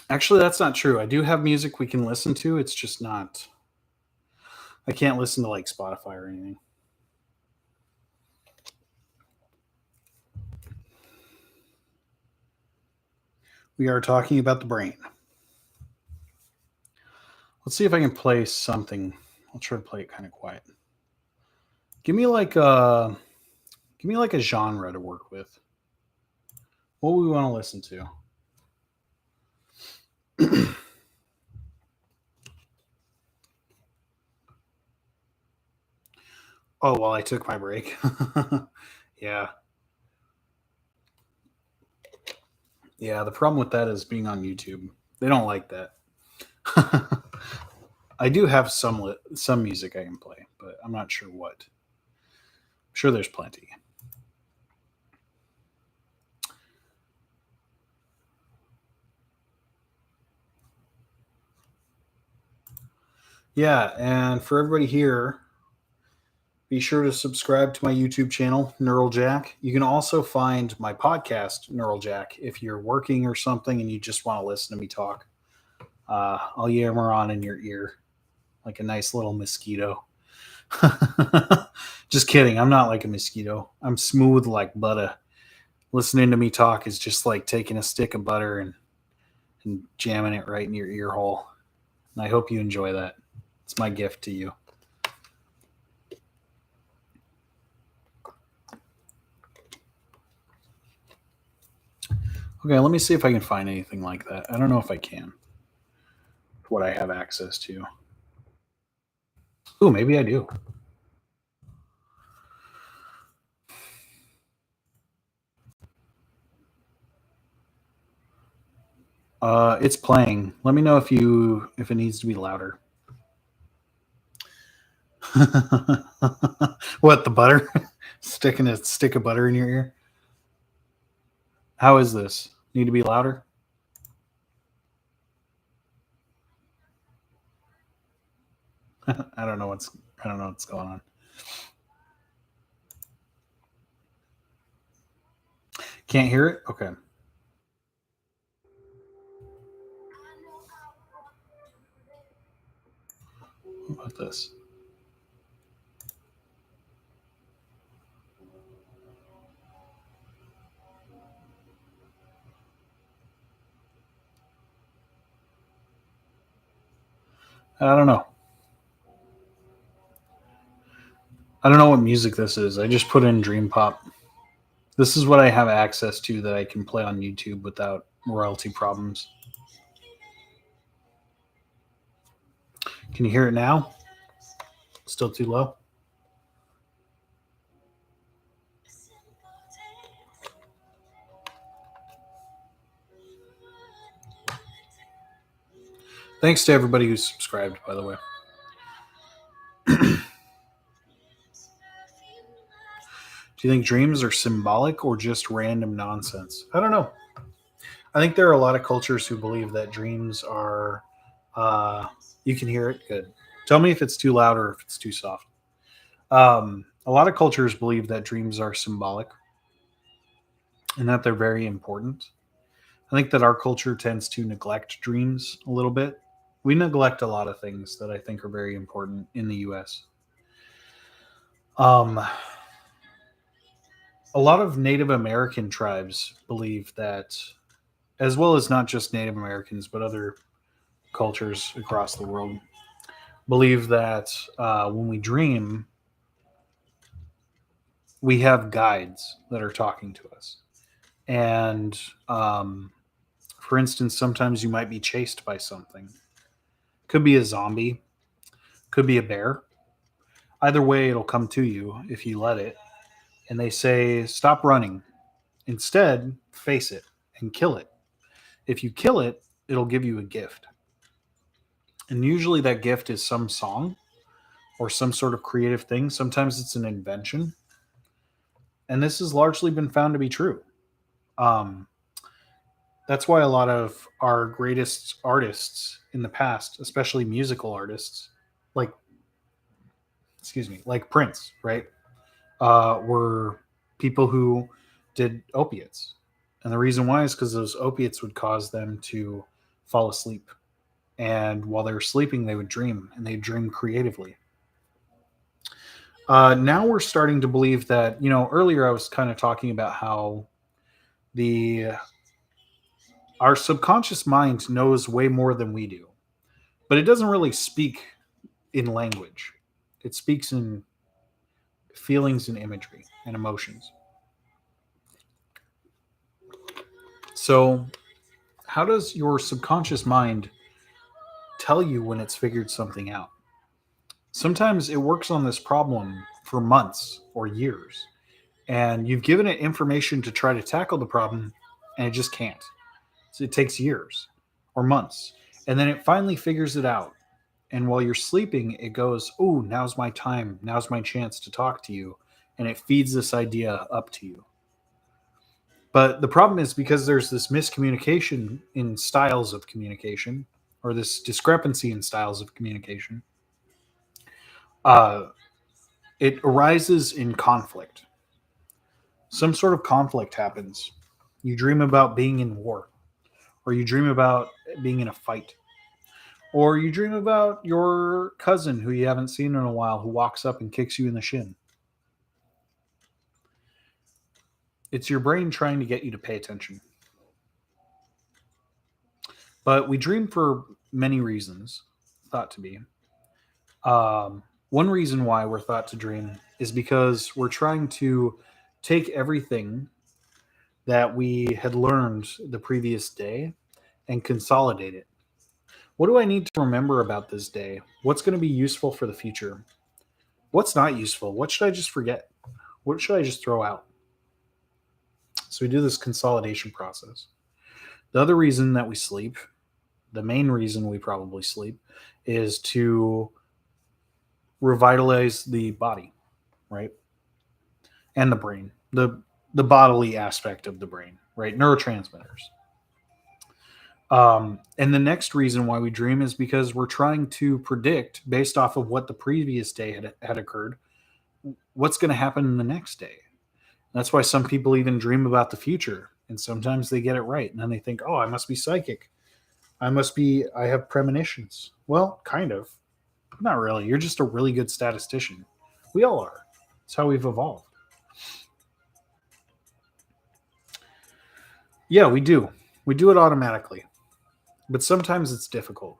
Actually, that's not true. I do have music we can listen to. It's just not. I can't listen to like Spotify or anything. We are talking about the brain. Let's see if I can play something. I'll try to play it kind of quiet. Give me like a genre to work with. What do we want to listen to? Oh, well, I took my break. Yeah. Yeah, the problem with that is being on YouTube. They don't like that. I do have some music I can play, but I'm not sure what. I'm sure there's plenty. Yeah, and for everybody here, be sure to subscribe to my YouTube channel, Neural Jack. You can also find my podcast, Neural Jack, if you're working or something and you just want to listen to me talk. I'll yammer on in your ear like a nice little mosquito. Just kidding. I'm not like a mosquito. I'm smooth like butter. Listening to me talk is just like taking a stick of butter and jamming it right in your ear hole. And I hope you enjoy that. It's my gift to you. Okay, let me see if I can find anything like that. I don't know if I can. What I have access to. Ooh, maybe I do. It's playing. Let me know if it needs to be louder. What, the butter? Sticking a stick of butter in your ear? How is this? Need to be louder? I don't know what's going on. Can't hear it? Okay. What about this? I don't know. I don't know what music this is. I just put in Dream Pop. This is what I have access to that I can play on YouTube without royalty problems. Can you hear it now? Still too low? Thanks to everybody who's subscribed, by the way. Do you think dreams are symbolic or just random nonsense? I don't know. I think there are a lot of cultures who believe that dreams are. You can hear it? Good. Tell me if it's too loud or if it's too soft. A lot of cultures believe that dreams are symbolic and that they're very important. I think that our culture tends to neglect dreams a little bit. We neglect a lot of things that I think are very important in the US. Um, a lot of Native American tribes believe that, as well as not just Native Americans, but other cultures across the world, believe that when we dream, we have guides that are talking to us. And for instance, sometimes you might be chased by something. Could be a zombie, could be a bear. Either way, it'll come to you if you let it. And they say, stop running. Instead, face it and kill it. If you kill it, it'll give you a gift. And usually that gift is some song or some sort of creative thing. Sometimes it's an invention. And this has largely been found to be true. Um, that's why a lot of our greatest artists in the past, especially musical artists, like, excuse me, like Prince, right, were people who did opiates. And the reason why is because those opiates would cause them to fall asleep. And while they were sleeping, they would dream and they'd dream creatively. Now we're starting to believe that, earlier I was kind of talking about how the our subconscious mind knows way more than we do, but it doesn't really speak in language. It speaks in feelings and imagery and emotions. So, how does your subconscious mind tell you when it's figured something out? Sometimes it works on this problem for months or years, and you've given it information to try to tackle the problem, and it just can't. So it takes years or months, and then it finally figures it out. And while you're sleeping, it goes, "Oh, now's my time. Now's my chance to talk to you," and it feeds this idea up to you. But the problem is because there's this miscommunication in styles of communication, or this discrepancy in styles of communication. Uh, it arises in conflict. Some sort of conflict happens. You dream about being in war, or you dream about being in a fight, Or you dream about your cousin who you haven't seen in a while who walks up and kicks you in the shin. It's your brain trying to get you to pay attention. But we dream for many reasons, thought to be. One reason why we're thought to dream is because we're trying to take everything that we had learned the previous day and consolidate it. What do I need to remember about this day? What's going to be useful for the future? What's not useful? What should I just forget? What should I just throw out? So we do this consolidation process. The other reason that we sleep, the main reason we probably sleep, is to revitalize the body, right? And the brain, the bodily aspect of the brain, right? Neurotransmitters. And the next reason why we dream is because we're trying to predict, based off of what the previous day had occurred, what's going to happen in the next day. That's why some people even dream about the future, and sometimes they get it right, and then they think, "Oh, I must be psychic. I have premonitions." Well, kind of. Not really. You're just a really good statistician. We all are. It's how we've evolved. Yeah, we do. We do it automatically. But sometimes it's difficult.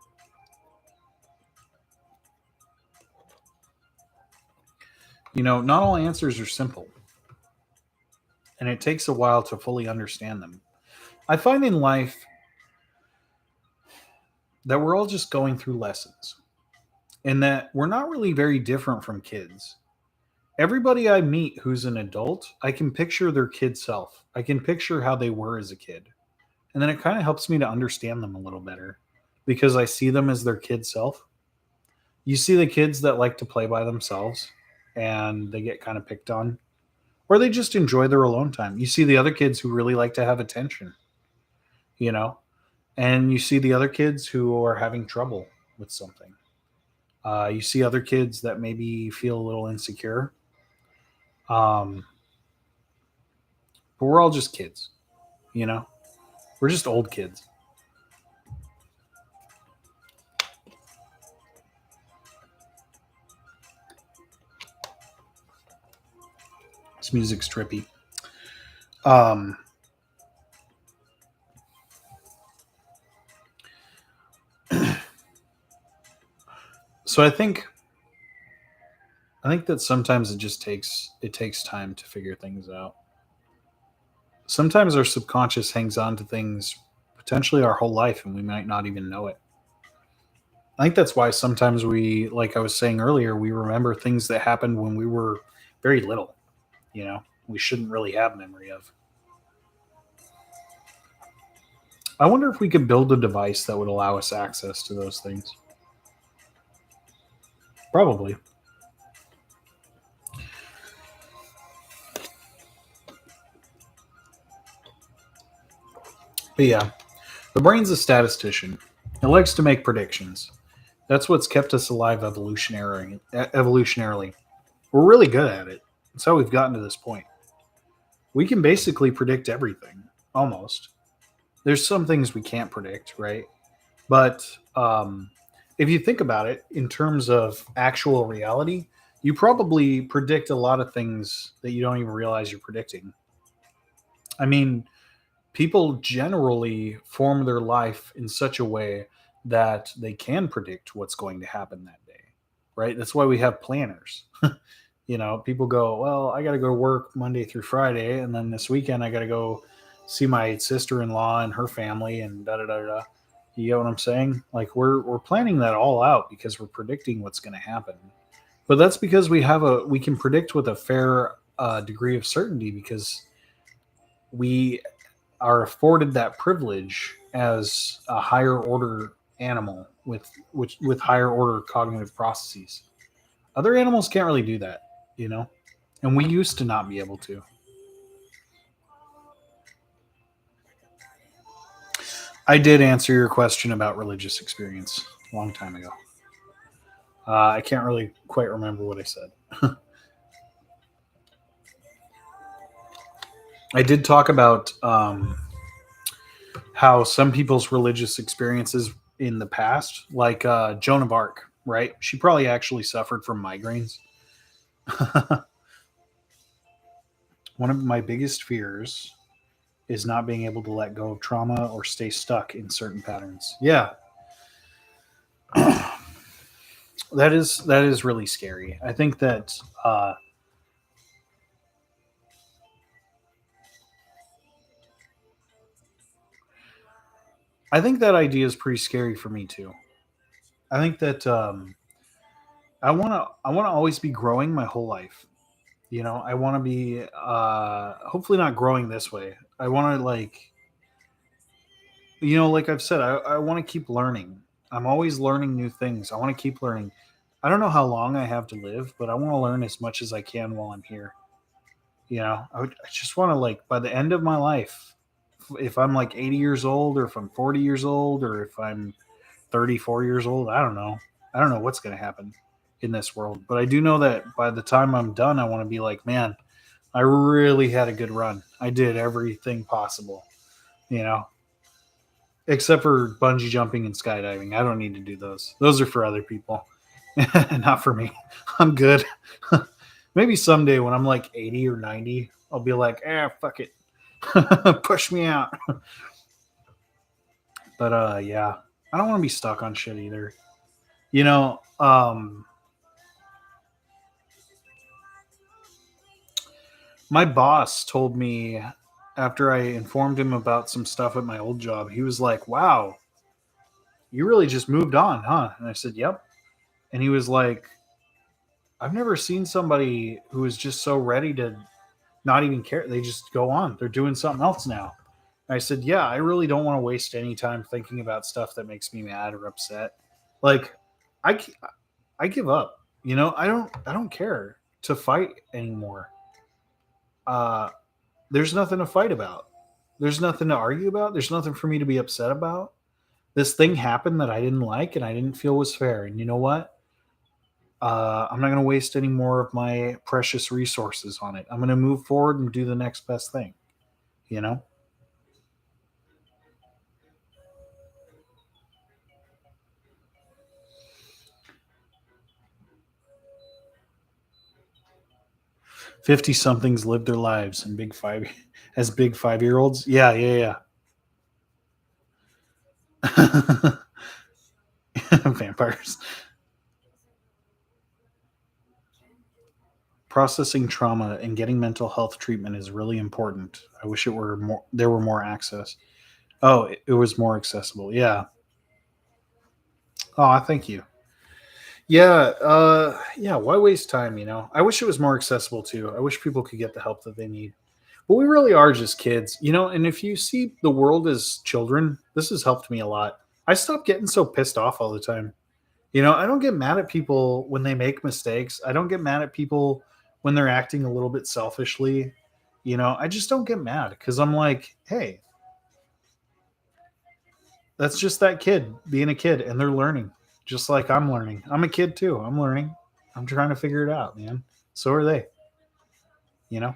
Not all answers are simple, and it takes a while to fully understand them. I find in life that we're all just going through lessons, and that we're not really very different from kids. Everybody I meet who's an adult, I can picture their kid self. I can picture how they were as a kid. And then it kind of helps me to understand them a little better because I see them as their kid self. You see the kids that like to play by themselves and they get kind of picked on, or they just enjoy their alone time. You see the other kids who really like to have attention, you know, and you see the other kids who are having trouble with something. You see other kids that maybe feel a little insecure. Um, but we're all just kids, you know, we're just old kids. This music's trippy. Um, so I think that sometimes it takes time to figure things out. Sometimes our subconscious hangs on to things potentially our whole life and we might not even know it. I think that's why sometimes we, like I was saying earlier, we remember things that happened when we were very little, we shouldn't really have memory of. I wonder if we could build a device that would allow us access to those things. Probably. But yeah, the brain's a statistician. It likes to make predictions. That's what's kept us alive evolutionarily. We're really good at it. That's how we've gotten to this point. We can basically predict everything, almost. There's some things we can't predict, right? But if you think about it in terms of actual reality, you probably predict a lot of things that you don't even realize you're predicting. I mean, people generally form their life in such a way that they can predict what's going to happen that day, right? That's why we have planners. People go, well, I got to go to work Monday through Friday, and then this weekend I got to go see my sister-in-law and her family, and da da da da. You get what I'm saying? Like we're planning that all out because we're predicting what's going to happen. But that's because we can predict with a fair degree of certainty because we are afforded that privilege as a higher order animal with higher order cognitive processes. Other animals can't really do that, you know, and we used to not be able to. I did answer your question about religious experience a long time ago. I can't really quite remember what I said. I did talk about how some people's religious experiences in the past, like Joan of Arc, right? She probably actually suffered from migraines. One of my biggest fears is not being able to let go of trauma or stay stuck in certain patterns. Yeah, that is really scary. I think that idea is pretty scary for me too. I think that I want to always be growing my whole life. I want to be hopefully not growing this way. I want to like I've said, I want to keep learning. I'm always learning new things. I want to keep learning. I don't know how long I have to live, but I want to learn as much as I can while I'm here. I just want to, like, by the end of my life, if I'm like 80 years old, or if I'm 40 years old, or if I'm 34 years old, I don't know. I don't know what's going to happen in this world, but I do know that by the time I'm done, I want to be like, man, I really had a good run. I did everything possible, you know, except for bungee jumping and skydiving. I don't need to do those. Those are for other people, not for me. I'm good. Maybe someday when I'm like 80 or 90, I'll be like, fuck it. Push me out. But yeah, I don't want to be stuck on shit either. You know, my boss told me after I informed him about some stuff at my old job, he was like, wow, you really just moved on, huh? And I said, yep. And he was like, I've never seen somebody who is just so ready to not even care. They just go on. They're doing something else now. And I said, yeah, I really don't want to waste any time thinking about stuff that makes me mad or upset. Like, I, I give up. I don't care to fight anymore. Uh, there's nothing to fight about. There's nothing to argue about. There's nothing for me to be upset about. This thing happened that I didn't like and I didn't feel was fair. And you know what? I'm not going to waste any more of my precious resources on it. I'm going to move forward and do the next best thing. You know, 50 somethings live their lives in big five as big 5 year olds. Yeah, yeah, yeah. Vampires. Processing trauma and getting mental health treatment is really important. I wish it were more. There were more access. Oh, it was more accessible. Yeah. Oh, thank you. Yeah, yeah. Why waste time? I wish it was more accessible too. I wish people could get the help that they need. But we really are just kids, And if you see the world as children, this has helped me a lot. I stopped getting so pissed off all the time. I don't get mad at people when they make mistakes. I don't get mad at people when they're acting a little bit selfishly. I just don't get mad because I'm like, hey, that's just that kid being a kid and they're learning just like I'm learning. I'm a kid too. I'm learning. I'm trying to figure it out, man. So are they, you know?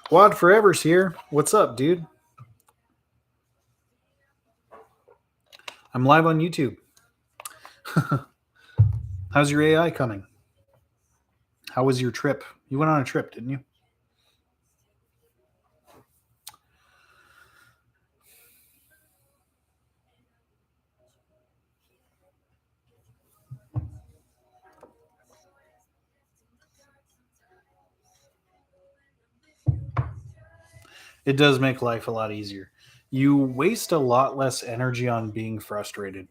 Wad Forever's here. What's up, dude? I'm live on YouTube. How's your AI coming? How was your trip? You went on a trip, didn't you? It does make life a lot easier. You waste a lot less energy on being frustrated.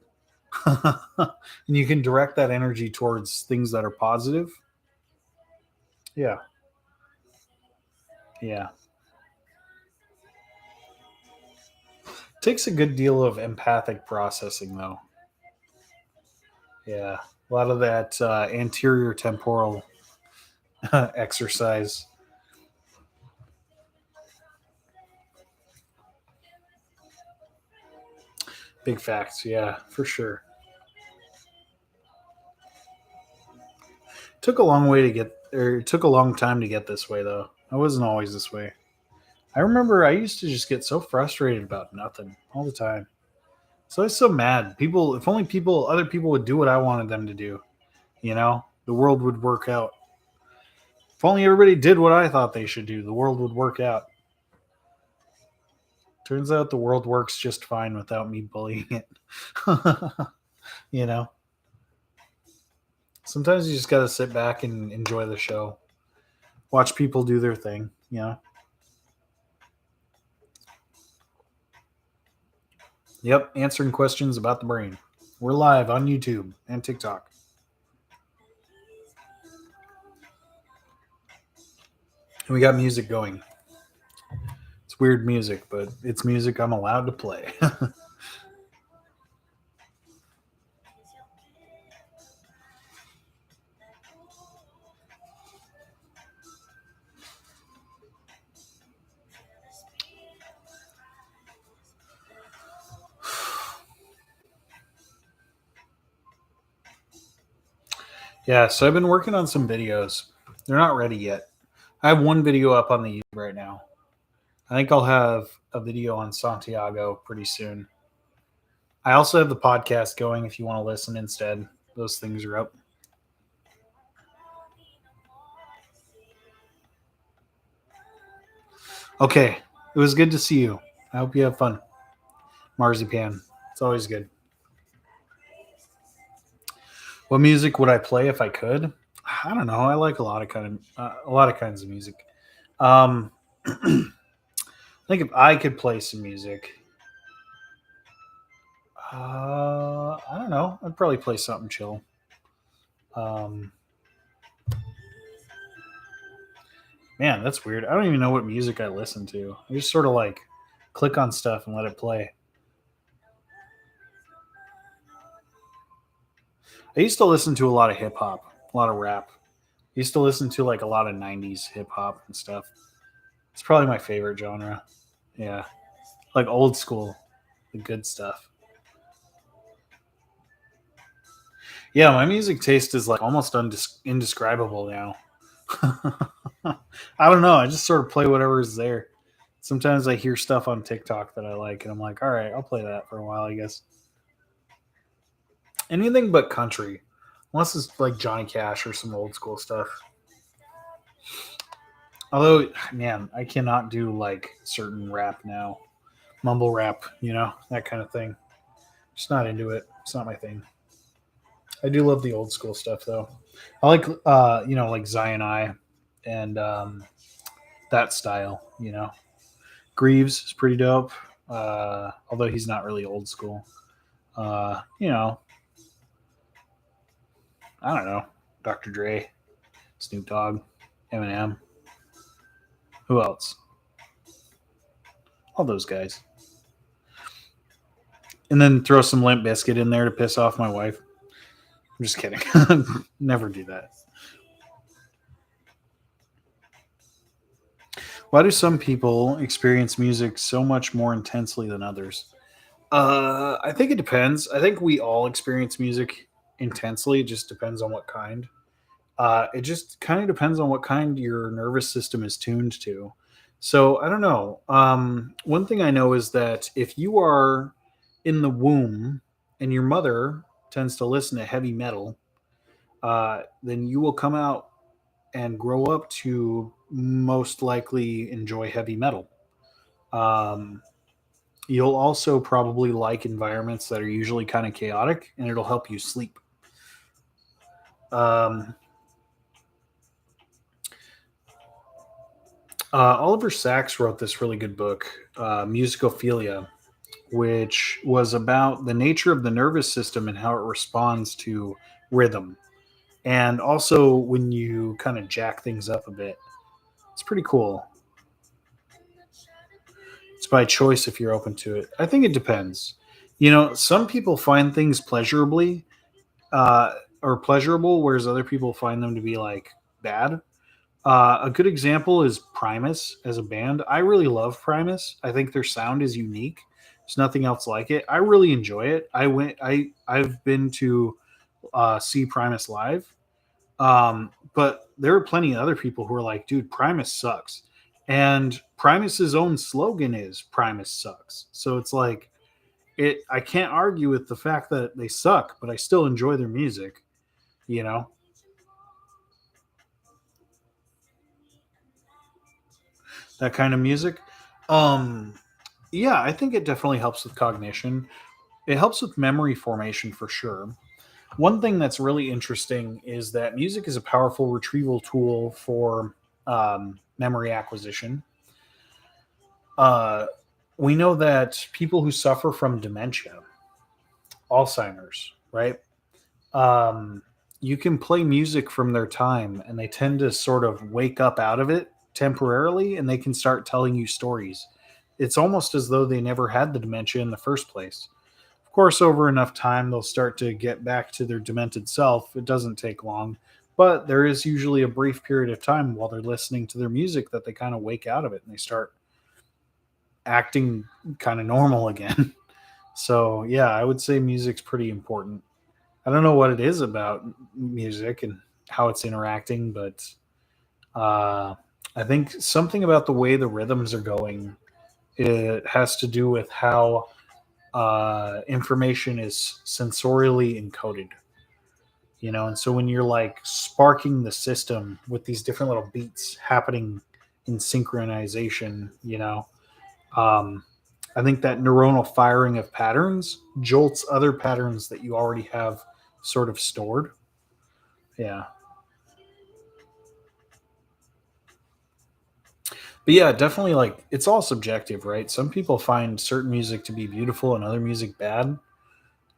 And you can direct that energy towards things that are positive. Yeah. Yeah. Takes a good deal of empathic processing, though. Yeah. A lot of that anterior temporal exercise. Big facts. Yeah, for sure. Took a long way to get, or it took a long time to get this way, though. I wasn't always this way. I remember I used to just get so frustrated about nothing all the time. So I was so mad. People, if only other people would do what I wanted them to do, the world would work out. If only everybody did what I thought they should do, the world would work out. Turns out the world works just fine without me bullying it. you know, Sometimes you just got to sit back and enjoy the show, watch people do their thing. Yep, answering questions about the brain. We're live on YouTube and TikTok. And we got music going. It's weird music, but it's music I'm allowed to play. Yeah, so I've been working on some videos. They're not ready yet. I have one video up on the YouTube right now. I think I'll have a video on Santiago pretty soon. I also have the podcast going if you want to listen instead. Those things are up. Okay, it was good to see you. I hope you have fun. Marzipan. It's always good. What music would I play if I could? I don't know. I like a lot of kinds of music. Um, I think if I could play some music, I don't know. I'd probably play something chill. Um, Man, that's weird. I don't even know what music I listen to. I just sort of like click on stuff and let it play. I used to listen to a lot of hip hop, a lot of rap. I used to listen to like a lot of 90s hip hop and stuff. It's probably my favorite genre. Yeah. Like old school, the good stuff. Yeah, my music taste is like almost indescribable now. I don't know. I just sort of play whatever is there. Sometimes I hear stuff on TikTok that I like, and I'm like, all right, I'll play that for a while, I guess. Anything but country, unless it's like Johnny Cash or some old school stuff. Although, man, I cannot do like certain rap now, mumble rap, that kind of thing. Just not into it. It's not my thing. I do love the old school stuff though. I like, like Zion I and that style. Greaves is pretty dope. Although he's not really old school. Uh, you know, I don't know. Dr. Dre, Snoop Dogg, Eminem. Who else? All those guys. And then throw some Limp Biscuit in there to piss off my wife. I'm just kidding. Never do that. Why do some people experience music so much more intensely than others? I think it depends. I think we all experience music intensely. It just depends on what kind. It just kind of depends on what kind your nervous system is tuned to. So I don't know. One thing I know is that if you are in the womb and your mother tends to listen to heavy metal, then you will come out and grow up to most likely enjoy heavy metal. Um, you'll also probably like environments that are usually kind of chaotic, and it'll help you sleep. Um, Oliver Sacks wrote this really good book, Musicophilia, which was about the nature of the nervous system and how it responds to rhythm. And also when you kind of jack things up a bit. It's pretty cool. It's by choice if you're open to it. I think it depends. Some people find things uh, pleasurable, whereas other people find them to be like bad. A good example is Primus as a band. I really love Primus. I think their sound is unique. There's nothing else like it. I really enjoy it. I've been to see Primus live, but there are plenty of other people who are like, dude, Primus sucks. And Primus's own slogan is Primus sucks. So it's like I can't argue with the fact that they suck, but I still enjoy their music, you know? That kind of music. Um yeah, I think it definitely helps with cognition. It helps with memory formation for sure. One thing that's really interesting is that music is a powerful retrieval tool for memory acquisition. Uh, we know that people who suffer from dementia, Alzheimer's, right? Um, you can play music from their time and they tend to sort of wake up out of it temporarily and they can start telling you stories. It's almost as though they never had the dementia in the first place. Of course, over enough time, they'll start to get back to their demented self. It doesn't take long, but there is usually a brief period of time while they're listening to their music that they kind of wake out of it and they start acting kind of normal again. So, yeah, I would say music's pretty important. I don't know what it is about music and how it's interacting, but uh, I think something about the way the rhythms are going, it has to do with how information is sensorially encoded, and so when you're like sparking the system with these different little beats happening in synchronization, um, I think that neuronal firing of patterns jolts other patterns that you already have sort of stored. Yeah. But yeah, definitely, like, it's all subjective, right? Some people find certain music to be beautiful and other music bad.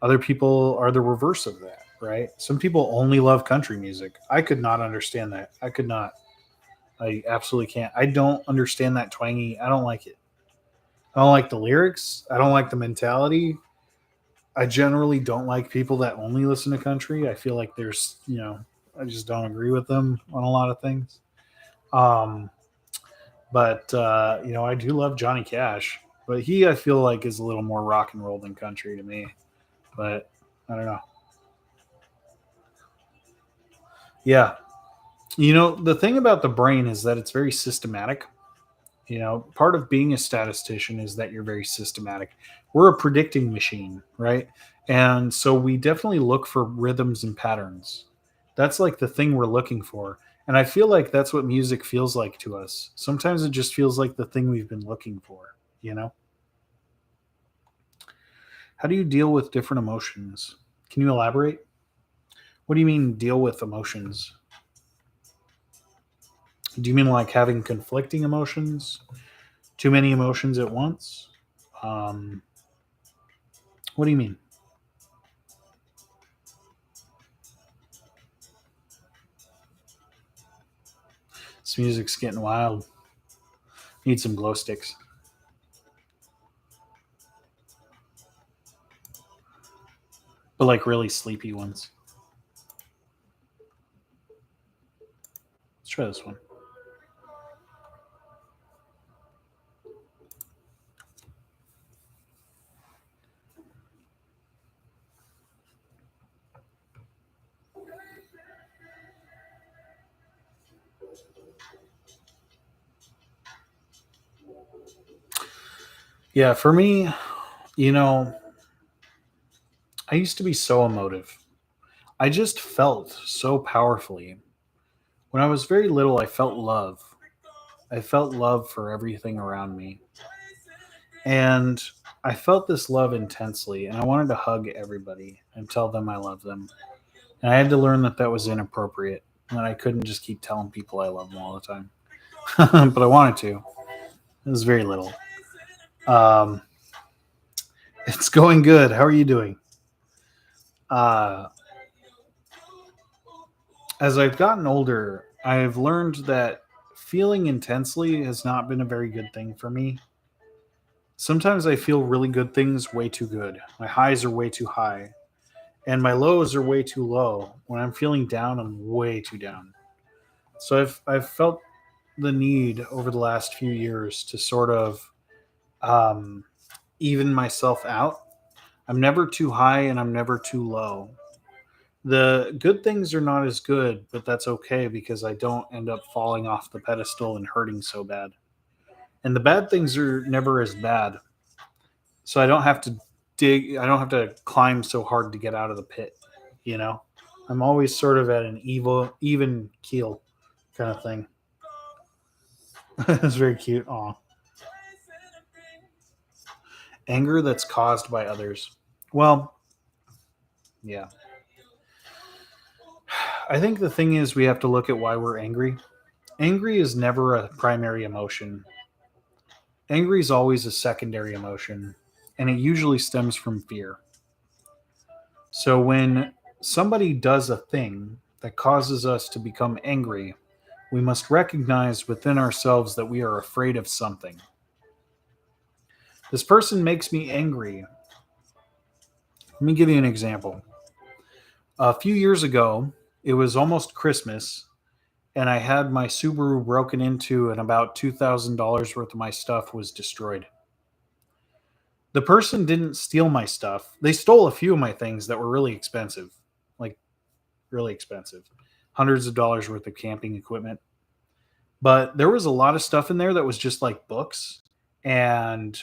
Other people are the reverse of that, right? Some people only love country music. I could not understand that. I could not. I absolutely can't. I don't understand that twangy. I don't like it. I don't like the lyrics. I don't like the mentality. I generally don't like people that only listen to country. I feel like I just don't agree with them on a lot of things. Um, but I do love Johnny Cash. But I feel like, is a little more rock and roll than country to me. But I don't know. Yeah. The thing about the brain is that it's very systematic. Part of being a statistician is that you're very systematic. We're a predicting machine, right? And so we definitely look for rhythms and patterns. That's like the thing we're looking for. And I feel like that's what music feels like to us. Sometimes it just feels like the thing we've been looking for, you know? How do you deal with different emotions? Can you elaborate? What do you mean deal with emotions? Do you mean like having conflicting emotions? Too many emotions at once? Um, what do you mean? This music's getting wild. Need some glow sticks, but like really sleepy ones. Let's try this one. Yeah, for me, you know, I used to be so emotive. I just felt so powerfully. When I was very little, I felt love. I felt love for everything around me. And I felt this love intensely, and I wanted to hug everybody and tell them I love them. And I had to learn that that was inappropriate, and that I couldn't just keep telling people I love them all the time. But I wanted to. It was very little. Um, it's going good. How are you doing? Uh, as I've gotten older, I've learned that feeling intensely has not been a very good thing for me. Sometimes I feel really good things way too good. My highs are way too high, and my lows are way too low. When I'm feeling down, I'm way too down. So I've felt the need over the last few years to sort of um, even myself out. I'm never too high and I'm never too low. The good things are not as good, but that's okay because I don't end up falling off the pedestal and hurting so bad. And the bad things are never as bad. So I don't have to I don't have to climb so hard to get out of the pit, you know? I'm always sort of at an even keel kind of thing. It's very cute. Aw. Anger that's caused by others. Well, yeah. I think the thing is we have to look at why we're angry. Angry is never a primary emotion. Angry is always a secondary emotion, and it usually stems from fear. So when somebody does a thing that causes us to become angry, we must recognize within ourselves that we are afraid of something. This person makes me angry. Let me give you an example. A few years ago, it was almost Christmas, and I had my Subaru broken into, and about $2,000 worth of my stuff was destroyed. The person didn't steal my stuff. They stole a few of my things that were really expensive, like really expensive, hundreds of dollars worth of camping equipment. But there was a lot of stuff in there that was just like books and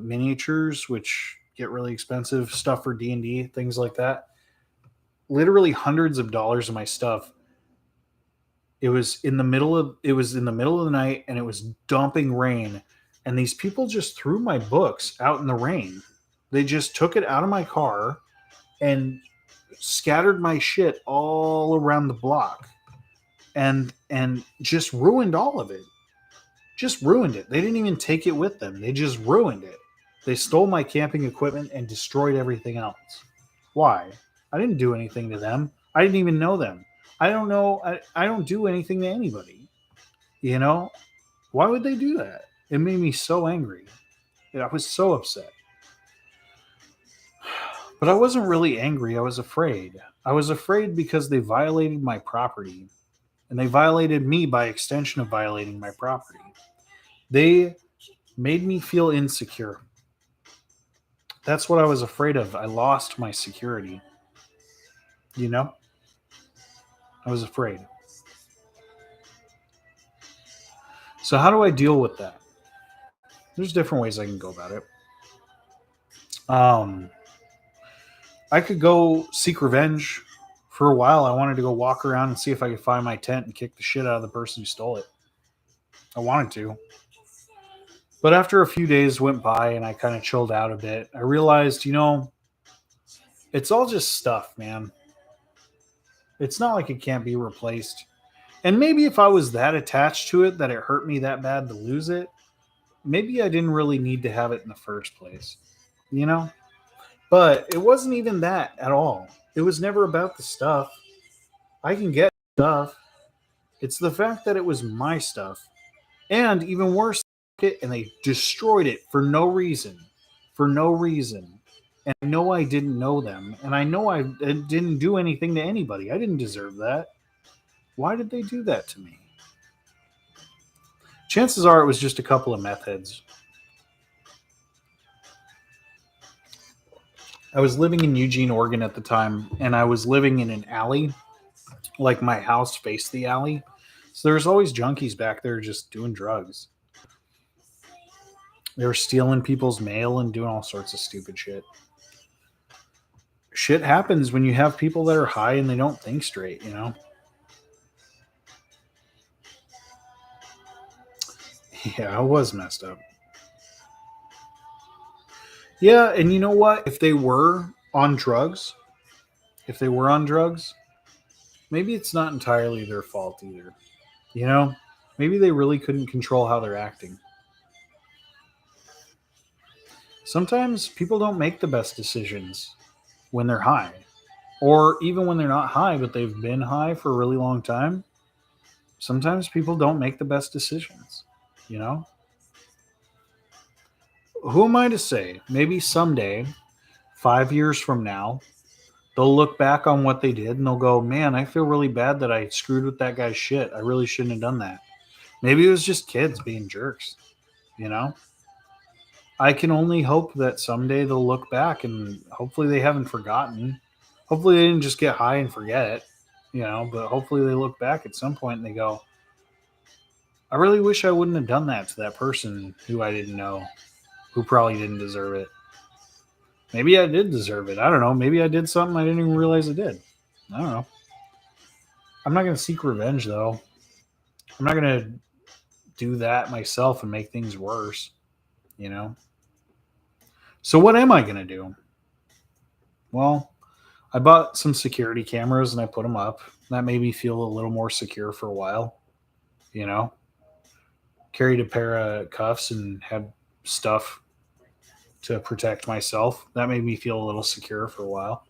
miniatures, which get really expensive, stuff for D&D, things like that. Literally hundreds of dollars of my stuff. It was in the middle of the night, and it was dumping rain, and these people just threw my books out in the rain. They just took it out of my car and scattered my shit all around the block, and just ruined all of it. Just ruined it. They didn't even take it with them. They just ruined it. They stole my camping equipment and destroyed everything else. Why? I didn't do anything to them. I didn't even know them. I don't know. I don't do anything to anybody. You know? Why would they do that? It made me so angry. I was so upset. But I wasn't really angry. I was afraid. I was afraid because they violated my property. And they violated me by extension of violating my property. They made me feel insecure. That's what I was afraid of. I lost my security. You know? I was afraid. So how do I deal with that? There's different ways I can go about it. I could go seek revenge. For a while, I wanted to go walk around and see if I could find my tent and kick the shit out of the person who stole it. I wanted to. But after a few days went by and I kind of chilled out a bit, I realized, it's all just stuff, man. It's not like it can't be replaced. And maybe if I was that attached to it that it hurt me that bad to lose it, maybe I didn't really need to have it in the first place, But it wasn't even that at all. It was never about the stuff. I can get stuff. It's the fact that it was my stuff. And even worse, and they destroyed it for no reason. For no reason. And I know I didn't know them. And I know I didn't do anything to anybody. I didn't deserve that. Why did they do that to me? Chances are it was just a couple of meth heads. I was living in Eugene, Oregon at the time, and I was living in an alley. Like my house faced the alley. So there's always junkies back there just doing drugs. They were stealing people's mail and doing all sorts of stupid shit. Shit happens when you have people that are high and they don't think straight, Yeah, I was messed up. Yeah, and you know what? If they were on drugs, maybe it's not entirely their fault either. Maybe they really couldn't control how they're acting. Sometimes people don't make the best decisions when they're high, or even when they're not high, but they've been high for a really long time. Sometimes people don't make the best decisions, Who am I to say? Maybe someday, 5 years from now, they'll look back on what they did and they'll go, man, I feel really bad that I screwed with that guy's shit. I really shouldn't have done that. Maybe it was just kids being jerks, I can only hope that someday they'll look back and hopefully they haven't forgotten. Hopefully they didn't just get high and forget, but hopefully they look back at some point and they go, I really wish I wouldn't have done that to that person who I didn't know, who probably didn't deserve it. Maybe I did deserve it. I don't know. Maybe I did something I didn't even realize I did. I don't know. I'm not going to seek revenge, though. I'm not going to do that myself and make things worse, you know? So, what am I going to do? Well, I bought some security cameras and I put them up. That made me feel a little more secure for a while, you know? Carried a pair of cuffs and had stuff to protect myself. That made me feel a little secure for a while.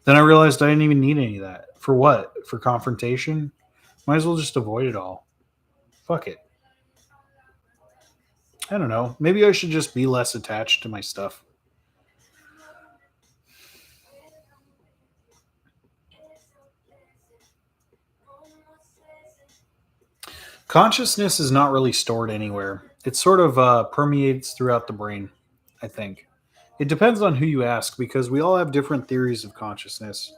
Then I realized I didn't even need any of that. For what? For confrontation? Might as well just avoid it all. Fuck it. I don't know. Maybe I should just be less attached to my stuff. Consciousness is not really stored anywhere. It sort of permeates throughout the brain, I think. It depends on who you ask because we all have different theories of consciousness.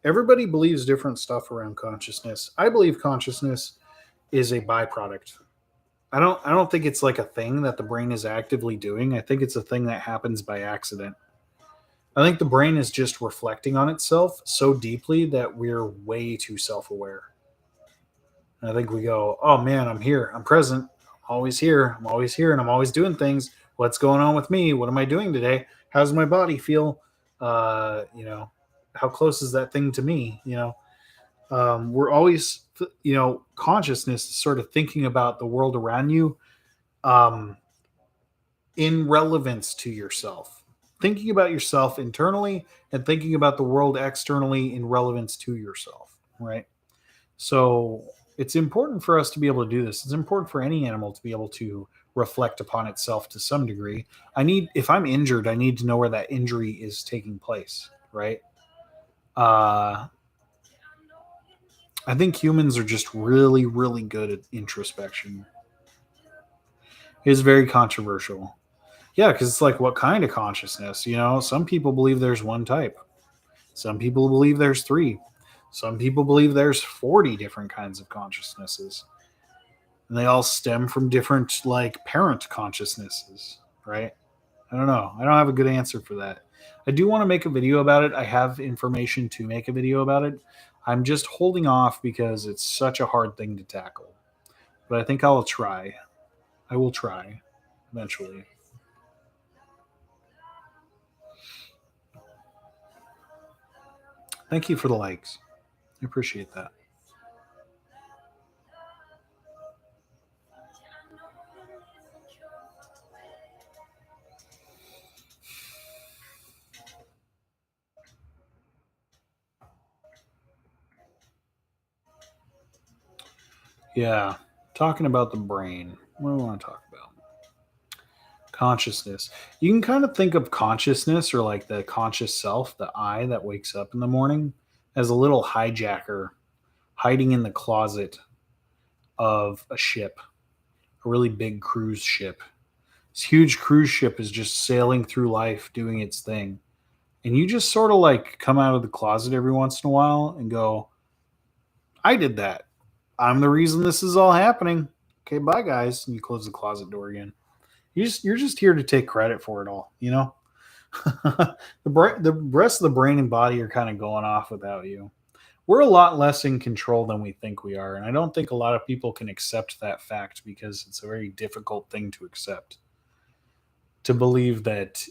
Everybody believes different stuff around consciousness. I believe consciousness is a byproduct. I don't think it's like a thing that the brain is actively doing. I think it's a thing that happens by accident. I think the brain is just reflecting on itself so deeply that we're way too self-aware. And I think we go, "Oh man, I'm here. I'm present. I'm always here. I'm always here and I'm always doing things. What's going on with me? What am I doing today? How's my body feel? You know, how close is that thing to me? We're always, consciousness is sort of thinking about the world around you um, in relevance to yourself. Thinking about yourself internally and thinking about the world externally in relevance to yourself, right? So it's important for us to be able to do this. It's important for any animal to be able to reflect upon itself to some degree. If I'm injured, I need to know where that injury is taking place, right? Uh, I think humans are just really, really good at introspection. It's very controversial. Yeah, because it's like, what kind of consciousness? Some people believe there's one type. Some people believe there's three. Some people believe there's 40 different kinds of consciousnesses. And they all stem from different, like, parent consciousnesses, right? I don't know. I don't have a good answer for that. I do want to make a video about it. I have information to make a video about it. I'm just holding off because it's such a hard thing to tackle. But I think I will try. I will try eventually. Thank you for the likes. I appreciate that. Yeah. Talking about the brain. What do I want to talk about? Consciousness. You can kind of think of consciousness or like the conscious self, the I that wakes up in the morning, as a little hijacker hiding in the closet of a ship, a really big cruise ship. This huge cruise ship is just sailing through life doing its thing. And you just sort of like come out of the closet every once in a while and go, I did that. I'm the reason this is all happening. Okay, bye guys. And you close the closet door again. You're just here to take credit for it all, the rest of the brain and body are kind of going off without you. We're a lot less in control than we think we are, and I don't think a lot of people can accept that fact because it's a very difficult thing to accept. To believe that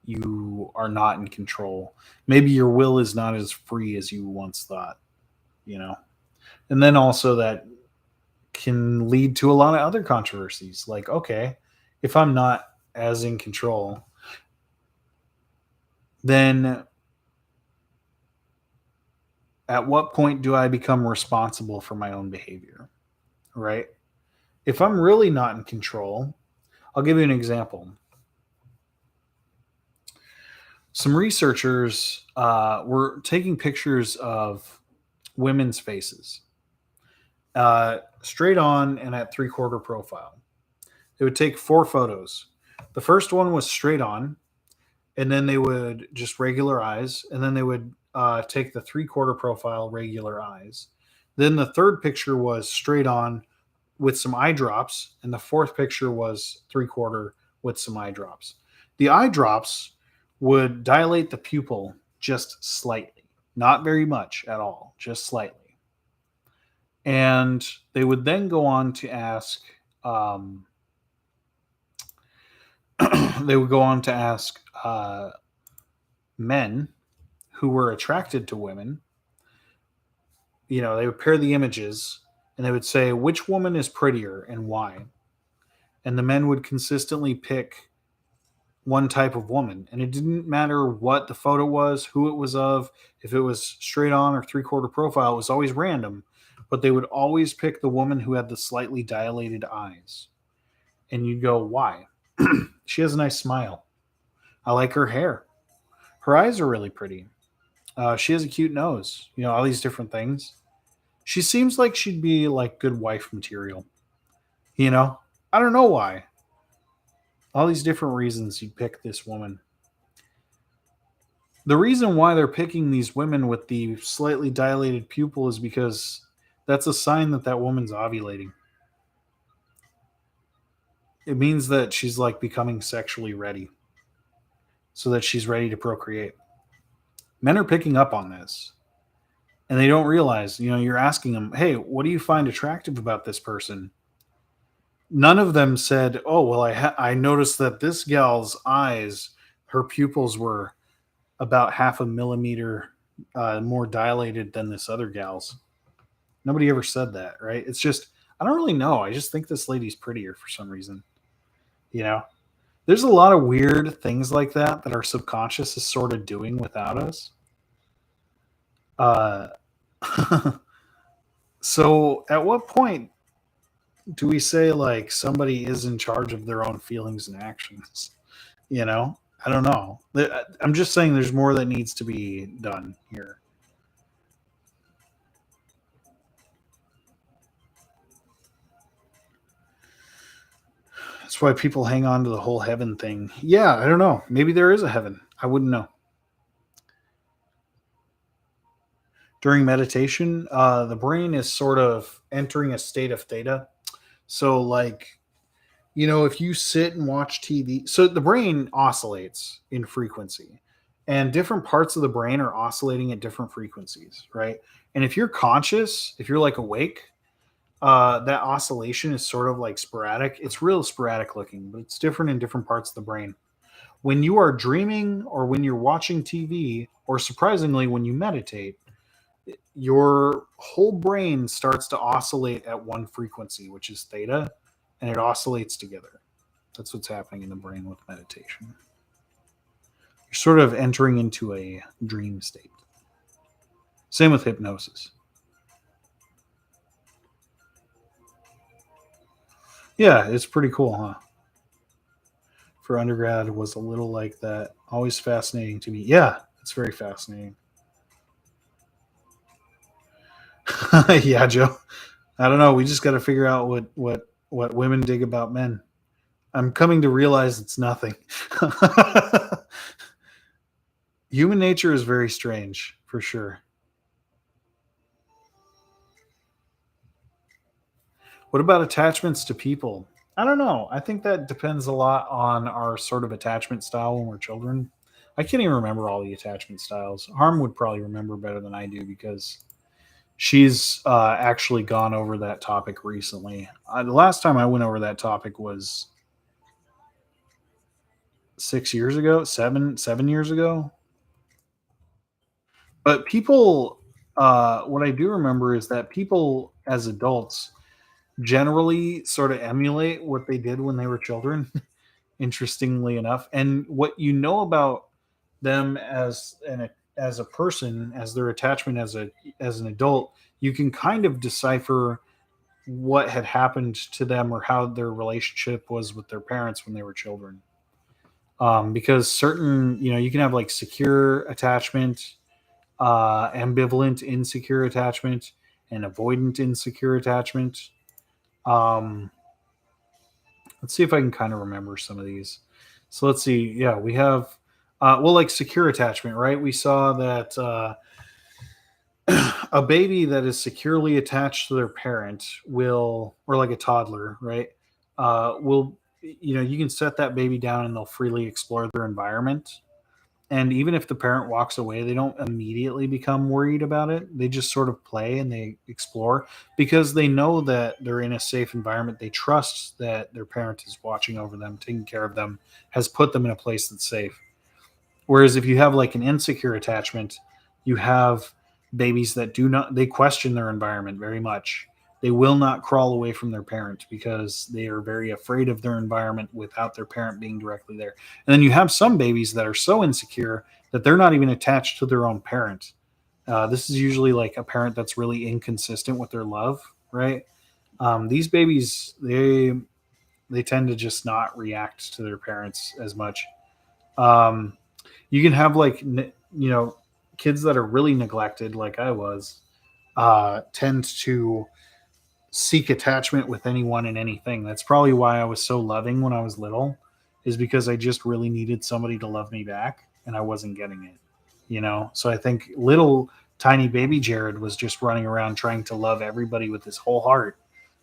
you are not in control. Maybe your will is not as free as you once thought, you know. And then also that can lead to a lot of other controversies. Like, okay, if I'm not as in control, then at what point do I become responsible for my own behavior? Right? If I'm really not in control, I'll give you an example. Some researchers were taking pictures of women's faces straight on and at 3/4 profile. They would take 4 photos. The first one was straight on, and then they would just regular eyes, and then they would take the 3/4 profile regular eyes. Then the third picture was straight on with some eye drops, and the fourth picture was 3/4 with some eye drops. The eye drops would dilate the pupil just slightly, not very much at all, just slightly. And they would then go on to ask, um, they would go on to ask men who were attracted to women. They would pair the images and they would say which woman is prettier and why. And the men would consistently pick one type of woman. And it didn't matter what the photo was, who it was of, if it was straight on or 3/4 profile, it was always random. But they would always pick the woman who had the slightly dilated eyes. And you'd go, why? She has a nice smile. I like her hair. Her eyes are really pretty. She has a cute nose. All these different things. She seems like she'd be like good wife material. I don't know why. All these different reasons you'd pick this woman. The reason why they're picking these women with the slightly dilated pupil is because that's a sign that that woman's ovulating. It means that she's like becoming sexually ready, so that she's ready to procreate. Men are picking up on this, and they don't realize, you're asking them, hey, what do you find attractive about this person? None of them said, oh, well, I noticed that this gal's eyes, her pupils were about 0.5 millimeter more dilated than this other gal's. Nobody ever said that, right? It's just, I don't really know. I just think this lady's prettier for some reason. There's a lot of weird things like that our subconscious is sort of doing without us. So at what point do we say like somebody is in charge of their own feelings and actions? I don't know. I'm just saying there's more that needs to be done here. That's why people hang on to the whole heaven thing. Yeah, I don't know. Maybe there is a heaven. I wouldn't know. During meditation, the brain is sort of entering a state of theta. So, like, if you sit and watch TV, so the brain oscillates in frequency, and different parts of the brain are oscillating at different frequencies, right? And if you're conscious, if you're like awake, that oscillation is sort of like sporadic. It's real sporadic looking, but it's different in different parts of the brain. When you are dreaming or when you're watching TV, or surprisingly, when you meditate, your whole brain starts to oscillate at one frequency, which is theta, and it oscillates together. That's what's happening in the brain with meditation. You're sort of entering into a dream state. Same with hypnosis. Yeah, it's pretty cool, huh? For undergrad, it was a little like that. Always fascinating to me. Yeah, it's very fascinating. Yeah, Joe. I don't know. We just got to figure out what women dig about men. I'm coming to realize it's nothing. Human nature is very strange, for sure. What about attachments to people? I don't know. I think that depends a lot on our sort of attachment style when we're children. I can't even remember all the attachment styles. Harm would probably remember better than I do because she's actually gone over that topic recently. The last time I went over that topic was 6 years ago, 7 years ago. But people, what I do remember is that people as adults generally sort of emulate what they did when they were children, interestingly enough. And what you know about them as a person, as their attachment as an adult, you can kind of decipher what had happened to them or how their relationship was with their parents when they were children. Because certain, you can have like secure attachment, ambivalent insecure attachment, and avoidant insecure attachment. Let's see if I can kind of remember some of these. So let's see. Yeah, we have, like secure attachment, right? We saw that a baby that is securely attached to their parent will, or like a toddler, right? Will, you can set that baby down and they'll freely explore their environment. And even if the parent walks away, they don't immediately become worried about it. They just sort of play and they explore because they know that they're in a safe environment. They trust that their parent is watching over them, taking care of them, has put them in a place that's safe. Whereas if you have like an insecure attachment, you have babies that do not, they question their environment very much. They will not crawl away from their parent because they are very afraid of their environment without their parent being directly there. And then you have some babies that are so insecure that they're not even attached to their own parent. This is usually like a parent that's really inconsistent with their love, right? These babies, they tend to just not react to their parents as much. Um, you can have like kids that are really neglected, like I was, tend to seek attachment with anyone and anything. That's probably why I was so loving when I was little, is because I just really needed somebody to love me back, and I wasn't getting it. So I think little tiny baby Jared was just running around trying to love everybody with his whole heart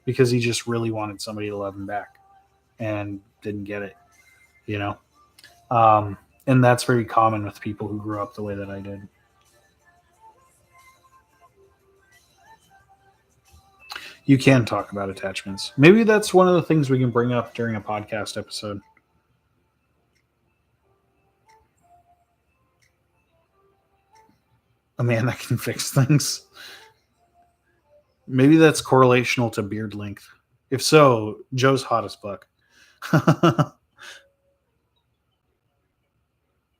because he just really wanted somebody to love him back and didn't get it. You know. And that's very common with people who grew up the way that I did. You can talk about attachments. Maybe that's one of the things we can bring up during a podcast episode. A man that can fix things. Maybe that's correlational to beard length. If so, Joe's hot as fuck.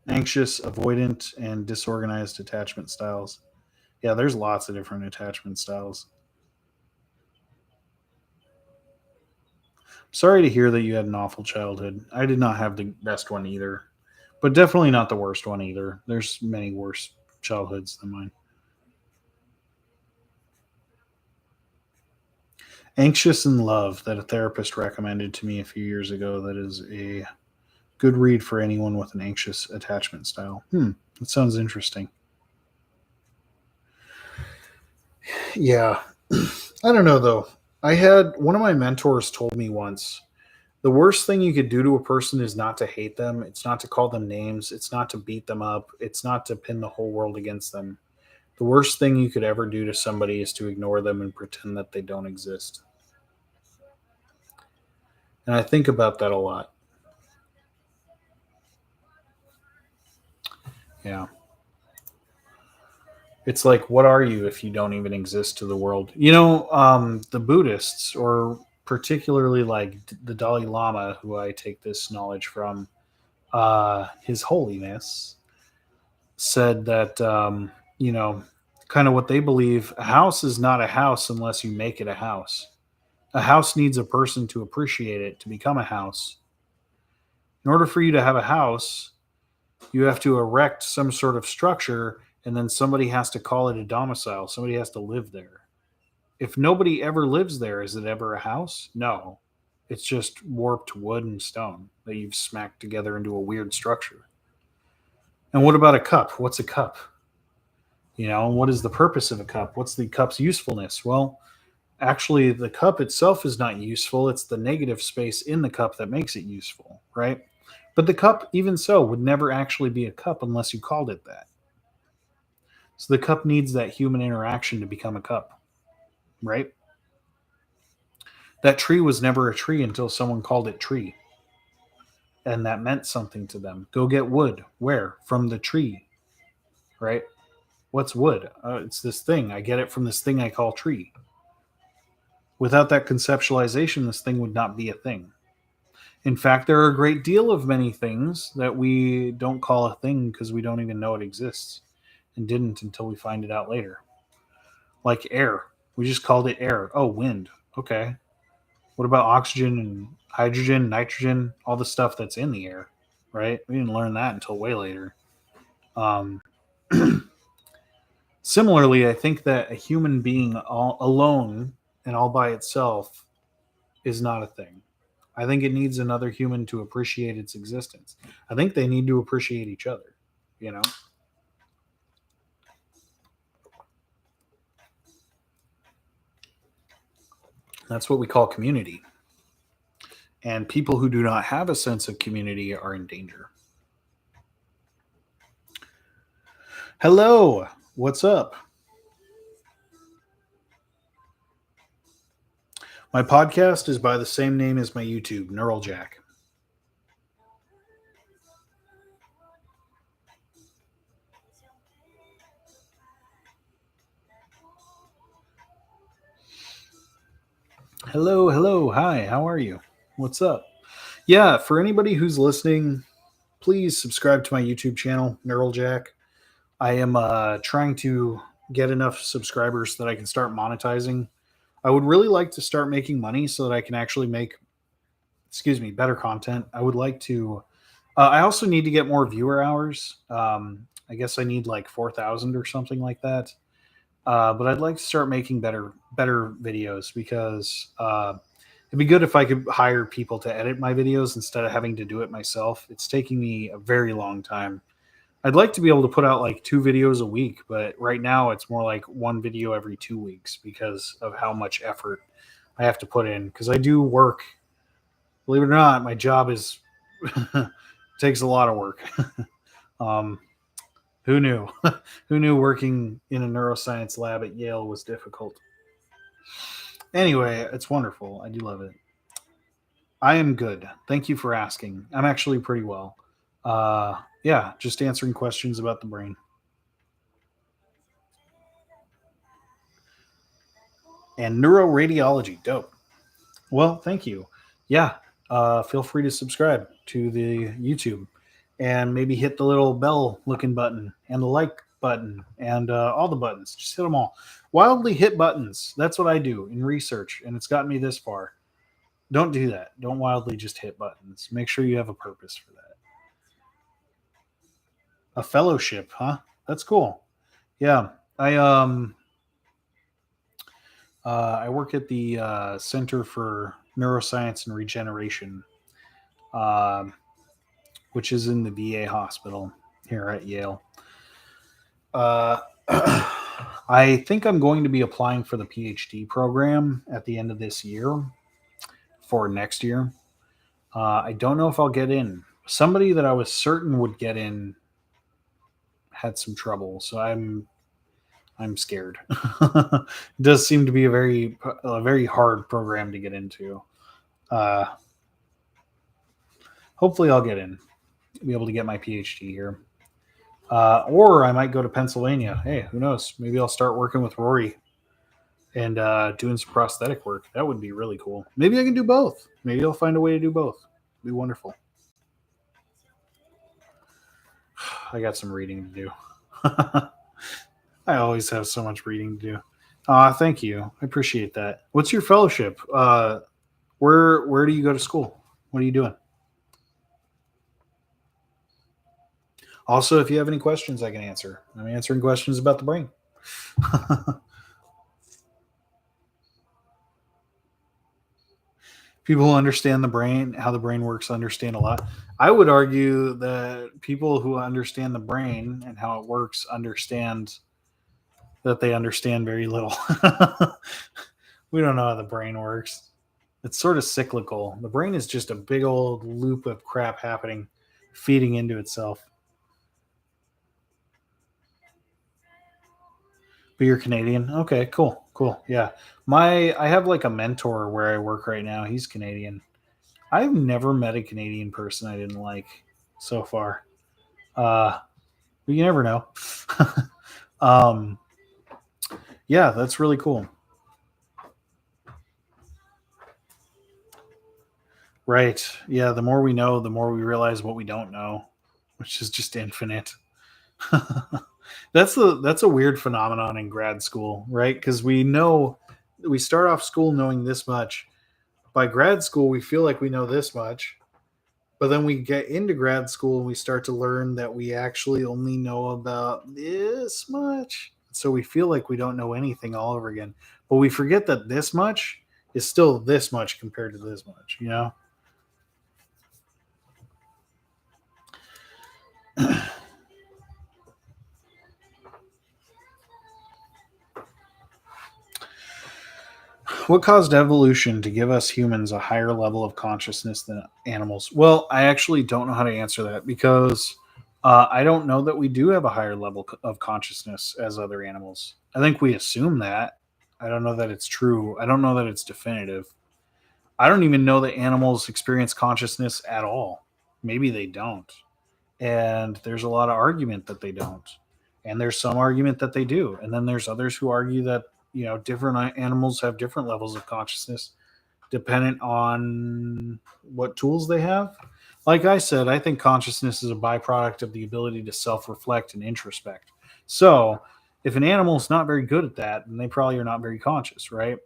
Anxious, avoidant, and disorganized attachment styles. Yeah, there's lots of different attachment styles. Sorry to hear that you had an awful childhood. I did not have the best one either, but definitely not the worst one either. There's many worse childhoods than mine. Anxious in Love, that a therapist recommended to me a few years ago. That is a good read for anyone with an anxious attachment style. That sounds interesting. Yeah. I don't know though. I had one of my mentors told me once, the worst thing you could do to a person is not to hate them. It's not to call them names. It's not to beat them up. It's not to pin the whole world against them. The worst thing you could ever do to somebody is to ignore them and pretend that they don't exist. And I think about that a lot. Yeah. It's like, what are you if you don't even exist to the world? The Buddhists, or particularly like the Dalai Lama, who I take this knowledge from, His Holiness, said that, kind of what they believe, a house is not a house unless you make it a house. A house needs a person to appreciate it to become a house. In order for you to have a house, you have to erect some sort of structure, and then somebody has to call it a domicile. Somebody has to live there. If nobody ever lives there, is it ever a house? No. It's just warped wood and stone that you've smacked together into a weird structure. And what about a cup? What's a cup? What is the purpose of a cup? What's the cup's usefulness? Well, actually, the cup itself is not useful. It's the negative space in the cup that makes it useful, right? But the cup, even so, would never actually be a cup unless you called it that. So the cup needs that human interaction to become a cup, right? That tree was never a tree until someone called it tree. And that meant something to them. Go get wood. Where? From the tree, right? What's wood? It's this thing. I get it from this thing I call tree. Without that conceptualization, this thing would not be a thing. In fact, there are a great deal of many things that we don't call a thing because we don't even know it exists, and didn't until we find it out later. Like air. We just called it air. Oh, wind. Okay. What about oxygen and hydrogen, nitrogen, all the stuff that's in the air, right? We didn't learn that until way later. Um, Similarly, I think that a human being all alone and all by itself is not a thing. I think it needs another human to appreciate its existence. I think they need to appreciate each other, you know? That's what we call community. And people who do not have a sense of community are in danger. Hello, what's up? My podcast is by the same name as my YouTube, Neural Jack. Hello, hi, how are you? What's up? Yeah, for anybody who's listening, please subscribe to my YouTube channel, Neural Jack. I am trying to get enough subscribers so that I can start monetizing. I would really like to start making money so that I can actually make, better content. I would like to. I also need to get more viewer hours. I guess I need like 4,000 or something like that. But I'd like to start making better videos because it'd be good if I could hire people to edit my videos instead of having to do it myself. It's taking me a very long time. I'd like to be able to put out like 2 videos a week, but right now it's more like 1 video every 2 weeks because of how much effort I have to put in. Because I do work, believe it or not, my job is takes a lot of work. um, who knew? Who knew working in a neuroscience lab at Yale was difficult? Anyway, it's wonderful. I do love it. I am good. Thank you for asking. I'm actually pretty well. Yeah, just answering questions about the brain. And neuroradiology. Dope. Well, thank you. Yeah, feel free to subscribe to the YouTube and maybe hit the little bell looking button and the like button and all the buttons. Just hit them all. Wildly hit buttons. That's what I do in research, and it's gotten me this far. Don't do that. Don't wildly just hit buttons. Make sure you have a purpose for that. A fellowship, huh? That's cool. Yeah, I work at the Center for Neuroscience and Regeneration, um, which is in the VA hospital here at Yale. Uh, I think I'm going to be applying for the PhD program at the end of this year for next year. I don't know if I'll get in. Somebody that I was certain would get in had some trouble, so I'm scared. It does seem to be a very hard program to get into. Uh, Hopefully, I'll get in, be able to get my PhD here, or I might go to Pennsylvania. Hey, who knows? Maybe I'll start working with Rory and doing some prosthetic work. That would be really cool. Maybe I can do both. Maybe I'll find a way to do both. It'd be wonderful. I got some reading to do. I always have so much reading to do. Thank you. I appreciate that. What's your fellowship? Where do you go to school? What are you doing? Also, if you have any questions, I can answer. I'm answering questions about the brain. People who understand the brain, how the brain works, understand a lot. I would argue that people who understand the brain and how it works understand that they understand very little. We don't know how the brain works. It's sort of cyclical. The brain is just a big old loop of crap happening, feeding into itself. But you're Canadian. Okay, cool. Yeah. I have like a mentor where I work right now. He's Canadian. I've never met a Canadian person I didn't like so far. But you never know. um, yeah, that's really cool. Right. Yeah, the more we know, the more we realize what we don't know, which is just infinite. That's a weird phenomenon in grad school, right? Because we start off school knowing this much. By grad school, we feel like we know this much, but then we get into grad school and we start to learn that we actually only know about this much. So we feel like we don't know anything all over again. But we forget that this much is still this much compared to this much, you know? What caused evolution to give us humans a higher level of consciousness than animals? Well, I actually don't know how to answer that because I don't know that we do have a higher level of consciousness as other animals. I think we assume that. I don't know that it's true. I don't know that it's definitive. I don't even know that animals experience consciousness at all. Maybe they don't. And there's a lot of argument that they don't. And there's some argument that they do. And then there's others who argue that, different animals have different levels of consciousness dependent on what tools they have. Like I said, I think consciousness is a byproduct of the ability to self-reflect and introspect. So, if an animal is not very good at that, then they probably are not very conscious, right?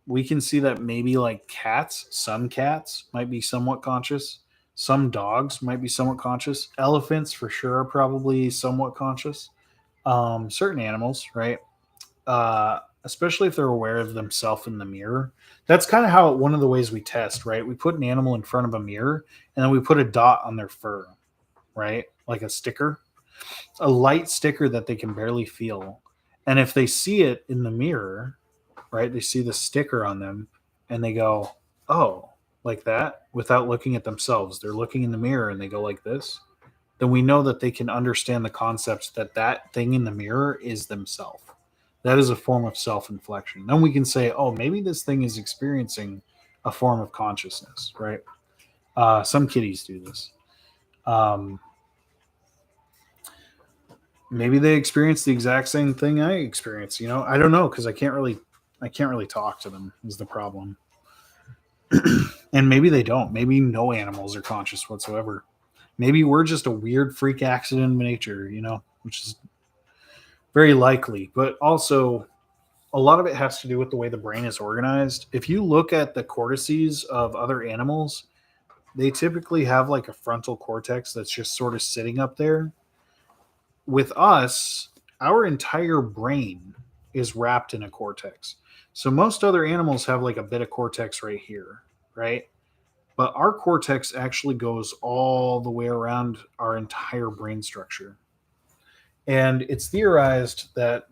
We can see that maybe like cats, some cats might be somewhat conscious. Some dogs might be somewhat conscious. Elephants, for sure, are probably somewhat conscious. Certain animals, right? Especially if they're aware of themselves in the mirror. That's kind of how one of the ways we test, right? We put an animal in front of a mirror and then we put a dot on their fur, right? Like a sticker, a light sticker that they can barely feel. And if they see it in the mirror, right, they see the sticker on them and they go, oh, like that, without looking at themselves. They're looking in the mirror and they go like this. Then we know that they can understand the concept that that thing in the mirror is themselves. That is a form of self-inflection. Then we can say, oh, maybe this thing is experiencing a form of consciousness, right? Some kitties do this. Maybe they experience the exact same thing I experience. I don't know because I can't really talk to them. Is the problem? And maybe they don't. Maybe no animals are conscious whatsoever. Maybe we're just a weird freak accident of nature, which is very likely. But also, a lot of it has to do with the way the brain is organized. If you look at the cortices of other animals, they typically have like a frontal cortex that's just sort of sitting up there. With us, our entire brain is wrapped in a cortex. So most other animals have like a bit of cortex right here, right? But our cortex actually goes all the way around our entire brain structure. And it's theorized that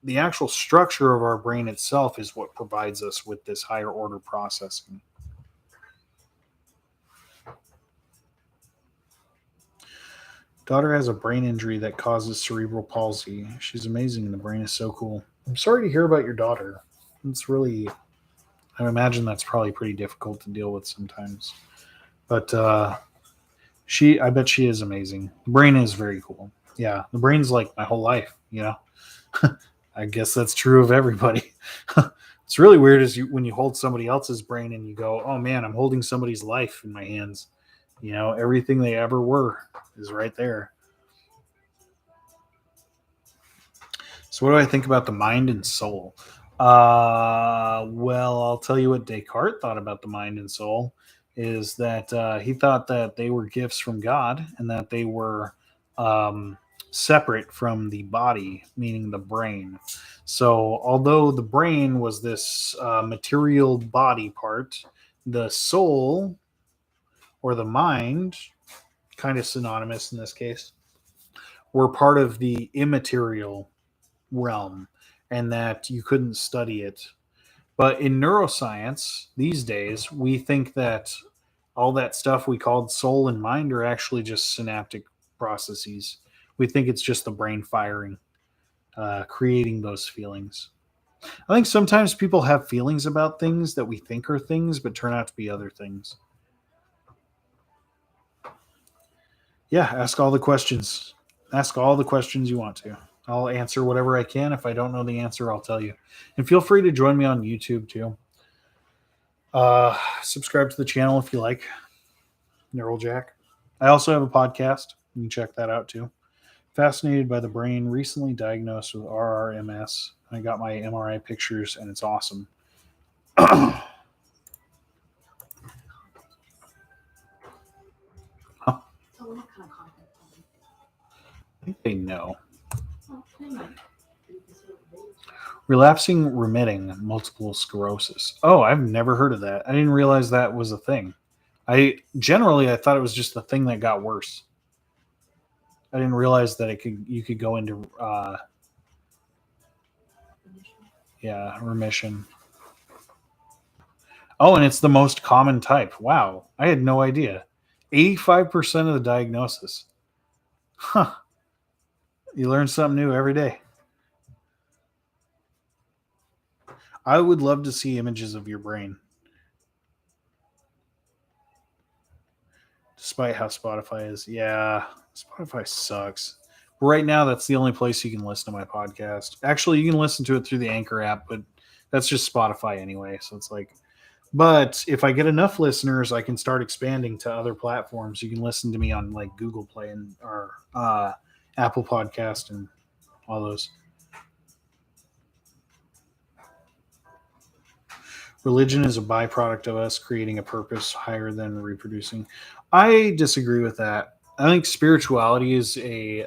the actual structure of our brain itself is what provides us with this higher order processing. Daughter has a brain injury that causes cerebral palsy. She's amazing and the brain is so cool. I'm sorry to hear about your daughter. It's really, I imagine that's probably pretty difficult to deal with sometimes. But I bet she is amazing. The brain is very cool. Yeah, the brain's like my whole life, I guess that's true of everybody. It's really weird when you hold somebody else's brain and you go, oh man, I'm holding somebody's life in my hands. Everything they ever were is right there. So what do I think about the mind and soul? Well, I'll tell you what Descartes thought about the mind and soul is that he thought that they were gifts from God and that they were separate from the body, meaning the brain. So although the brain was this material body part, the soul or the mind, kind of synonymous in this case, were part of the immaterial realm and that you couldn't study it. But in neuroscience these days, we think that all that stuff we called soul and mind are actually just synaptic processes. We think it's just the brain firing, creating those feelings. I think sometimes people have feelings about things that we think are things, but turn out to be other things. Yeah, ask all the questions. Ask all the questions you want to. I'll answer whatever I can. If I don't know the answer, I'll tell you. And feel free to join me on YouTube too. Subscribe to the channel if you like. Neural Jack. I also have a podcast. You can check that out too. Fascinated by the brain. Recently diagnosed with RRMS. I got my MRI pictures and it's awesome. Huh? So what kind of content? I think they know. Oh, they might. Relapsing remitting multiple sclerosis. Oh, I've never heard of that. I didn't realize that was a thing. I thought it was just the thing that got worse. I didn't realize that you could go into remission. Oh, and it's the most common type. Wow. I had no idea. 85% of the diagnosis. Huh. You learn something new every day. I would love to see images of your brain. Despite how Spotify is. Yeah, Spotify sucks. Right now, that's the only place you can listen to my podcast. Actually, you can listen to it through the Anchor app, but that's just Spotify anyway. So it's like, but if I get enough listeners, I can start expanding to other platforms. You can listen to me on like Google Play and or Apple Podcast and all those. Religion is a byproduct of us creating a purpose higher than reproducing. I disagree with that. I think spirituality is a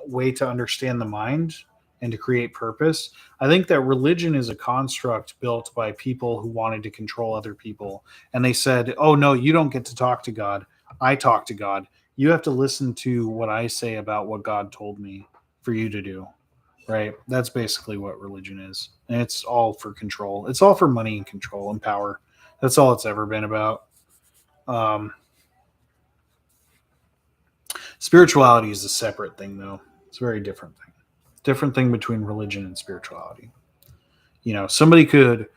way to understand the mind and to create purpose. I think that religion is a construct built by people who wanted to control other people. And they said, oh, no, you don't get to talk to God. I talk to God. You have to listen to what I say about what God told me for you to do. Right? That's basically what religion is. And it's all for control. It's all for money and control and power. That's all it's ever been about. Spirituality is a separate thing, though. It's a very different thing. Different thing between religion and spirituality. You know, somebody could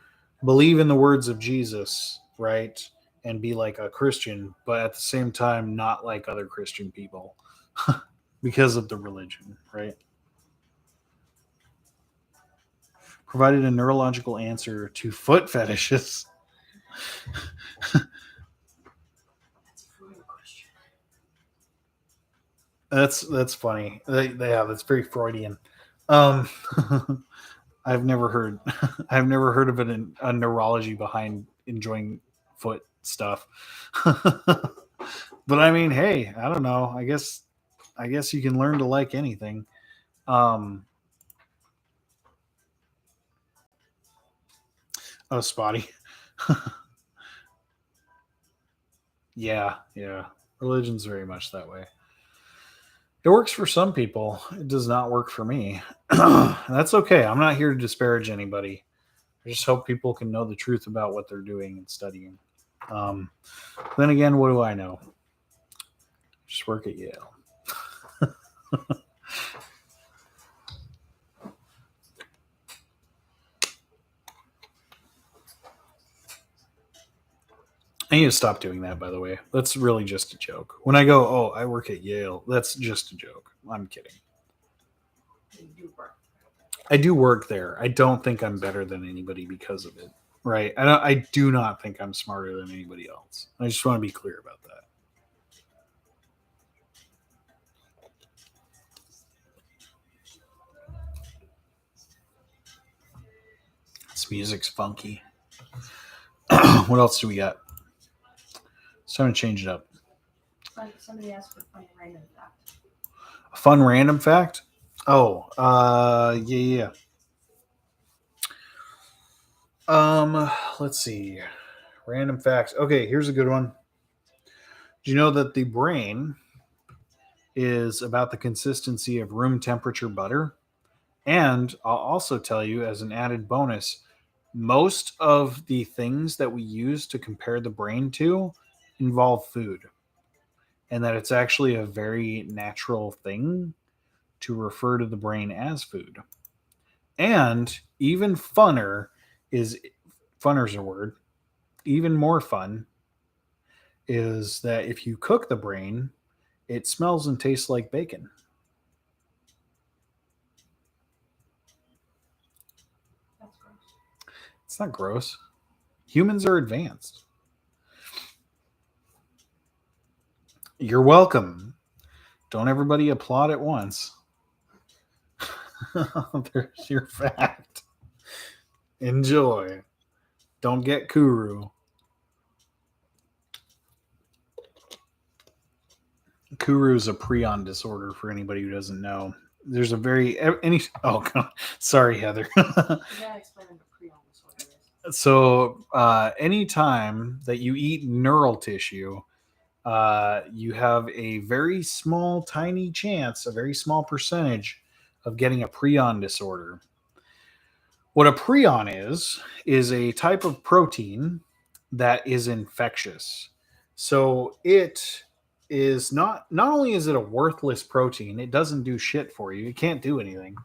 believe in the words of Jesus, right? And be like a Christian, but at the same time, not like other Christian people because of the religion, right? Provided a neurological answer to foot fetishes. That's funny. Yeah, that's very Freudian. Um, I've never heard I've never heard of a neurology behind enjoying foot stuff. But I mean, hey, I don't know. I guess you can learn to like anything. Um, oh, spotty. Yeah, yeah. Religion's very much that way. It works for some people. It does not work for me. That's okay. I'm not here to disparage anybody. I just hope people can know the truth about what they're doing and studying. Um, then again, what do I know? Just work at Yale. I need to stop doing that, by the way. That's really just a joke. When I go, oh, I work at Yale, that's just a joke. I'm kidding. I do work there. I don't think I'm better than anybody because of it. Right? I do not think I'm smarter than anybody else. I just want to be clear about that. This music's funky. What else do we got? It's time to change it up. Somebody asked for a funny random fact. A fun random fact? Oh, yeah. Let's see. Random facts. Okay, here's a good one. Do you know that the brain is about the consistency of room temperature butter? And I'll also tell you, as an added bonus, most of the things that we use to compare the brain to involve food, and that it's actually a very natural thing to refer to the brain as food. And even funner's a word, even more fun is that if you cook the brain, it smells and tastes like bacon. That's gross. It's not gross. Humans are advanced. You're welcome. Don't everybody applaud at once. There's your fact. Enjoy. Don't get kuru. Kuru is a prion disorder for anybody who doesn't know. There's a very any oh God, sorry Heather. You gotta explain what prion disorder is. So anytime that you eat neural tissue, you have a very small, tiny chance, a very small percentage of getting a prion disorder. What a prion is a type of protein that is infectious. So it is not only is it a worthless protein, it doesn't do shit for you. It can't do anything.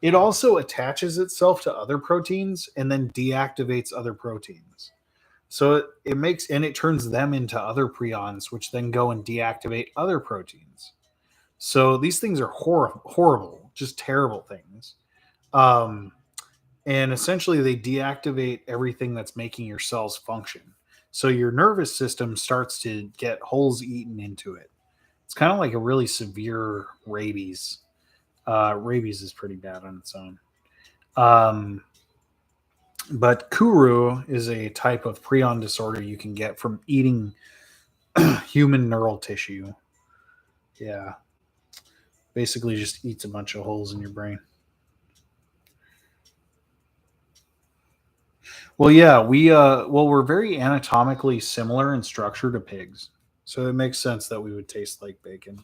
It also attaches itself to other proteins and then deactivates other proteins. So it makes and it turns them into other prions, which then go and deactivate other proteins. So these things are horrible, just terrible things. Um, and essentially, they deactivate everything that's making your cells function. So your nervous system starts to get holes eaten into it. It's kind of like a really severe rabies. Rabies is pretty bad on its own. Um, but Kuru is a type of prion disorder you can get from eating human neural tissue. Yeah. Basically just eats a bunch of holes in your brain. Well, yeah, we're very anatomically similar in structure to pigs. So it makes sense that we would taste like bacon.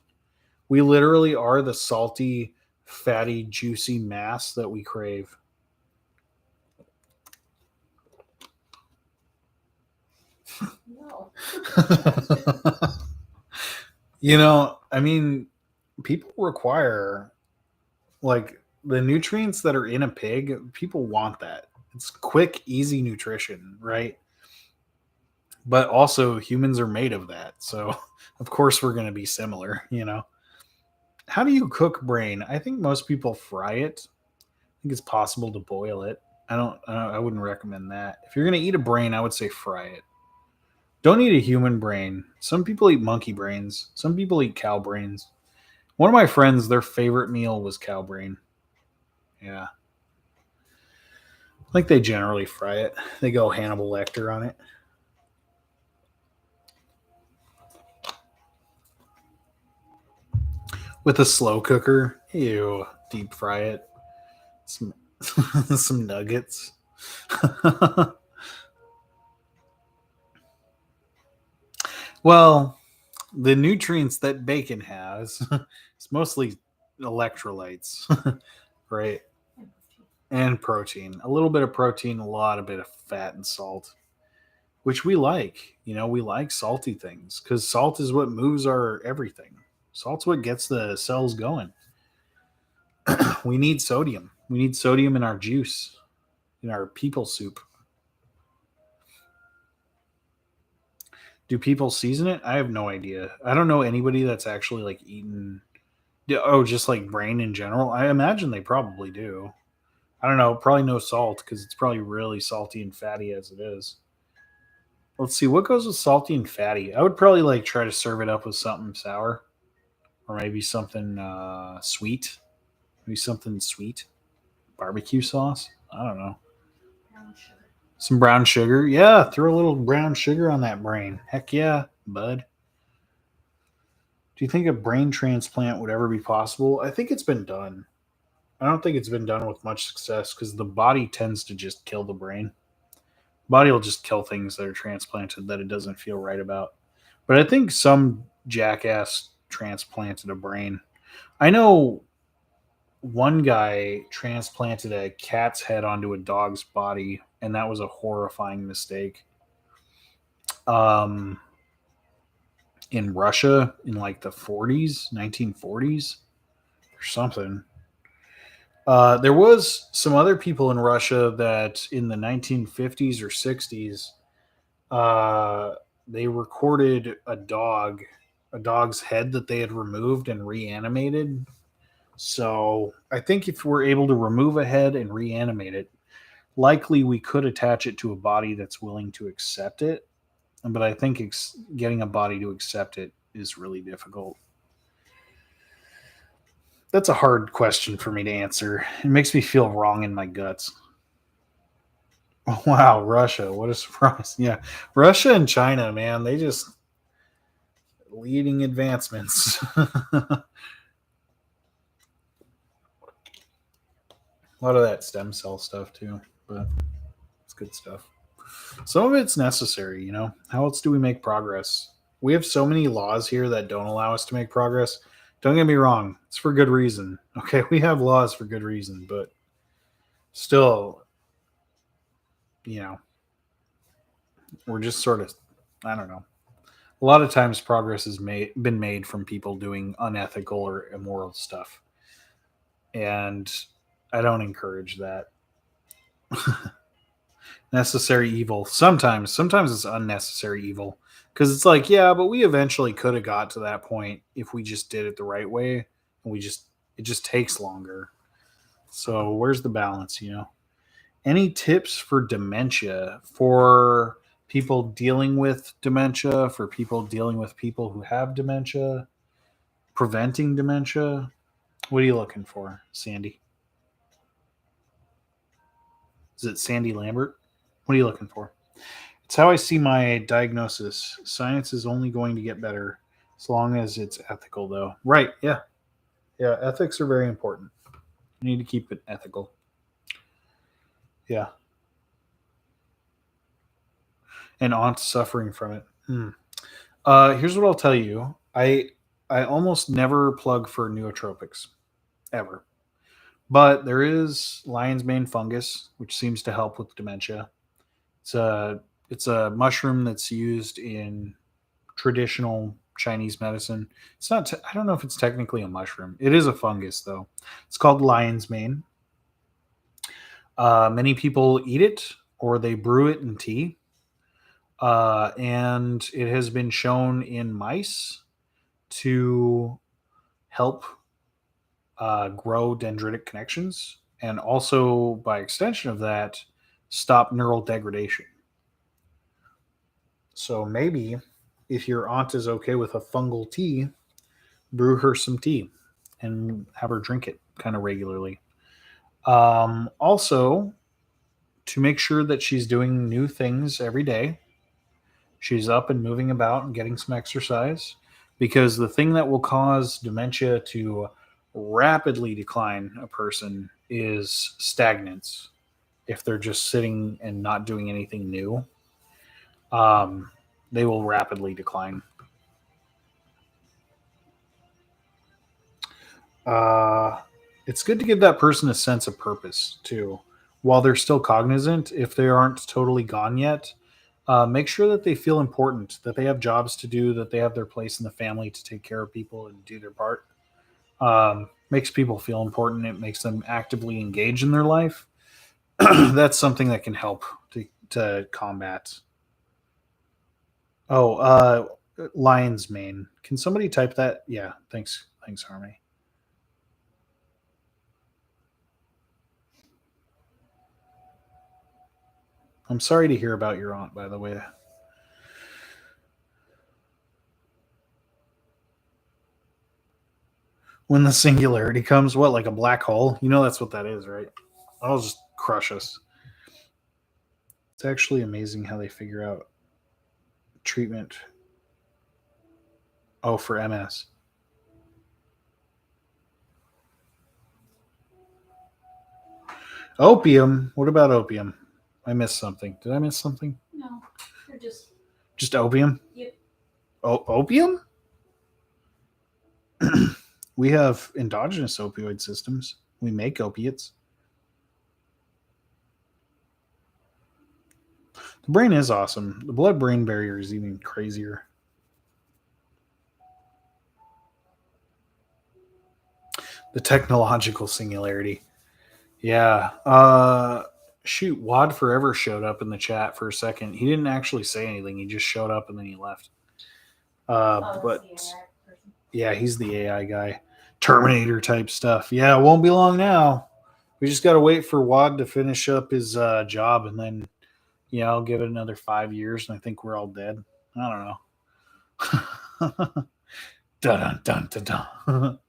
We literally are the salty, fatty, juicy mass that we crave. No. I mean, people require like the nutrients that are in a pig, people want that. It's quick, easy nutrition, right? But also humans are made of that. So of course we're going to be similar. How do you cook brain? I think most people fry it. I think it's possible to boil it. I wouldn't recommend that. If you're going to eat a brain, I would say fry it. Don't eat a human brain. Some people eat monkey brains. Some people eat cow brains. One of my friends, their favorite meal was cow brain. Yeah. Like they generally fry it. They go Hannibal Lecter on it. With a slow cooker. Ew. Deep fry it. Some some nuggets. Well, the nutrients that bacon has is mostly electrolytes, right? And protein. A little bit of protein, a lot of bit of fat and salt, which we like. We like salty things because salt is what moves our everything. Salt's what gets the cells going. We need sodium. We need sodium in our juice, in our people soup. Do people season it? I have no idea. I don't know anybody that's actually like eaten. Oh, just like brain in general. I imagine they probably do. I don't know. Probably no salt because it's probably really salty and fatty as it is. Let's see what goes with salty and fatty. I would probably like try to serve it up with something sour or maybe something sweet. Maybe something sweet. Barbecue sauce. I don't know. Brown sugar. Some brown sugar. Yeah, throw a little brown sugar on that brain. Heck yeah, bud. Do you think a brain transplant would ever be possible? I think it's been done. I don't think it's been done with much success because the body tends to just kill the brain. Body will just kill things that are transplanted that it doesn't feel right about. But I think some jackass transplanted a brain. I know one guy transplanted a cat's head onto a dog's body, and that was a horrifying mistake. Um, in Russia in like the 40s, 1940s, or something. There was some other people in Russia that in the 1950s or 60s, uh, they recorded a dog's head that they had removed and reanimated. So I think if we're able to remove a head and reanimate it, likely we could attach it to a body that's willing to accept it. But I think getting a body to accept it is really difficult. That's a hard question for me to answer. It makes me feel wrong in my guts. Oh, wow, Russia. What a surprise. Yeah. Russia and China, man, they just leading advancements. A lot of that stem cell stuff too, but it's good stuff. Some of it's necessary. How else do we make progress? We have so many laws here that don't allow us to make progress. Don't get me wrong, it's for good reason. Okay, we have laws for good reason, but still, you know, We're just sort of, I don't know. A lot of times progress has been made from people doing unethical or immoral stuff. And I don't encourage that. Necessary evil. Sometimes it's unnecessary evil. Because it's like, yeah, but we eventually could have got to that point if we just did it the right way. And it just takes longer. So where's the balance, you know? Any tips for dementia, for people dealing with dementia, for people dealing with people who have dementia, preventing dementia? What are you looking for, Sandy? Is it Sandy Lambert? What are you looking for? It's how I see my diagnosis. Science is only going to get better as long as it's ethical, though. Right. Yeah. Yeah. Ethics are very important. You need to keep it ethical. Yeah. And aunt suffering from it. Hmm. Here's what I'll tell you. I almost never plug for nootropics ever, but there is lion's mane fungus, which seems to help with dementia. It's a it's a mushroom that's used in traditional Chinese medicine. It's not. I don't know if it's technically a mushroom. It is a fungus though. It's called lion's mane. Many people eat it or they brew it in tea, and it has been shown in mice to help grow dendritic connections and also, by extension of that, stop neural degradation. So maybe if your aunt is okay with a fungal tea, brew her some tea and have her drink it kind of regularly. Also, to make sure that she's doing new things every day, she's up and moving about and getting some exercise, because the thing that will cause dementia to rapidly decline a person is stagnance. If they're just sitting and not doing anything new, um, they will rapidly decline. Uh, it's good to give that person a sense of purpose too, while they're still cognizant. If they aren't totally gone yet, make sure that they feel important, that they have jobs to do, that they have their place in the family to take care of people and do their part. Makes people feel important. It makes them actively engage in their life. That's something that can help to combat. Oh, lion's mane. Can somebody type that? Yeah, thanks, Harmony. I'm sorry to hear about your aunt, by the way. When the singularity comes, what, like a black hole? You know that's what that is, right? That'll just crush us. It's actually amazing how they figure out treatment. Oh, for MS. Opium. What about opium? I missed something. Did I miss something? No, they're Just opium? yep. Opium? We have endogenous opioid systems. We make opiates. The brain is awesome. The blood brain barrier is even crazier. The technological singularity. Yeah. Shoot, Wad Forever showed up in the chat for a second. He didn't actually say anything. He just showed up and then he left. But yeah, he's the AI guy. Terminator type stuff. Yeah, it won't be long now. We just got to wait for Wad to finish up his job, and then, I'll give it another 5 years, and I think we're all dead. I don't know. Dun dun dun dun.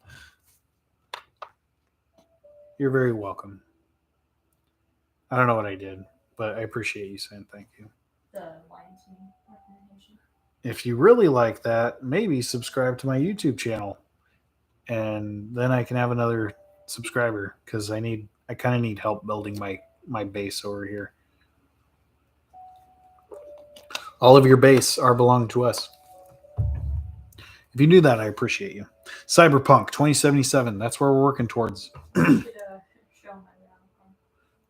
You're very welcome. I don't know what I did, but I appreciate you saying thank you. The Lion's Mane recommendation. If you really like that, maybe subscribe to my YouTube channel, and then I can have another subscriber, because I kind of need help building my base over here. All of your base are belong to us. If you do that, I appreciate you. Cyberpunk 2077. That's where we're working towards. Show my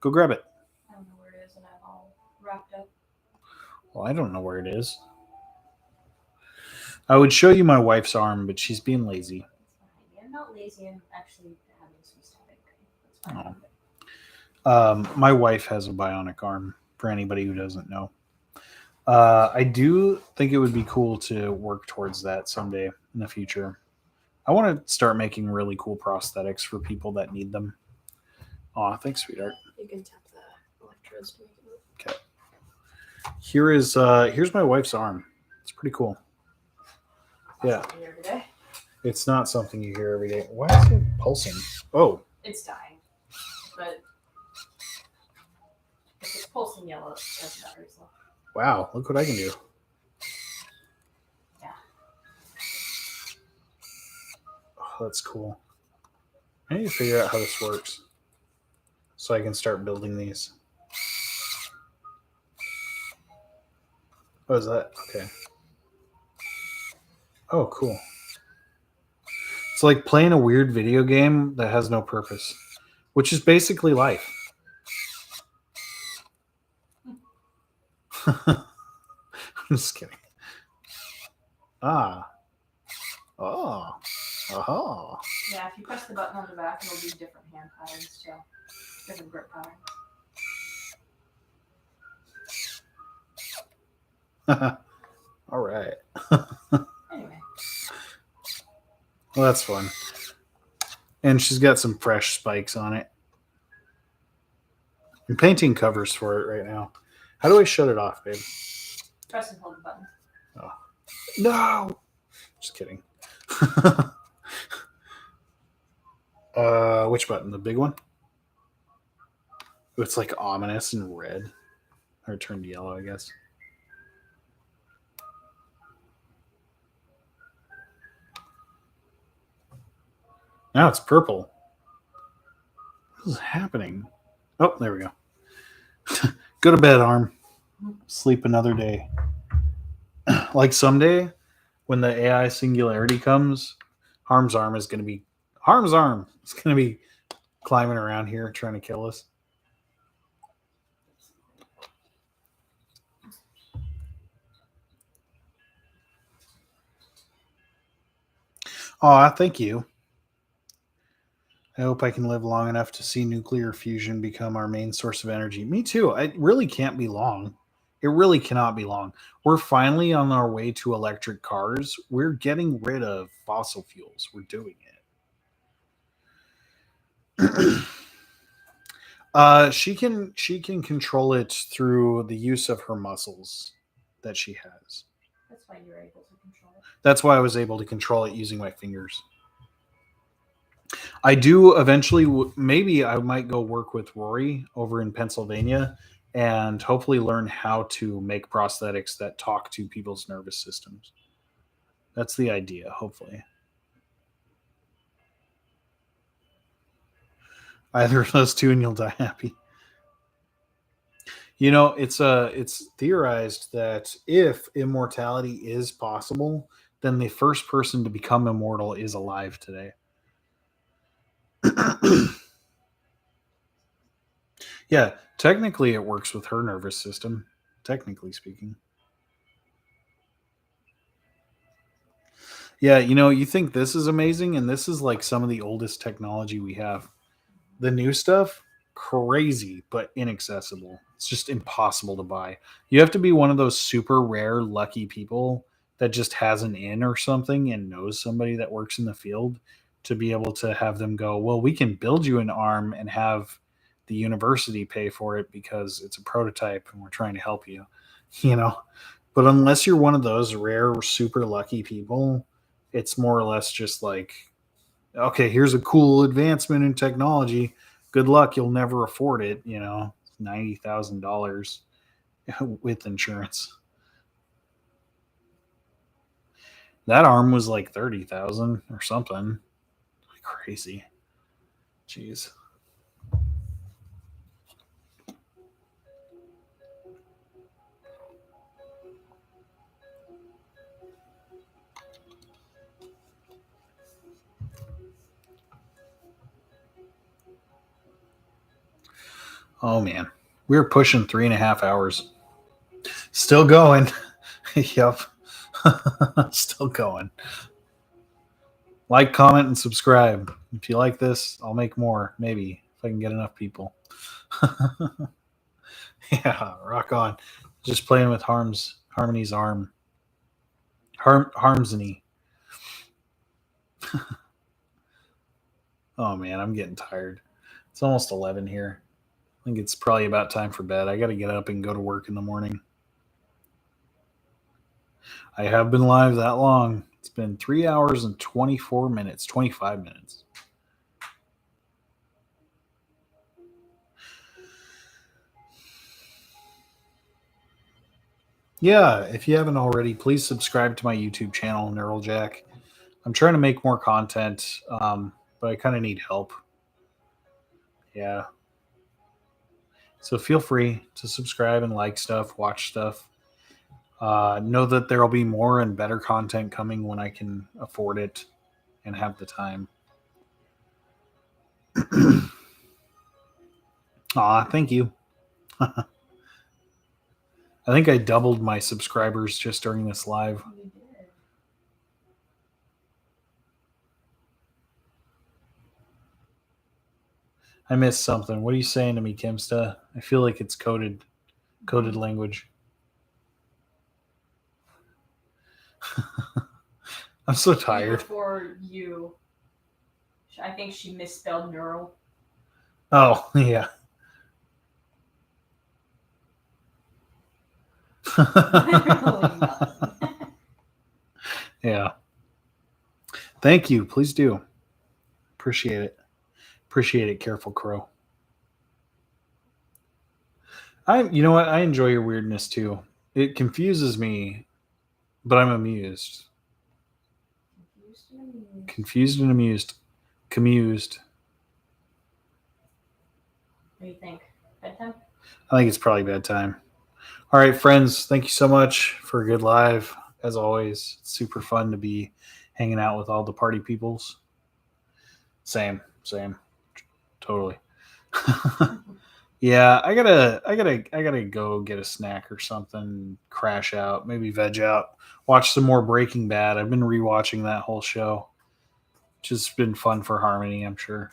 Go grab it. I don't know where it is, and I'm all wrapped up. Well, I don't know where it is. I would show you my wife's arm, but she's being lazy. I'm not lazy. I'm actually having some static. That's fine. My wife has a bionic arm, for anybody who doesn't know. I do think it would be cool to work towards that someday in the future. I want to start making really cool prosthetics for people that need them. Aw, thanks, sweetheart. You can tap the electrodes to make it move. Okay. Here's my wife's arm. It's pretty cool. Yeah. Something here today. It's not something you hear every day. Why is it pulsing? Oh, It's dying, but if it's pulsing yellow, it does better. So wow. Look what I can do. yeah. Oh, that's cool. I need to figure out how this works so I can start building these. Oh, is that? Okay. Oh, cool. It's like playing a weird video game that has no purpose, which is basically life. I'm just kidding. Ah. Oh. Oh. Yeah, if you press the button on the back, it'll do different hand patterns too. Different grip pattern. All right. Anyway, Well, that's fun. And she's got some fresh spikes on it. I'm painting covers for it right now. How do I shut it off, babe? press and hold the button. No. Just kidding. Which button? The big one? It's like ominous and red. Or it turned yellow, I guess. Now it's purple. What is happening? Oh, there we go. Go to bed, arm. Sleep another day. Like someday, when the AI singularity comes, Harm's arm is going to be climbing around here trying to kill us. Aw, thank you. I hope I can live long enough to see nuclear fusion become our main source of energy. Me too. It really can't be long. It really cannot be long. We're finally on our way to electric cars. We're getting rid of fossil fuels. We're doing it. She can control it through the use of her muscles that she has. That's why you're able to control it. That's why I was able to control it using my fingers. I do eventually, maybe I might go work with Rory over in Pennsylvania and hopefully learn how to make prosthetics that talk to people's nervous systems. That's the idea, hopefully. Either of those two and you'll die happy. You know, it's theorized that if immortality is possible, then the first person to become immortal is alive today. Yeah, technically it works with her nervous system, technically speaking. Yeah, you know, you think this is amazing, and this is like some of the oldest technology we have. The new stuff, crazy, but inaccessible. It's just impossible to buy. You have to be one of those super rare, lucky people that just has an in or something and knows somebody that works in the field to be able to have them go, well, we can build you an arm and have the university pay for it because it's a prototype and we're trying to help you, you know. But unless you're one of those rare, super lucky people, it's more or less just like, okay, here's a cool advancement in technology. Good luck, you'll never afford it, you know. $90,000 with insurance. That arm was like 30,000 or something. Crazy. Jeez. Oh man, we're pushing 3.5 hours. Still going. Yep. Still going. Like, comment, and subscribe. If you like this, I'll make more. Maybe if I can get enough people. Yeah, rock on. Just playing with Harmony's arm. Harmony. Oh man, I'm getting tired. It's almost 11 here. I think it's probably about time for bed. I got to get up and go to work in the morning. I have been live that long. It's been 3 hours and 24 minutes, 25 minutes. Yeah, if you haven't already, please subscribe to my YouTube channel, Neural Jack. I'm trying to make more content, but I kind of need help. Yeah. So feel free to subscribe and like stuff, watch stuff. Know that there will be more and better content coming when I can afford it and have the time. Aw, thank you. I think I doubled my subscribers just during this live. You did. I missed something. What are you saying to me, Kimsta? I feel like it's coded language. I'm so tired. Before you, I think she misspelled neural. Oh, yeah. Yeah. Thank you. Please do. Appreciate it. Appreciate it, Careful Crow. You know what? I enjoy your weirdness too. It confuses me, but I'm amused. Confused and amused. Commused. What do you think? Bedtime? I think it's probably bedtime. All right, friends. Thank you so much for a good live. As always, it's super fun to be hanging out with all the party peoples. Same. Totally. Yeah, I gotta go get a snack or something, crash out, maybe veg out, watch some more Breaking Bad. I've been rewatching that whole show, which has been fun for Harmony, I'm sure.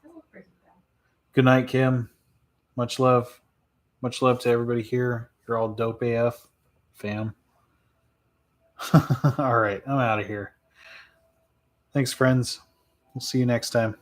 I love Breaking Bad. Good night, Kim. Much love. Much love to everybody here. You're all dope AF, fam. All right, I'm out of here. Thanks, friends. We'll see you next time.